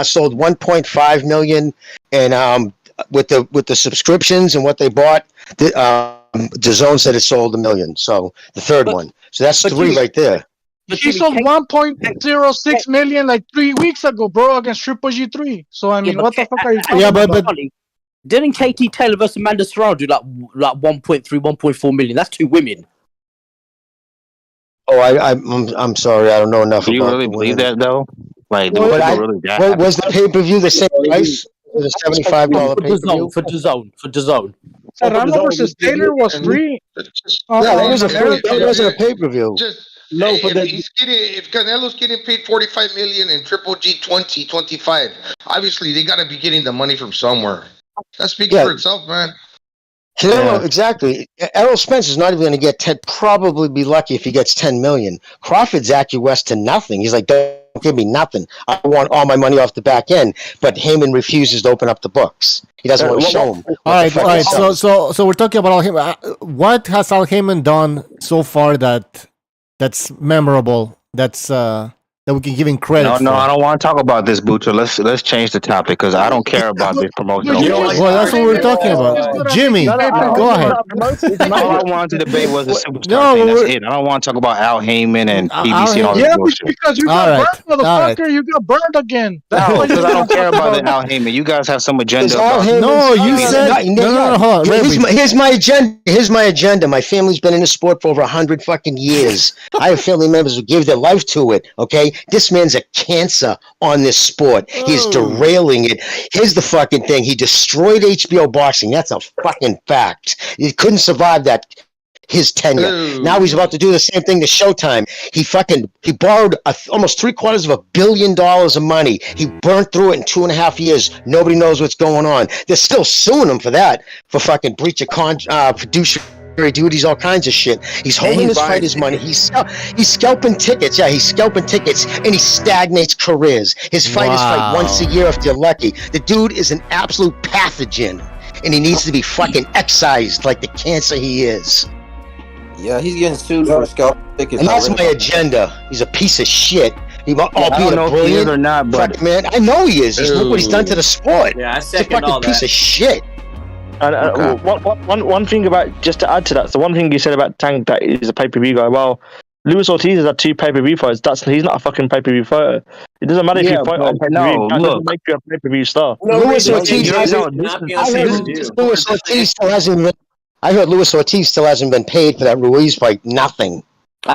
[SPEAKER 16] sold 1.5 million, and with the subscriptions and what they bought, DAZN said it sold 1 million. So the third one. So that's 3 right there.
[SPEAKER 6] He sold 1.06 million like 3 weeks ago, bro, against Triple G3. So I mean, what the fuck are you talking about?
[SPEAKER 15] But didn't Katie Taylor versus Amanda Serrano do like 1.3, 1.4 million? That's 2 women.
[SPEAKER 16] Oh, I'm sorry, I don't know enough.
[SPEAKER 8] Do you really believe that though? Like,
[SPEAKER 16] was the pay-per-view the same price? Was it $75 pay-per-view
[SPEAKER 15] for DAZN?
[SPEAKER 6] Serrano versus Taylor was free.
[SPEAKER 16] That wasn't a pay-per-view.
[SPEAKER 19] If Canelo's getting paid 45 million and Triple G 25, obviously they got to be getting the money from somewhere. That speaks for itself, man.
[SPEAKER 16] Canelo, exactly. Errol Spence is not even going to get 10. Probably be lucky if he gets 10 million. Crawford's acquiesced to nothing. He's like, don't give me nothing. I want all my money off the back end. But Haymon refuses to open up the books. He doesn't want to show him.
[SPEAKER 4] All right. So we're talking about Al Haymon. What has Al Haymon done so far that's memorable? That we can give him credit.
[SPEAKER 8] No, I don't want to talk about this, Butcher. Let's change the topic because I don't care about this promotion.
[SPEAKER 4] Well, that's what we're talking about. Jimmy, go ahead.
[SPEAKER 8] All I wanted to debate was the superstar thing. That's it. I don't want to talk about Al Haymon and PBC and all that bullshit.
[SPEAKER 6] Because you got burned, motherfucker. You got burned again.
[SPEAKER 8] No, because I don't care about the Al Haymon. You guys have some agenda.
[SPEAKER 4] No, you said no. Hold on.
[SPEAKER 16] Here's my agenda. My family's been in the sport for over 100 fucking years. I have family members who give their life to it. Okay. This man's a cancer on this sport. He's derailing it. Here's the fucking thing. He destroyed HBO boxing. That's a fucking fact. He couldn't survive that. His tenure. Now he's about to do the same thing to Showtime. He borrowed almost $750 million of money. He burned through it in 2.5 years. Nobody knows what's going on. They're still suing him for that, for fucking breach of fiduciary duties, all kinds of shit. He's holding his fighters' money. He's scalping tickets. Yeah, he's scalping tickets, and he stagnates careers. His fighters fight once a year if they're lucky. The dude is an absolute pathogen, and he needs to be fucking excised like the cancer he is.
[SPEAKER 12] Yeah, he's getting sued for scalping tickets.
[SPEAKER 16] And that's my agenda. He's a piece of shit. He might
[SPEAKER 8] I don't know if he is or not, but
[SPEAKER 16] man, I know he is. Look what he's done to the sport.
[SPEAKER 20] Yeah, I
[SPEAKER 16] He's a fucking piece of shit.
[SPEAKER 13] And one thing about, just to add to that, so one thing you said about Tank that he's a pay-per-view guy. Well, Luis Ortiz has had 2 pay-per-view fights. He's not a fucking pay-per-view fighter. It doesn't matter if you fight on pay-per-view. That doesn't make you a pay-per-view star.
[SPEAKER 16] Luis Ortiz still hasn't been. I heard Luis Ortiz still hasn't been paid for that Ruiz fight. Nothing.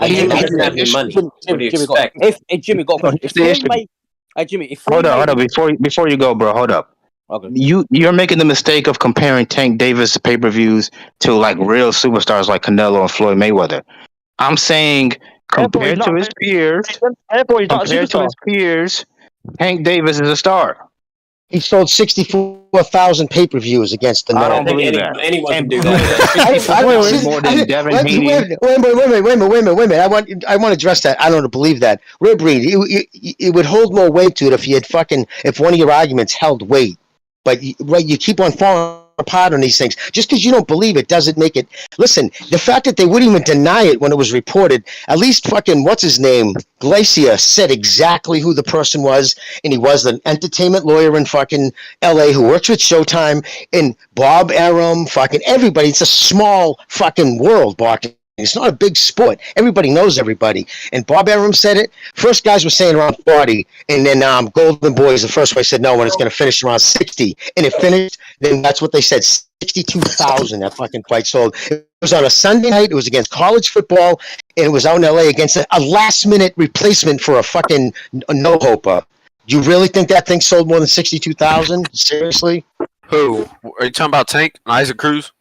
[SPEAKER 20] He doesn't have any money. What do you expect?
[SPEAKER 15] Jimmy, got a question. Jimmy,
[SPEAKER 8] hold on. Before you go, bro, hold up. Okay. You're making the mistake of comparing Tank Davis pay-per-views to like real superstars like Canelo and Floyd Mayweather. I'm saying compared to his peers, Tank Davis is a star.
[SPEAKER 16] He sold 64,000 pay-per-views against the
[SPEAKER 8] I don't believe that.
[SPEAKER 20] Anyone can do that.
[SPEAKER 8] More than Devin Haney.
[SPEAKER 16] Wait a minute. I want to address that. I don't believe that. Rib Reed, it would hold more weight to it if one of your arguments held weight. But you keep on falling apart on these things. Just because you don't believe it doesn't make it. Listen, the fact that they wouldn't even deny it when it was reported, at least fucking, what's his name? Glacier said exactly who the person was, and he was an entertainment lawyer in fucking LA who works with Showtime, and Bob Arum, fucking everybody. It's a small fucking world, boxing. It's not a big sport. Everybody knows everybody. And Bob Arum said it. First guys were saying around 40. And then Golden Boys, the first one, said no, when it's going to finish around 60. And it finished, then that's what they said, 62,000 that fucking fight sold. It was on a Sunday night. It was against college football. And it was out in L.A. against a last-minute replacement for a fucking no-hoper. Do you really think that thing sold more than 62,000? Seriously?
[SPEAKER 10] Who? Are you talking about Tank? Isaac Cruz?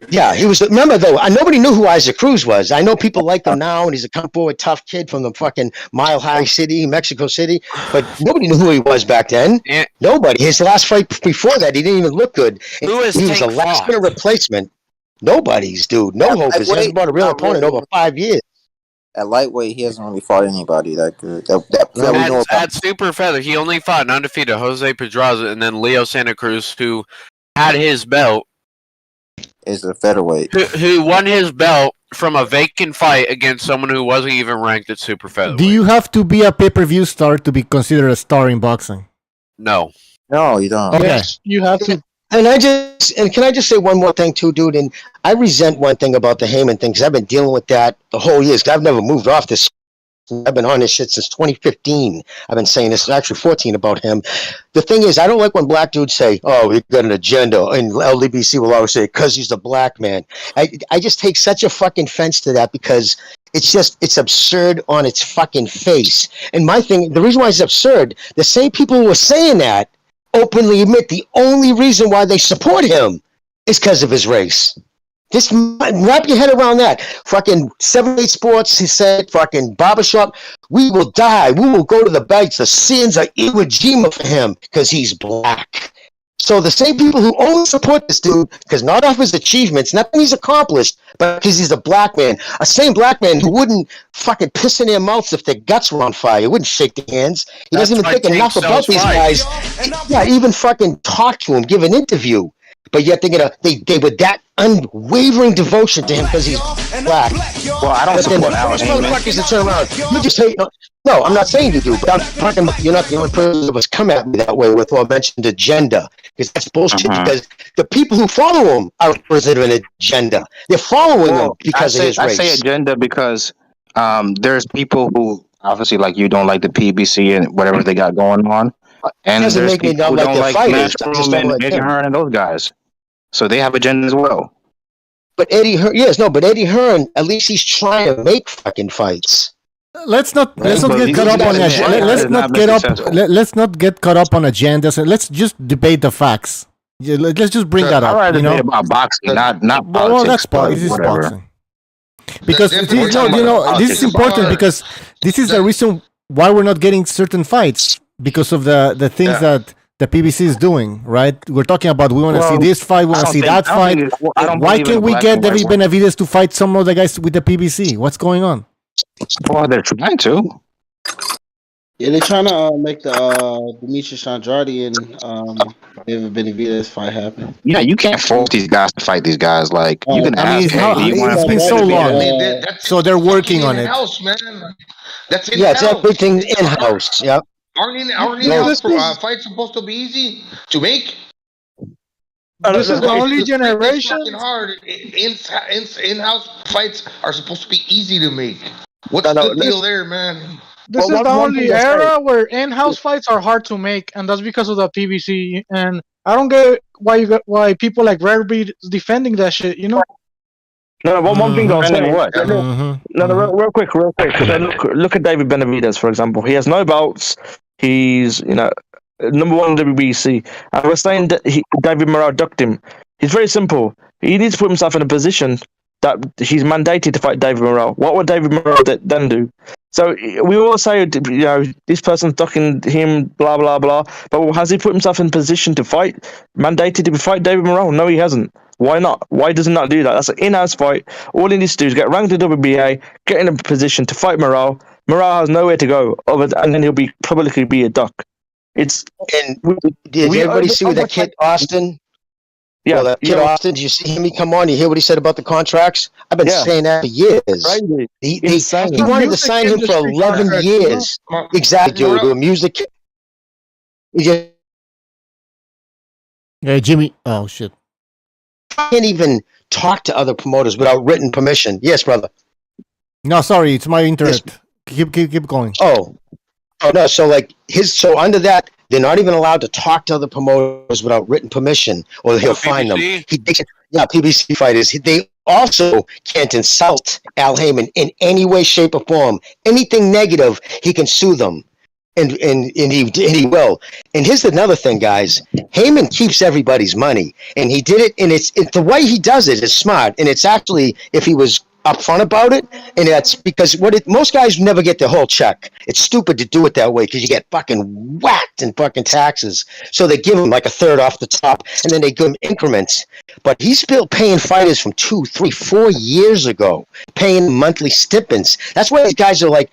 [SPEAKER 16] Yeah, he was. Remember though, nobody knew who Usyk Cruz was. I know people like him now, and he's a Campo, a tough kid from the fucking Mile High City, Mexico City. But nobody knew who he was back then. Nobody. His last fight before that, he didn't even look good. He was a last-minute replacement. Nobody's, dude. No hope. He hasn't bought a real opponent over 5 years.
[SPEAKER 12] At lightweight, he hasn't really fought anybody that good. That we know about.
[SPEAKER 10] At super feather, he only fought an undefeated Jose Pedraza and then Leo Santa Cruz, who had his belt.
[SPEAKER 12] Is a featherweight.
[SPEAKER 10] Who won his belt from a vacant fight against someone who wasn't even ranked at super featherweight.
[SPEAKER 4] Do you have to be a pay-per-view star to be considered a star in boxing?
[SPEAKER 10] No.
[SPEAKER 12] No, you don't.
[SPEAKER 4] Okay.
[SPEAKER 6] Yes, you have to.
[SPEAKER 16] And can I just say one more thing too, dude? And I resent one thing about the Haymon thing because I've been dealing with that the whole year. Because I've never moved off this. I've been on this shit since 2015. I've been saying this, actually 14, about him. The thing is, I don't like when black dudes say, oh, he got an agenda. And LDBC will always say, because he's a black man. I just take such a fucking offense to that because it's absurd on its fucking face. And my thing, the reason why it's absurd, the same people who are saying that openly admit the only reason why they support him is because of his race. Just wrap your head around that. Fucking 7-8 Sports, he said, fucking barbershop, we will die. We will go to the bites. The sins are Iwo Jima for him because he's black. So the same people who only support this dude, because not off his achievements, nothing he's accomplished, but because he's a black man, a same black man who wouldn't fucking piss in their mouths if their guts were on fire. He wouldn't shake their hands. He doesn't even think enough about these guys. Yeah, even fucking talk to him, give an interview. But yet they were that unwavering devotion to him because he's black.
[SPEAKER 8] Well, I don't support Al Haymon.
[SPEAKER 16] Motherfuckers that turn around. You just hate. No, I'm not saying you do. But I'm talking. You're not the only person that was come at me that way with what I mentioned agenda, because that's bullshit. Because the people who follow him are representing an agenda. They're following him because of his race.
[SPEAKER 8] I say agenda because there's people who obviously, like you, don't like the PBC and whatever they got going on. And there's people who don't like Matchroom and Eddie Hearn and those guys. So they have agendas as well.
[SPEAKER 16] But Eddie Hearn, but Eddie Hearn, at least he's trying to make fucking fights.
[SPEAKER 4] Let's not get caught up on let's not get caught up on agendas. Let's just debate the facts. Let's just bring that up.
[SPEAKER 8] I debate about boxing, not politics.
[SPEAKER 4] Well, that's boxing. Because this is important because this is the reason why we're not getting certain fights, because of the things that the PBC is doing, right? We're talking about we want to see this fight, we want to see that fight. Why can't we get David Benavidez to fight some of the guys with the PBC? What's going on?
[SPEAKER 8] Well, they're trying to.
[SPEAKER 21] Yeah, they're trying to make the Demetrius Andrade and David Benavidez fight happen.
[SPEAKER 8] Yeah, you can't force these guys to fight these guys. Like you can ask.
[SPEAKER 4] It's been so long, so they're working on it.
[SPEAKER 19] In-house, man. That's in-house.
[SPEAKER 16] Yeah, it's everything in-house. Yep.
[SPEAKER 19] Aren't in-house fights supposed to be easy to make?
[SPEAKER 6] This is the only generation.
[SPEAKER 19] It's fucking hard. In-house fights are supposed to be easy to make. What's the deal there, man?
[SPEAKER 6] This is the only era where in-house fights are hard to make, and that's because of the PBC. And I don't get why people like Rarebeat is defending that shit. You know.
[SPEAKER 13] No, one thing I'll say. Real quick. Look at David Benavidez, for example. He has no belts. He's number one in WBC. And we're saying that David Morrell ducked him. It's very simple. He needs to put himself in a position that he's mandated to fight David Morrell. What would David Morrell then do? So we all say, this person's ducking him, blah, blah, blah. But has he put himself in a position to fight, mandated to fight David Morrell? No, he hasn't. Why not? Why does he not do that? That's an in-house fight. All he needs to do is get ranked to WBA, get in a position to fight Morrell. Morrell has nowhere to go, and then he'll probably be a duck.
[SPEAKER 16] Did everybody see that kid Austin?
[SPEAKER 13] Yeah,
[SPEAKER 16] well, that kid Austin, did you see him? He come on. You hear what he said about the contracts? I've been saying that for years.
[SPEAKER 13] Crazy.
[SPEAKER 16] He
[SPEAKER 13] Insane.
[SPEAKER 16] wanted to sign him for 11 years. Exactly, dude. To a music. He just
[SPEAKER 4] Jimmy. Oh shit.
[SPEAKER 16] can't even talk to other promoters without written permission. Yes, brother.
[SPEAKER 4] No, sorry, it's my internet. Keep going.
[SPEAKER 16] Oh no. So like so under that, they're not even allowed to talk to other promoters without written permission, or he'll fine them. PBC fighters. They also can't insult Al Haymon in any way, shape, or form. Anything negative, he can sue them, and he will. And here's another thing, guys. Haymon keeps everybody's money, and he did it. And it's the way he does it is smart, and it's actually, if he was upfront about it, and that's because most guys never get their whole check. It's stupid to do it that way because you get fucking whacked in fucking taxes. So they give him like a third off the top, and then they give him increments. But he's still paying fighters from 2, 3, 4 years ago, paying monthly stipends. That's why these guys are like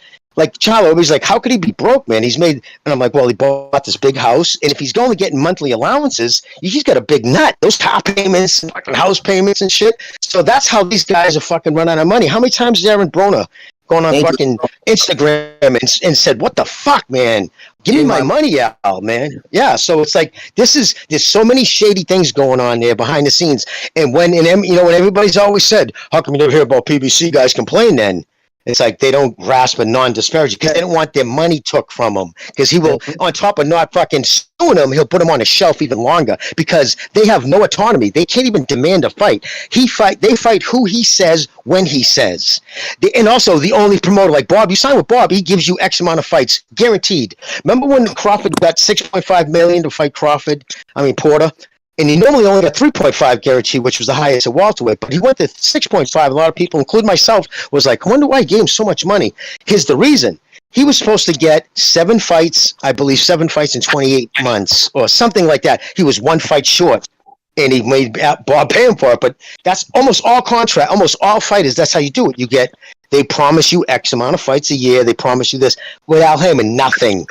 [SPEAKER 16] Charlo, he's like, how could he be broke, man? He's made, and I'm like, well, he bought this big house, and if he's only getting monthly allowances, he's got a big nut. Those car payments, fucking house payments and shit. So that's how these guys are fucking run out of money. How many times is Aaron Broner going on fucking Instagram and said, what the fuck, man? Give me my money out, man. Yeah, so it's like, there's so many shady things going on there behind the scenes. And when everybody's always said, how come you never hear about PBC guys complain then? It's like they don't grasp a non-disparaging because they don't want their money took from them. Because he will, on top of not fucking suing them, he'll put them on a shelf even longer because they have no autonomy. They can't even demand a fight. They fight who he says when he says. And also the only promoter, like Bob, you sign with Bob, he gives you X amount of fights, guaranteed. Remember when Crawford got $6.5 million to fight Porter? And he normally only got 3.5 guarantee, which was the highest at welterweight, but he went to 6.5. A lot of people, including myself, was like, I wonder why he gave him so much money. Here's the reason. He was supposed to get 7 fights, I believe 7 fights in 28 months or something like that. He was 1 fight short, and he made Bob pay him for it. But that's almost all fighters, that's how you do it. They promise you X amount of fights a year. They promise you this. With Al Haymon, nothing.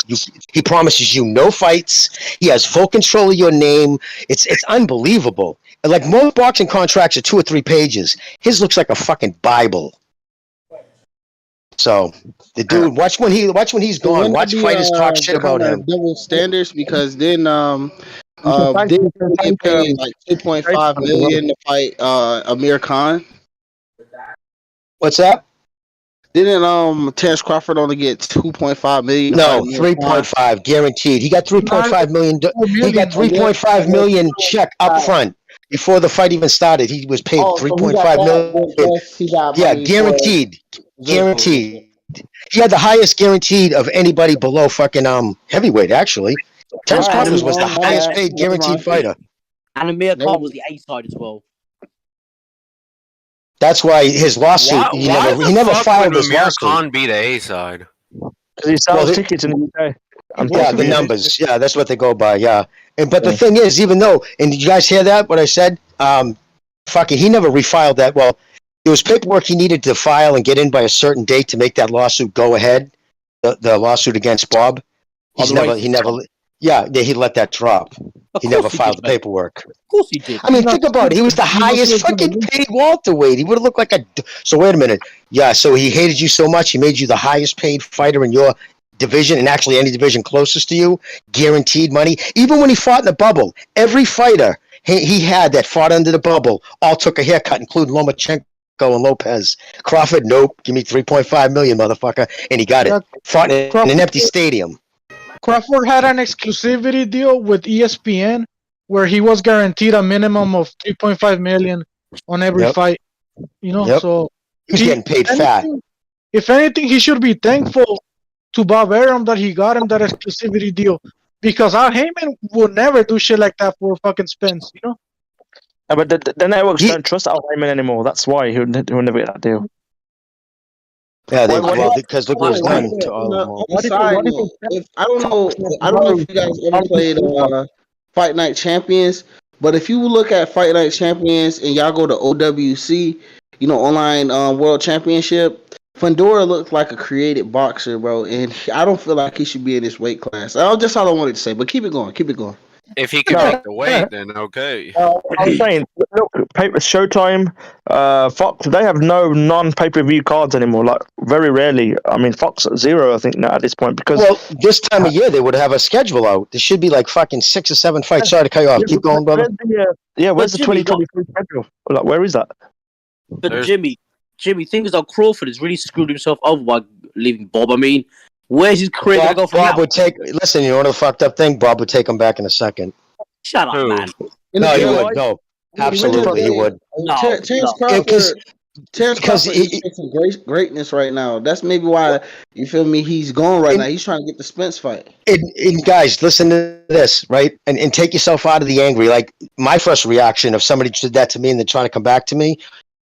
[SPEAKER 16] He promises you no fights. He has full control of your name. It's unbelievable. And like most boxing contracts are 2 or 3 pages. His looks like a fucking Bible. So the dude, watch when he's gone. Watch fighters talk shit about him.
[SPEAKER 21] Double standards because then they paid like $2.5 million to fight Amir Khan.
[SPEAKER 16] What's that?
[SPEAKER 21] Didn't Terence Crawford only get $2.5 million?
[SPEAKER 16] No, 3.5 guaranteed. He got $3.5 million. He got $3.5 million check up front before the fight even started. He was paid $3.5 million. Yeah, guaranteed. Guaranteed. He had the highest guaranteed of anybody below fucking heavyweight. Actually, Terence Crawford was the highest paid guaranteed fighter.
[SPEAKER 15] And Amir Khan was the A side as well.
[SPEAKER 16] That's why his lawsuit. He never filed his lawsuit.
[SPEAKER 10] Khan be the A side?
[SPEAKER 13] Because he sells tickets in the UK.
[SPEAKER 16] Yeah, the numbers. Yeah, that's what they go by. Yeah, but the thing is, even though, and did you guys hear that? What I said? He never refiled that. Well, there was paperwork he needed to file and get in by a certain date to make that lawsuit go ahead. The lawsuit against Bob. He let that drop. He never filed the paperwork.
[SPEAKER 15] Of course he did.
[SPEAKER 16] I mean, think about it. He was the highest fucking paid welterweight. He would have looked like a. So wait a minute. Yeah, so he hated you so much, he made you the highest paid fighter in your division, and actually any division closest to you, guaranteed money. Even when he fought in the bubble, every fighter he had that fought under the bubble all took a haircut, including Lomachenko and Lopez. Crawford, nope. Give me $3.5 million, motherfucker, and he got it. Fought in an empty stadium.
[SPEAKER 6] Crawford had an exclusivity deal with ESPN where he was guaranteed a minimum of $3.5 million on every fight. So
[SPEAKER 16] he's getting paid fat.
[SPEAKER 6] If anything, he should be thankful to Bob Arum that he got him that exclusivity deal, because Al Haymon would never do shit like that for fucking Spence,
[SPEAKER 13] But the networks don't trust Al Haymon anymore. That's why he'll never get that deal.
[SPEAKER 16] Yeah, because look what he's done to all of them.
[SPEAKER 21] I don't know if you guys ever played Fight Night Champions, but if you look at Fight Night Champions and y'all go to OWC, online World Championship, Fundora looked like a created boxer, bro, and I don't feel like he should be in this weight class. That's just all I wanted to say, but keep it going.
[SPEAKER 10] If he can make the weight, then okay.
[SPEAKER 13] I'm saying, look, Showtime, Fox, they have no non-pay-per-view cards anymore. Like very rarely. I mean, Fox 0, I think now at this point because
[SPEAKER 16] this time of year they would have a schedule out. There should be like fucking 6 or 7 fights. Sorry to cut you off. Keep going, brother.
[SPEAKER 13] Where's the 2023 schedule? Like, where is that?
[SPEAKER 15] But Jimmy, things like Crawford has really screwed himself over by leaving Bob. I mean, where's his career going to go from
[SPEAKER 16] Bob
[SPEAKER 15] now?
[SPEAKER 16] would take. Listen, you know what the fucked up thing? Bob would take him back in a second.
[SPEAKER 15] Shut up, man.
[SPEAKER 16] No, he would. No, absolutely, he would.
[SPEAKER 21] Terrence Crawford is some greatness right now. That's maybe why you feel me. He's going right now. He's trying to get the Spence fight.
[SPEAKER 16] And guys, listen to this, right? And take yourself out of the angry. Like my first reaction, if somebody did that to me and they're trying to come back to me,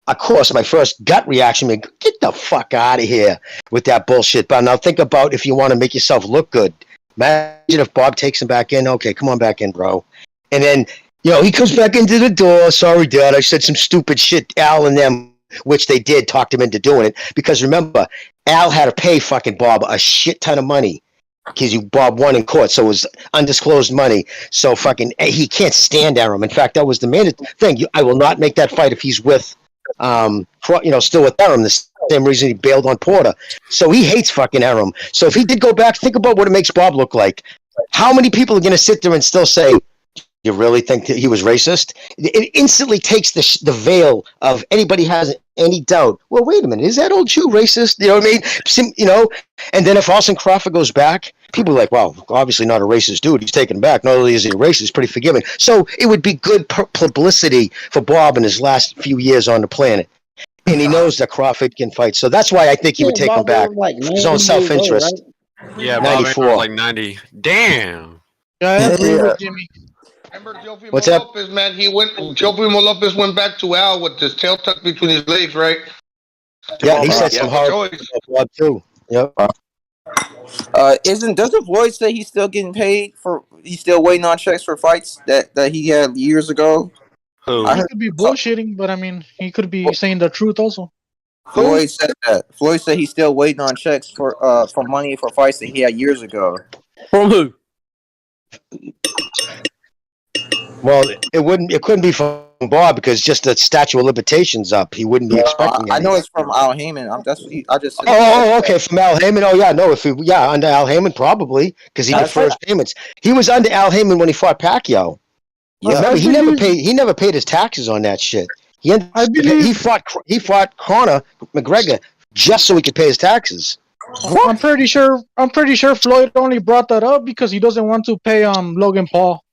[SPEAKER 16] of course, my first gut reaction would be, get the fuck out of here with that bullshit. But now think about if you want to make yourself look good. Imagine if Bob takes him back in. Okay, come on back in, bro. And then, he comes back into the door. Sorry, Dad, I said some stupid shit. Al and them, which they did, talked him into doing it. Because remember, Al had to pay fucking Bob a shit ton of money. Because Bob won in court, so it was undisclosed money. So fucking, he can't stand Arum. In fact, that was the main thing. I will not make that fight if he's with, still with Arum. The same reason he bailed on Porter. So he hates fucking Arum. So if he did go back, think about what it makes Bob look like. How many people are going to sit there and still say, you really think that he was racist? It instantly takes the veil of anybody has any doubt. Well, wait a minute. Is that old Jew racist? You know what I mean? And then if Austin Crawford goes back, people are like, well, obviously not a racist dude. He's taken back. Not only is he a racist, he's pretty forgiving. So it would be good publicity for Bob in his last few years on the planet. And he knows that Crawford can fight. So that's why I think he would take him back. His own self-interest.
[SPEAKER 10] Yeah, Bob Arum was like 90. Damn.
[SPEAKER 6] Yeah, I agree with Jimmy.
[SPEAKER 19] Remember Teofimo
[SPEAKER 16] What's that?
[SPEAKER 19] Lopez, man? Teofimo Lopez went back to Al with his tail tucked between his legs, right?
[SPEAKER 16] Yeah, he said some hard Bob too. Yep.
[SPEAKER 12] Doesn't Floyd say he's still getting paid he's still waiting on checks for fights that he had years ago?
[SPEAKER 10] Who?
[SPEAKER 6] He could be bullshitting, but I mean, he could be saying the truth also.
[SPEAKER 12] Floyd said that. Floyd said he's still waiting on checks for money for fights that he had years ago.
[SPEAKER 15] From who?
[SPEAKER 16] Well, it couldn't be from Bob because just the statute of limitations up. He wouldn't be expecting.
[SPEAKER 12] I know it's from Al Haymon. I just said
[SPEAKER 16] okay, from Al Haymon. Oh yeah, no, under Al Haymon probably because he defers payments. He was under Al Haymon when he fought Pacquiao. Yeah, remember he never paid his taxes on that shit. He fought Conor McGregor just so he could pay his taxes.
[SPEAKER 6] I'm pretty sure Floyd only brought that up because he doesn't want to pay Logan Paul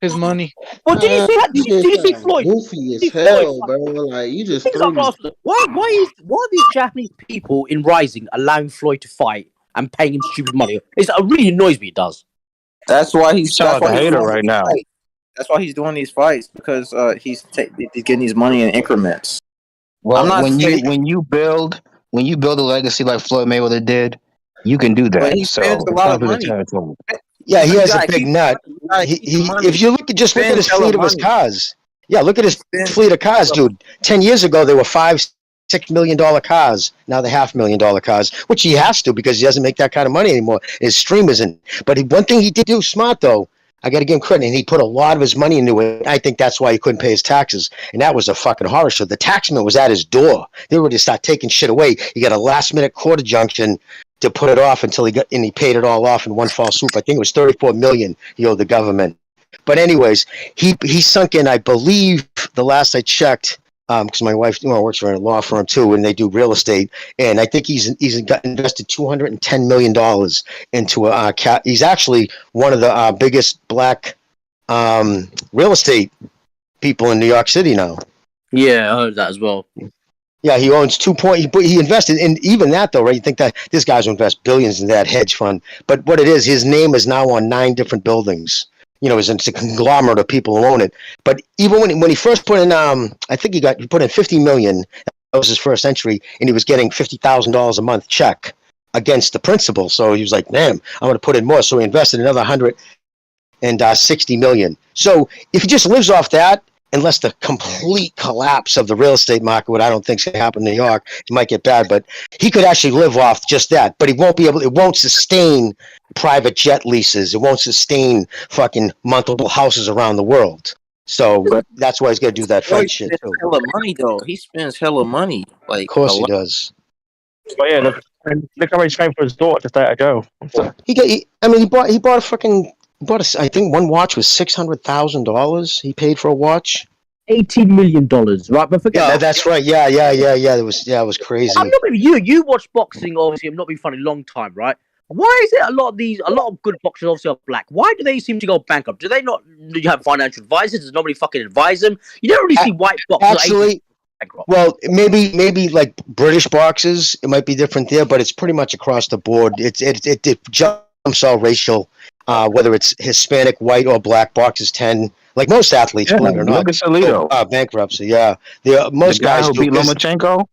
[SPEAKER 6] his money.
[SPEAKER 15] Well, did you see that? Did you see Floyd?
[SPEAKER 21] Goofy as hell, bro. Like you just.
[SPEAKER 15] Why are these Japanese people in Rising allowing Floyd to fight and paying him stupid money? It really annoys me. It does.
[SPEAKER 12] That's why he's
[SPEAKER 13] a hater right now.
[SPEAKER 12] That's why he's doing these fights because he's getting his money in increments.
[SPEAKER 8] Well, when you build a legacy like Floyd Mayweather did, you can do that.
[SPEAKER 12] He spends a lot of money.
[SPEAKER 16] Yeah, he has a big nut. If you look at his fleet of his cars. Yeah, look at his fleet of cars, dude. 10 years ago, they were $5-6 million cars. Now they're $500,000 cars, which he has to because he doesn't make that kind of money anymore. His stream isn't. But one thing he did do smart, though, I got to give him credit, and he put a lot of his money into it. I think that's why he couldn't pay his taxes, and that was a fucking horror show. The taxman was at his door. They were to start taking shit away. He got a last-minute court injunction to put it off until he paid it all off in one fall swoop. I think it was $34 million he owed the government. But anyways, he sunk in. I believe the last I checked, because my wife works for a law firm too, and they do real estate. And I think he's got invested $210 million into a cat. He's actually one of the biggest black real estate people in New York City now.
[SPEAKER 15] Yeah, I heard that as well.
[SPEAKER 16] Yeah, he owns he invested in even that though, right? You think that this guy's will invest billions in that hedge fund, but what it is, his name is now on 9 different buildings. It's a conglomerate of people who own it. But even when he first put in, I think he put in $50 million. That was his first entry, and he was getting $50,000 a month check against the principal. So he was like, "Damn, I'm going to put in more." So he invested another $160 million. So if he just lives off that, unless the complete collapse of the real estate market, what I don't think is going to happen in New York, it might get bad, but he could actually live off just that. But he won't be able. It won't sustain private jet leases. It won't sustain fucking multiple houses around the world. So that's why he's gonna do that
[SPEAKER 12] Bro, he
[SPEAKER 16] fight shit
[SPEAKER 12] spends
[SPEAKER 16] too.
[SPEAKER 12] hella money though. He spends hella money. Like
[SPEAKER 16] Of course
[SPEAKER 12] a
[SPEAKER 16] he
[SPEAKER 12] lot.
[SPEAKER 16] does.
[SPEAKER 13] But yeah, look how much came for his daughter to stay at go.
[SPEAKER 16] He bought a fucking I think one watch was $600,000. He paid for a watch.
[SPEAKER 15] $18 million, right? But forget
[SPEAKER 16] Yeah, that's right. Yeah. It was crazy.
[SPEAKER 15] I'm not with you. You watch boxing, obviously. I'm not being funny, long time, right? Why is it a lot of good boxers obviously are black? Why do they seem to go bankrupt? Do they not? Do you have financial advisors? Does nobody fucking advise them? You don't really see white boxers.
[SPEAKER 16] Actually, well, maybe like British boxers, it might be different there, but it's pretty much across the board. It jumps all racial, whether it's Hispanic, white, or black. Boxers tend, like most athletes, believe it or not,
[SPEAKER 13] look at Salido.
[SPEAKER 16] bankruptcy. Yeah, most
[SPEAKER 13] the guy
[SPEAKER 16] guys
[SPEAKER 13] who
[SPEAKER 16] do
[SPEAKER 13] beat
[SPEAKER 16] this.
[SPEAKER 13] Lomachenko.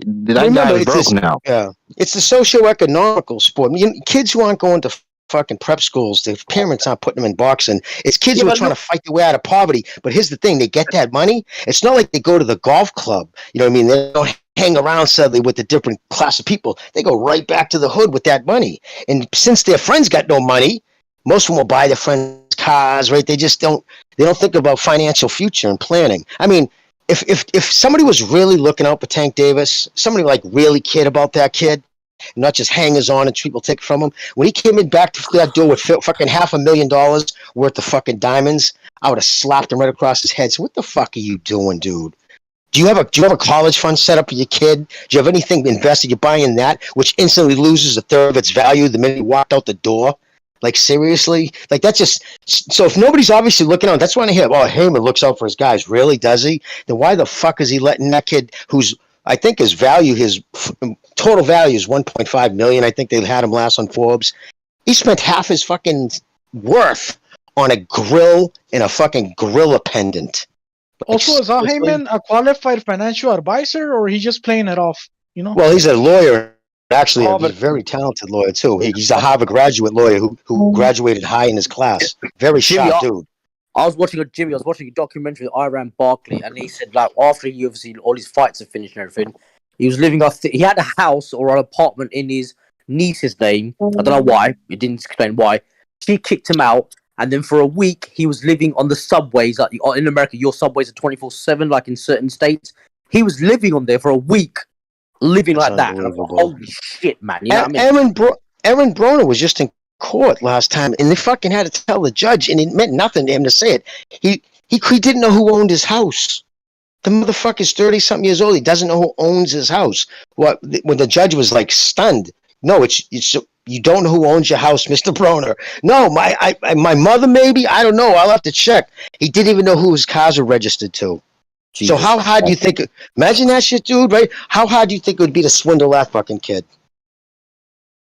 [SPEAKER 13] That
[SPEAKER 16] Remember,
[SPEAKER 13] guy is broke now.
[SPEAKER 16] Yeah, it's the socio-economical sport. Kids who aren't going to fucking prep schools, their parents aren't putting them in boxing. It's kids who are trying to fight their way out of poverty. But here's the thing: they get that money. It's not like they go to the golf club. You know what I mean? They don't hang around suddenly with a different class of people. They go right back to the hood with that money. And since their friends got no money, most of them will buy their friends cars. Right? They just don't. They don't think about financial future and planning. I mean. If somebody was really looking out for Tank Davis, somebody like really cared about that kid, not just hangers on and people take it from him. When he came in back to that door with fucking $500,000 worth of fucking diamonds, I would have slapped him right across his head. So what the fuck are you doing, dude? Do you have a college fund set up for your kid? Do you have anything invested? You're buying that, which instantly loses a third of its value the minute you walked out the door. Like, seriously? Like, that's just... So if nobody's obviously looking out, that's when I hear, oh, Haymon looks out for his guys. Really? Does he? Then why the fuck is he letting that kid, who's, I think his total value is $1.5 million. I think they had him last on Forbes. He spent half his fucking worth on a grill and a fucking gorilla pendant.
[SPEAKER 6] Also, is Al Haymon a qualified financial advisor, or he just playing it off? You know.
[SPEAKER 16] Well, he's a lawyer. Actually, he's a very talented lawyer too. He's a Harvard graduate lawyer who graduated high in his class. Very sharp dude.
[SPEAKER 15] I was watching a documentary with Iran Barkley, and he said like after he obviously all his fights are finished and everything, he was living off. He had a house or an apartment in his niece's name. I don't know why. He didn't explain why. She kicked him out, and then for a week he was living on the subways. Like in America, your subways are 24/7, like in certain states. He was living on there for a week. Living like that. Holy shit, man. You know what I mean?
[SPEAKER 16] Aaron Broner was just in court last time, and they fucking had to tell the judge, and it meant nothing to him to say it. He didn't know who owned his house. The motherfucker's 30-something years old. He doesn't know who owns his house. When the judge was like stunned. No, it's you don't know who owns your house, Mr. Broner. No, my mother maybe. I don't know. I'll have to check. He didn't even know who his cars were registered to. Jesus. So how hard do you think... Imagine that shit, dude, right? How hard do you think it would be to swindle that fucking kid?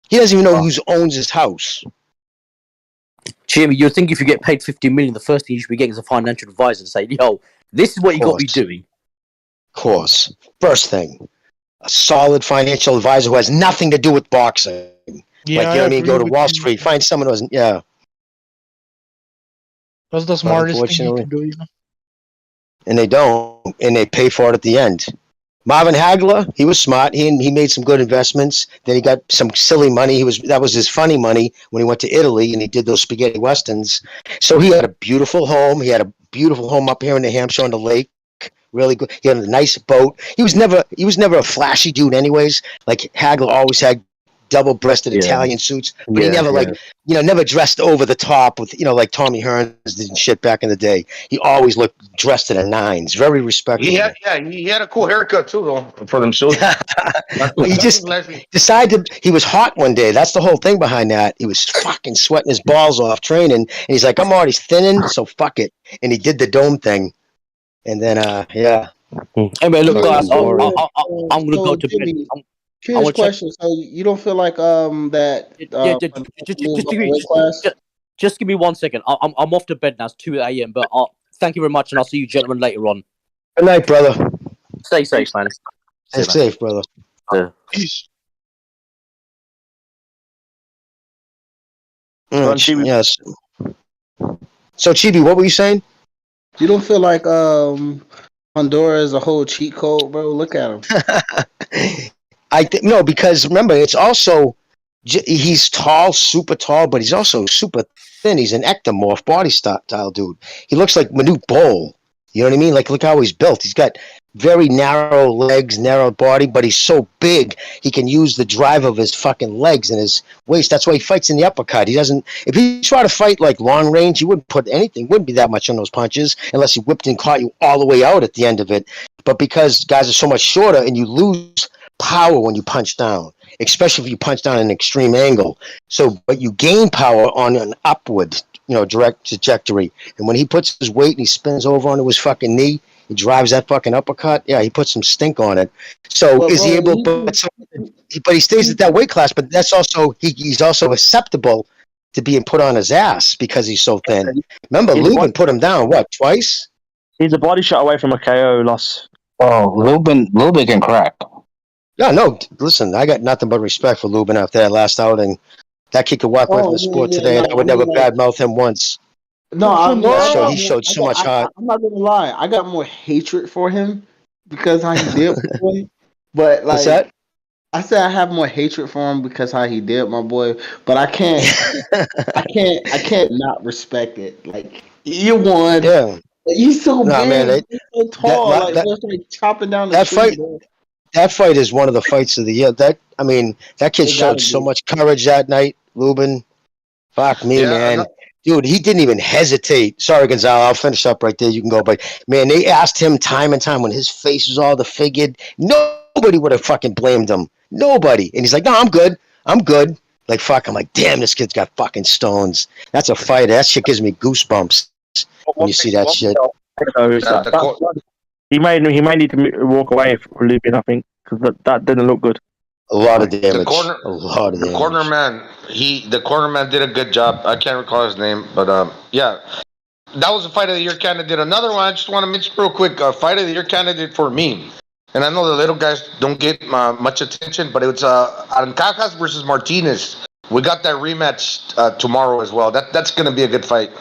[SPEAKER 16] He doesn't even know who owns his house.
[SPEAKER 15] Jimmy, you'd think if you get paid $50 million, the first thing you should be getting is a financial advisor and say, yo, this is what you got to be doing.
[SPEAKER 16] Of course. First thing. A solid financial advisor who has nothing to do with boxing.
[SPEAKER 6] Yeah,
[SPEAKER 16] like, you know what I mean? Go to Wall Street. Find someone who doesn't... Yeah.
[SPEAKER 6] That's the smartest thing you can do, you know?
[SPEAKER 16] And they don't, and they pay for it at the end. Marvin Hagler, he was smart. He made some good investments. Then he got some silly money. That was his funny money when he went to Italy and he did those spaghetti westerns. So he had a beautiful home. He had a beautiful home up here in New Hampshire on the lake. Really good. He had a nice boat. He was never a flashy dude, anyways. Like Hagler always had double-breasted Italian suits, but he never never dressed over the top with, like Tommy Hearns did shit back in the day. He always looked dressed to the nines, very respectable.
[SPEAKER 19] He had a cool haircut too, though.
[SPEAKER 13] For them shoes.
[SPEAKER 16] He just decided he was hot one day. That's the whole thing behind that. He was fucking sweating his balls off training, and he's like, I'm already thinning, so fuck it. And he did the dome thing, and then
[SPEAKER 15] Anyway, look, guys, I'm gonna go to bed.
[SPEAKER 21] Curious question. So you don't feel like that?
[SPEAKER 15] Just give me 1 second. I'm off to bed now. It's 2 a.m. But thank you very much, and I'll see you gentlemen later on.
[SPEAKER 16] Good night, brother.
[SPEAKER 15] Stay safe, man.
[SPEAKER 16] Stay safe, brother.
[SPEAKER 15] Peace.
[SPEAKER 16] Yes. So Chibi, what were you saying?
[SPEAKER 21] You don't feel like Fundora is a whole cheat code, bro? Look at him.
[SPEAKER 16] No, because remember, it's also He's tall, super tall, but he's also super thin. He's an ectomorph body style dude. He looks like Manute Bol. You know what I mean? Like, look how he's built. He's got very narrow legs, narrow body, but he's so big he can use the drive of his fucking legs and his waist. That's why he fights in the uppercut. He doesn't. If he tried to fight like long range, he wouldn't put anything. Wouldn't be that much on those punches unless he whipped and caught you all the way out at the end of it. But because guys are so much shorter and you lose power when you punch down, especially if you punch down at an extreme angle. So, but you gain power on an upward, direct trajectory. And when he puts his weight and he spins over onto his fucking knee, he drives that fucking uppercut. Yeah, he puts some stink on it. So is he able? But he stays at that weight class. But that's also he's also acceptable to being put on his ass because he's so thin. Remember, Lubin put him down twice?
[SPEAKER 13] He's a body shot away from a KO loss.
[SPEAKER 8] Oh, Lubin can crack.
[SPEAKER 16] Yeah, no. Listen, I got nothing but respect for Lubin after that last outing. That kid could walk away from the sport today, and I would never badmouth him once.
[SPEAKER 21] No,
[SPEAKER 16] he showed so much heart.
[SPEAKER 21] I'm not gonna lie. I got more hatred for him because how he did my boy. But like,
[SPEAKER 16] what's that?
[SPEAKER 21] I said I have more hatred for him because how he did my boy. But I can't, I can't not respect it. Like you won.
[SPEAKER 16] Yeah.
[SPEAKER 21] He's so big.
[SPEAKER 16] Man,
[SPEAKER 21] he's so tall. Like chopping down the
[SPEAKER 16] fight. That fight is one of the fights of the year. That kid showed so much courage that night, Lubin. Fuck me, man. Dude, he didn't even hesitate. Sorry, Gonzalo, I'll finish up right there. You can go. But, man, they asked him time and time when his face was all disfigured. Nobody would have fucking blamed him. Nobody. And he's like, no, I'm good. I'm good. Like, fuck. I'm like, damn, this kid's got fucking stones. That's a fighter. That shit gives me goosebumps when you see that shit.
[SPEAKER 13] He might need to walk away from Lubin, I think, because that didn't look good.
[SPEAKER 16] A lot of damage.
[SPEAKER 19] The corner man did a good job. I can't recall his name, but yeah, that was a fight of the year candidate. Another one I just want to mention real quick. Fight of the year candidate for me, and I know the little guys don't get much attention, but it was Arancajas versus Martinez. We got that rematch tomorrow as well. That's gonna be a good fight.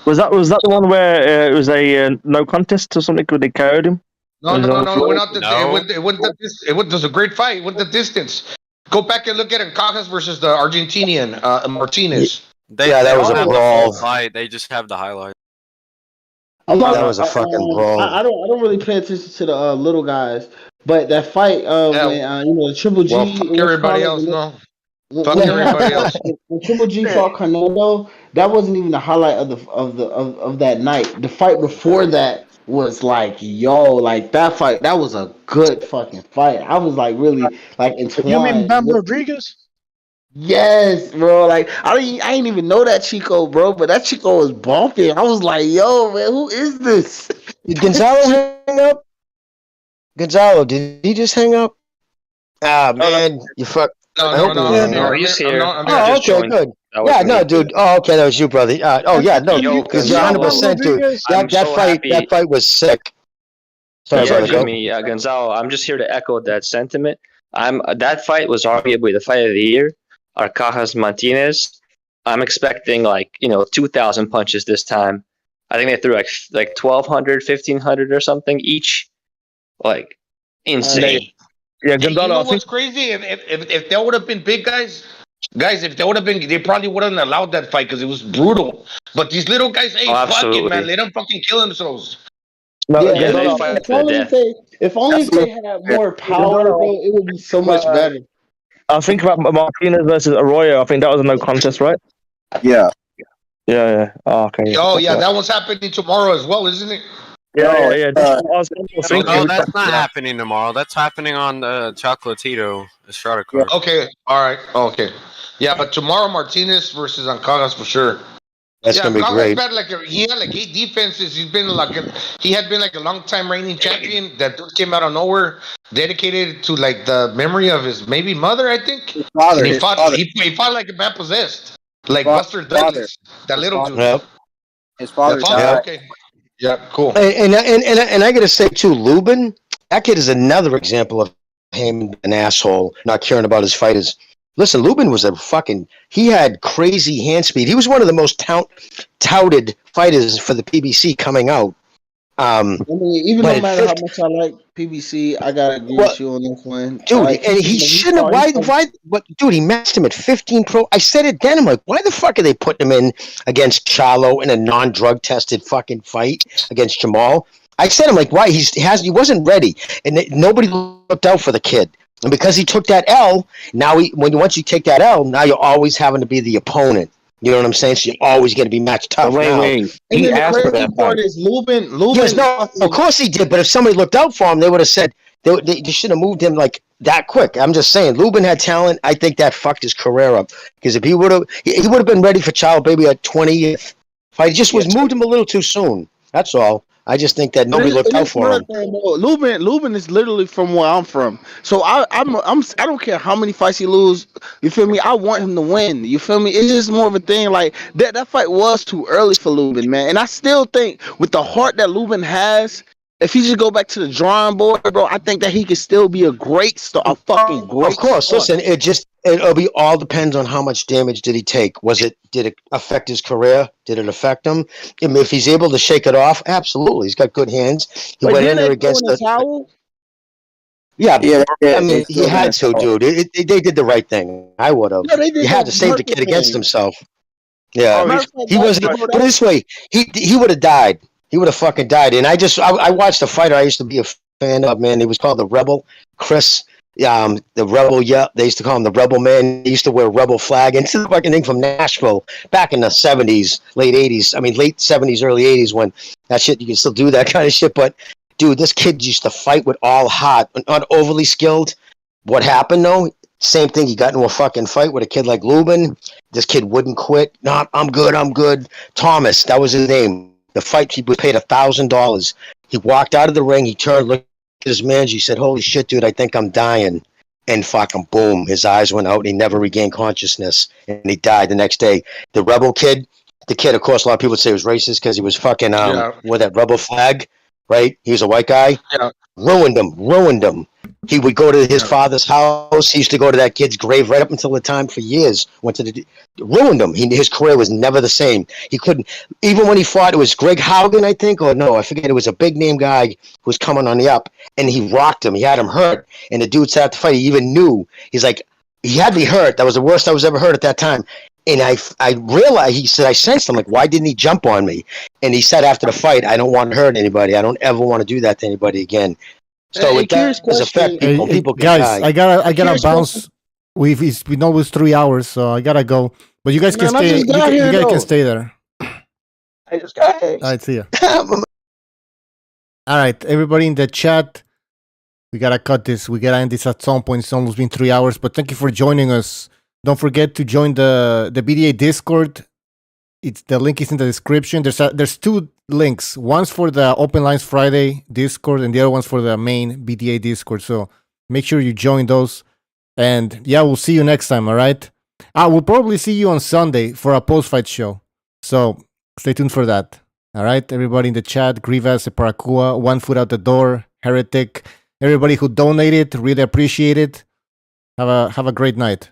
[SPEAKER 13] Was that the one where it was a no contest or something? Where they KO'd him?
[SPEAKER 19] No. It went out it was a great fight. It went the distance. Go back and look at Arancajas versus the Argentinian Martinez.
[SPEAKER 16] That was a brawl.
[SPEAKER 10] Fight. They just have the highlight.
[SPEAKER 16] That was a fucking brawl.
[SPEAKER 21] I don't really pay attention to the little guys, but that fight when the Triple G.
[SPEAKER 19] Well, fuck everybody else, no. Fuck everybody else.
[SPEAKER 21] When Triple G fought Canelo, that wasn't even the highlight of that night. The fight before that was like, that fight, that was a good fucking fight. I was like really like entwined.
[SPEAKER 6] You mean Bam Rodriguez?
[SPEAKER 21] Yes, bro. Like I didn't even know that Chico, bro, but that Chico was bumping. I was like, yo, man, who is this?
[SPEAKER 16] Did Gonzalo hang up? Gonzalo, did he just hang up? Ah, man, you fuck.
[SPEAKER 20] No, he's here.
[SPEAKER 16] Okay, good. Yeah, no, dude. Oh, okay, that was you, brother. Because you're 100%, dude. That fight was sick. Sorry, brother.
[SPEAKER 20] Jimmy, Gonzalo, I'm just here to echo that sentiment. That fight was arguably the fight of the year. Arancajas Martinez. I'm expecting 2,000 punches this time. I think they threw like 1,200, 1,500 or something each. Like insane.
[SPEAKER 19] Yeah, Gonzalo. You know what's crazy? If they would have been big guys, if they would have been, they probably wouldn't have allowed that fight because it was brutal. But these little guys ain't fucking, man. Let them fucking kill themselves.
[SPEAKER 21] If only they had more power, bro, it would be so much better.
[SPEAKER 13] I think about Martinez versus Arroyo. I think that was a no contest, right?
[SPEAKER 5] Yeah.
[SPEAKER 13] Yeah. Oh, okay.
[SPEAKER 19] Oh, yeah, that one's happening tomorrow as well, isn't it?
[SPEAKER 10] No, that's not happening tomorrow. That's happening on Chocolatito Estrada card.
[SPEAKER 19] Okay, all right, okay. Yeah, but tomorrow Martinez versus Arancajas for sure.
[SPEAKER 16] That's gonna be great.
[SPEAKER 19] He had 8 defenses. He had been a long time reigning champion. That dude came out of nowhere, dedicated to the memory of his maybe mother, I think.
[SPEAKER 5] His father.
[SPEAKER 19] He fought like a man possessed, like Buster Douglas, that little dude.
[SPEAKER 16] Yep.
[SPEAKER 5] His father.
[SPEAKER 19] Okay. Yeah, cool.
[SPEAKER 16] And I gotta say too, Lubin, that kid is another example of him an asshole, not caring about his fighters. Listen, Lubin was he had crazy hand speed. He was one of the most touted fighters for the PBC coming out.
[SPEAKER 21] I mean, even
[SPEAKER 16] but
[SPEAKER 21] no
[SPEAKER 16] at
[SPEAKER 21] matter how
[SPEAKER 16] 50
[SPEAKER 21] much I like PBC, I gotta agree
[SPEAKER 16] well,
[SPEAKER 21] with you on this one.
[SPEAKER 16] dude,
[SPEAKER 21] Like,
[SPEAKER 16] and he shouldn't have. But dude, he matched him at 15 pro. I said it then. I'm like, why the fuck are they putting him in against Charlo in a non-drug tested fucking fight against Jamal? I said, I'm like, why? He wasn't ready, and nobody looked out for the kid. And because he took that L, now once you take that L, now you're always having to be the opponent. You know what I'm saying? So you're always going to be matched tough.
[SPEAKER 21] And then the crazy part is Lubin.
[SPEAKER 16] Yes, no, of course he did. But if somebody looked out for him, they would have said they should have moved him like that quick. I'm just saying, Lubin had talent. I think that fucked his career up because if he would have been ready for Child Baby at 20th fight. He just moved him a little too soon. That's all. I just think that nobody looked out for him.
[SPEAKER 21] Lubin is literally from where I'm from, so I don't care how many fights he lose. You feel me? I want him to win. You feel me? It's just more of a thing. Like that fight was too early for Lubin, man. And I still think with the heart that Lubin has, if he just go back to the drawing board, bro, I think that he could still be a great star, a fucking great.
[SPEAKER 16] Of course,
[SPEAKER 21] star.
[SPEAKER 16] listen, it'll be all depends on how much damage did he take. Did it affect his career? Did it affect him? If he's able to shake it off, absolutely. He's got good hands. He went in there against the
[SPEAKER 21] towel.
[SPEAKER 16] Yeah. I mean, he had to, dude. They did the right thing. I would have. You had to save the kid against himself. Yeah, he wasn't. Put it this way, he would have died. He would have fucking died. And I watched a fighter I used to be a fan of, man. He was called the Rebel, Chris. The Rebel, they used to call him the Rebel Man. He used to wear a Rebel flag. And it's the fucking thing from Nashville back in the 70s, late 80s. I mean, late 70s, early 80s when that shit, you can still do that kind of shit. But, dude, this kid used to fight with all heart, not overly skilled. What happened, though? Same thing. He got into a fucking fight with a kid like Lubin. This kid wouldn't quit. No, I'm good. Thomas, that was his name. The fight, he was paid $1,000. He walked out of the ring. He turned, looked at his manager. He said, "Holy shit, dude, I think I'm dying." And fucking boom, his eyes went out and he never regained consciousness. And he died the next day. The Rebel kid, of course, a lot of people would say he was racist because he was fucking with that Rebel flag, right? He was a white guy.
[SPEAKER 21] Yeah.
[SPEAKER 16] Ruined him. He would go to his father's house. He used to go to that kid's grave right up until the time for years. Ruined him. His career was never the same. He couldn't, even when he fought, it was Greg Haugen, I think, or no, I forget. It was a big name guy who was coming on the up, and he rocked him. He had him hurt, and the dude sat to fight. He even knew. He's like, he had me hurt. That was the worst I was ever hurt at that time. And I realized, he said, I sensed him, like, why didn't he jump on me? And he said after the fight, I don't want to hurt anybody. I don't ever want to do that to anybody again. So it does affect people. People can
[SPEAKER 4] guys,
[SPEAKER 16] die.
[SPEAKER 4] I gotta bounce. We know it's 3 hours, so I gotta go. But you guys can stay. You guys can stay there.
[SPEAKER 21] I just got here.
[SPEAKER 4] All right, see ya. All right, everybody in the chat. We gotta cut this. We gotta end this at some point. It's almost been 3 hours. But thank you for joining us. Don't forget to join the BDA Discord. The link is in the description. There's two links. One's for the Open Lines Friday Discord, and the other one's for the main BDA Discord. So make sure you join those. And yeah, we'll see you next time. All right. We'll probably see you on Sunday for a post-fight show. So stay tuned for that. All right, everybody in the chat, Grievous, Parakua, One Foot Out the Door, Heretic, everybody who donated, really appreciate it. Have a great night.